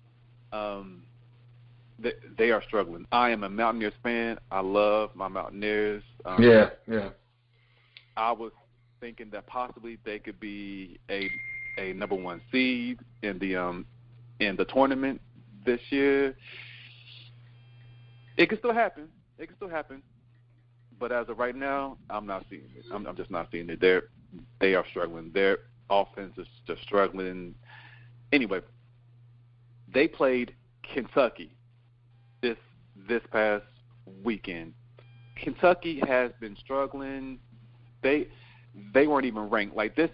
They are struggling. I am a Mountaineers fan. I love my Mountaineers. Yeah. I was thinking that possibly they could be a number 1 seed in the tournament this year. It could still happen. But as of right now, I'm not seeing it. I'm just not seeing it. They are struggling. Their offense is just struggling. Anyway, they played Kentucky this past weekend. Kentucky has been struggling. They weren't even ranked. Like this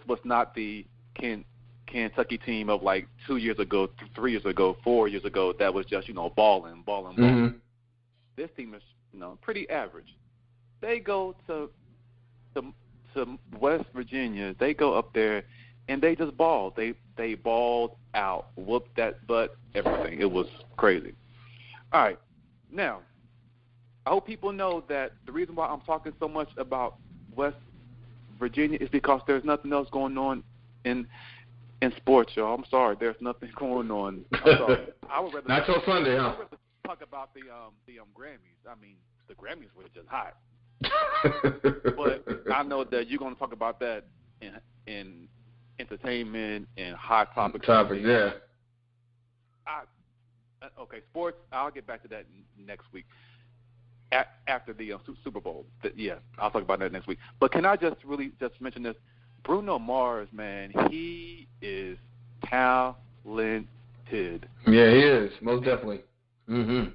was not the Kentucky team of like 2 years ago, 3 years ago, 4 years ago that was just balling. Mm-hmm. This team is pretty average. They go to West Virginia. They go up there and they just balled. They balled out, whooped that butt, everything. It was crazy. All right, now I hope people know that the reason why I'm talking so much about West Virginia is because there's nothing else going on in sports, y'all. I'm sorry, there's nothing going on. I'm sorry. I would rather not till Sunday, huh? I would rather talk about the Grammys. I mean, the Grammys were just hot. But I know that you're going to talk about that in entertainment and hot topics. Yeah. Okay, sports. I'll get back to that next week after the Super Bowl. Yeah, I'll talk about that next week. But can I just mention this? Bruno Mars, man, he is talented. Yeah, he is, most definitely. Mm-hmm.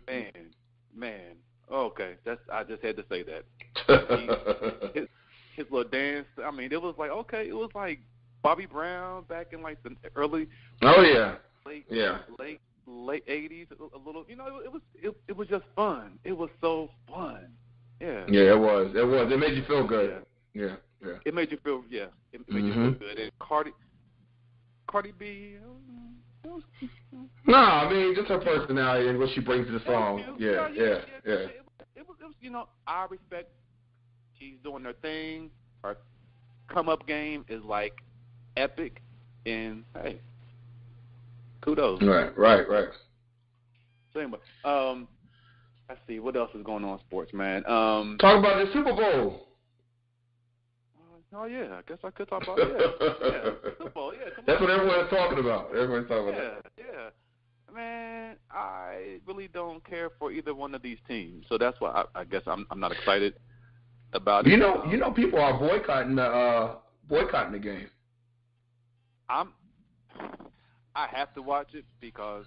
Man. Okay, I just had to say that. His little dance. I mean, it was like Bobby Brown back in like the early. Oh yeah. Late 80s, a little. It was just fun. It was so fun. Yeah. Yeah, it was. It made you feel good. Yeah. It made you feel. Yeah. It made you feel good. And Cardi B. No, I mean just her personality and what she brings to the song. Yeah. It was. I respect. She's doing her thing. Her come up game is like epic, and hey, kudos. Right. So anyway, let's see what else is going on in sports, man. Talk about the Super Bowl. Oh yeah, I guess I could talk about it. Super Bowl. Yeah, that's what everyone's talking about. Yeah. Man, I really don't care for either one of these teams, so that's why I guess I'm not excited about it. You know, people are boycotting the game. I have to watch it because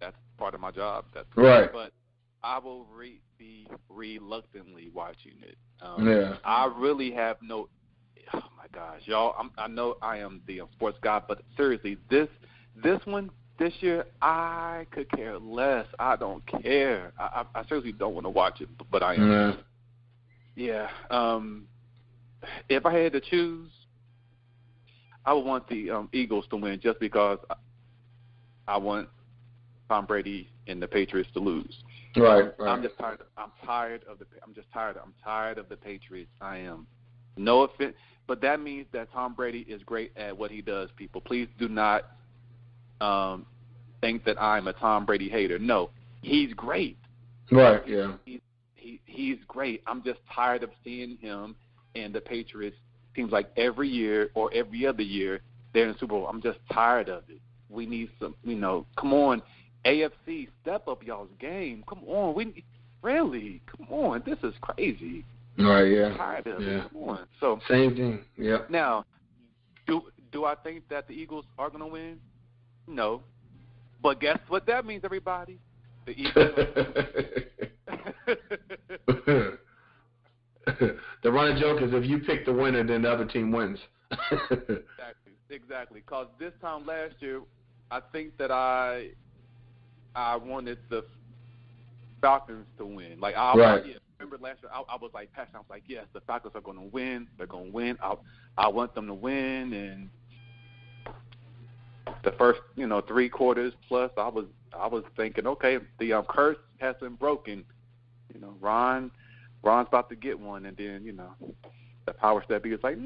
that's part of my job. That's right. But I will be reluctantly watching it. Yeah. I really have no. Oh my gosh, y'all! I know I am the sports guy, but seriously, this one this year, I could care less. I don't care. I seriously don't want to watch it, but I am. Yeah. If I had to choose, I would want the Eagles to win just because I want Tom Brady and the Patriots to lose. Right. I'm just tired. I'm tired of the Patriots. I am. No offense, but that means that Tom Brady is great at what he does. People, please do not think that I'm a Tom Brady hater. No, he's great. Right. Yeah. He's great. I'm just tired of seeing him and the Patriots. Seems like every year or every other year they're in the Super Bowl. I'm just tired of it. We need some. Come on, AFC, step up y'all's game. Come on, come on. This is crazy. Right. Yeah. Tired of it. Come on. So same thing. Yeah. Now, do I think that the Eagles are going to win? No. But guess what that means, everybody? The Eagles. The running joke is if you pick the winner, then the other team wins. Exactly. Because this time last year, I think that I wanted the Falcons to win. Like remember last year, I was like passionate. I was like, yes, the Falcons are going to win. They're going to win. I want them to win, and the first 3 quarters plus, I was thinking, okay, the curse has been broken. Ron's about to get one, and then the power step, he was like,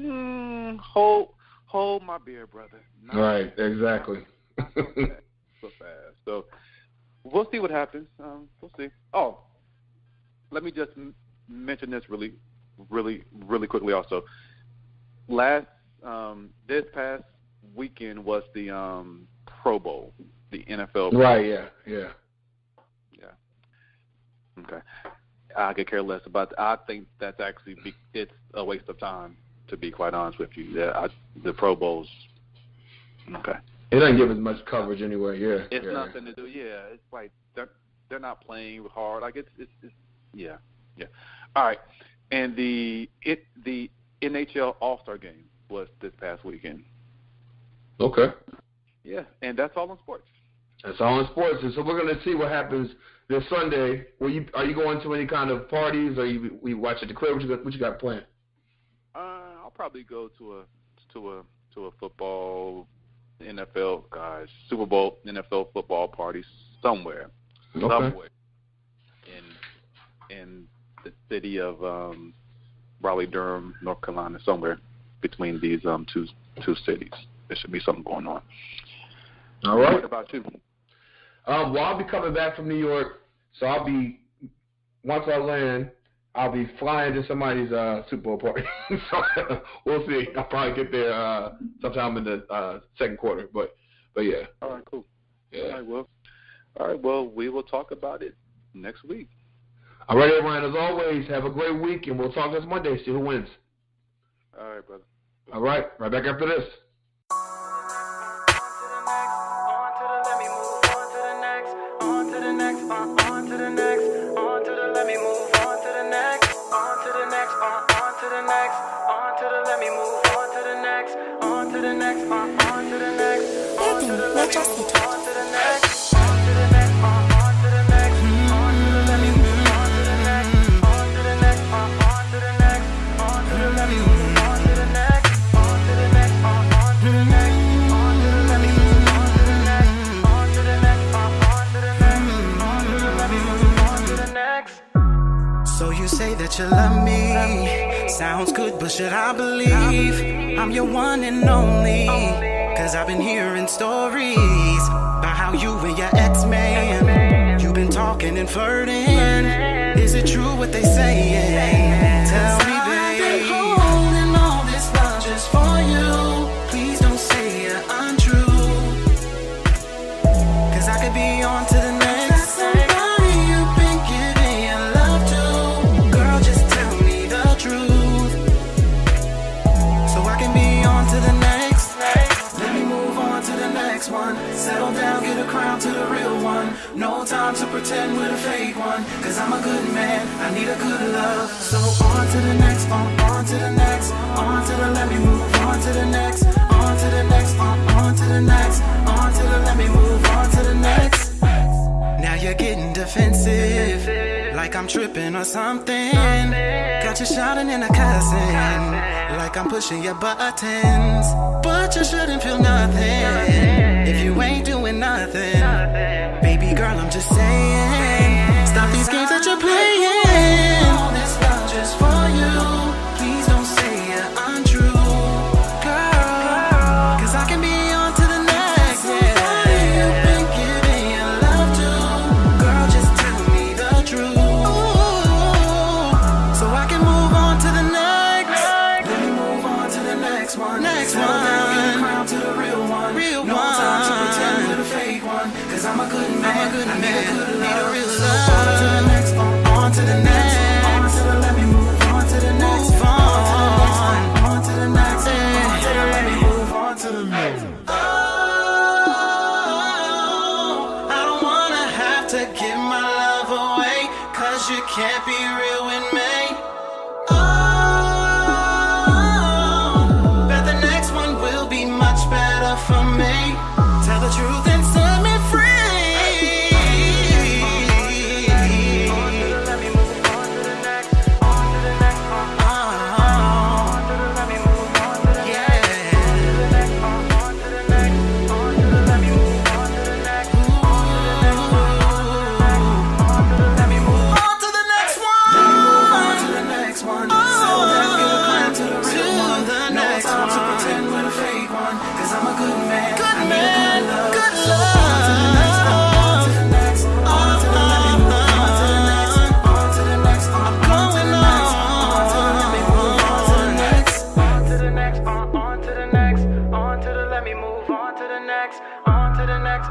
hold my beer, brother. Right, exactly. So fast. So we'll see what happens. We'll see. Oh, let me just mention this really quickly also. This past weekend was the Pro Bowl, the NFL. Right, yeah. Okay. I could care less about that. I think that's actually it's a waste of time, to be quite honest with you. The Pro Bowls. Okay. It doesn't give as much coverage anyway. Yeah. It's nothing to do. Yeah, it's like they're not playing hard. Like it's yeah. All right. And the NHL All-Star game was this past weekend. Okay. Yeah, and that's all in sports. That's all in sports. And so we're going to see what happens this Sunday. Are you going to any kind of parties, or we watch at the crib? What you got planned? I'll probably go to a football, NFL, Super Bowl, NFL football party somewhere. Okay. Somewhere in the city of Raleigh, Durham, North Carolina, somewhere between these two cities. There should be something going on. All right. What about you? Well, I'll be coming back from New York, so once I land, I'll be flying to somebody's Super Bowl party. So we'll see. I'll probably get there sometime in the second quarter, but yeah. All right, cool. Yeah. All right, well, we will talk about it next week. All right, everyone. As always, have a great week, and we'll talk this Monday. See who wins. All right, brother. All right. Right back after this. So you say that you love me. Sounds good, but should I believe I'm your one and only? Cause I've been hearing stories about how you and your ex-man, you've been talking and flirting. Is it true what they say? Tell me, babe. I've been holding all this love just for you. Please don't say you're untrue. Cause I could be on to the next. Settle down, get a crown to the real one. No time to pretend we're the fake one. Cause I'm a good man, I need a good love. So on to the next, on to the next. On to the let me move, on to the next. On to the next, on to the next. On to the let me move, on to the next. Now you're getting defensive, like I'm tripping or something. Got you shouting and a cussing, like I'm pushing your buttons. But you shouldn't feel nothing if you ain't doing nothing. Baby girl, I'm just saying, stop these games that you're playing. All this love just for you. Please don't say you're untrue, girl. Cause I can be on to the next. Somebody you've been giving your love to. Girl, just tell me the truth. So I can move on to the next. Let me move on to the next one. Next one. Get a crown to the real one. No time to pretend we're the fake one. Cause I'm a good man. I need a good love. So on to the next, on to the next. On to the let me move on to the next. On to the next, on to the let me move on to the next. Oh, I don't wanna have to give my love away. Cause you can't be real with me. For me, tell the truth and set me free. On to the let me move on to the next. On to the next. On to the let me move on to the next. On to the next. On to the next. On to the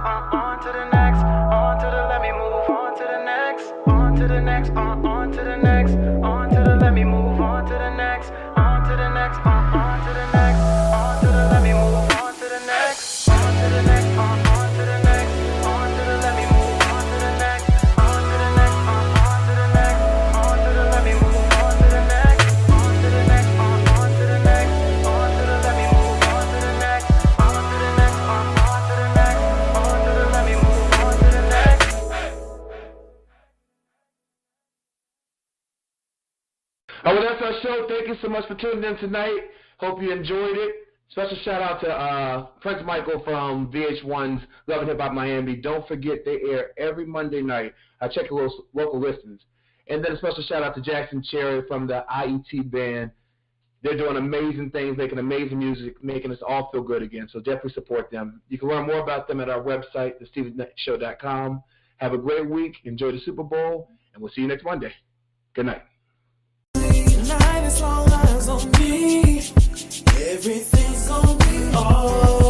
on to the next, on to the let me move on to the next, on to the next, on to the next, on to the let me move on to the next, on to the next, on to the next, on to the let me move on to the next, on to the next, on to the next, on to the let me move on to the next, on to the next, on to the next, on to the let me move on to the next, on to the next, on to the next, on to the let me move on to the next, on to the next, on to the next, on to the let me move on to the next. Well, that's our show. Thank you so much for tuning in tonight. Hope you enjoyed it. Special shout out to Prince Michael from VH1's Love and Hip Hop Miami. Don't forget they air every Monday night. Check your local listings. And then a special shout out to Jackson Chery from the IET Band. They're doing amazing things, making amazing music, making us all feel good again. So definitely support them. You can learn more about them at our website, thestevennightshow.com. Have a great week. Enjoy the Super Bowl, and we'll see you next Monday. Good night. Tonight it's all eyes on me. Everything's gonna be alright.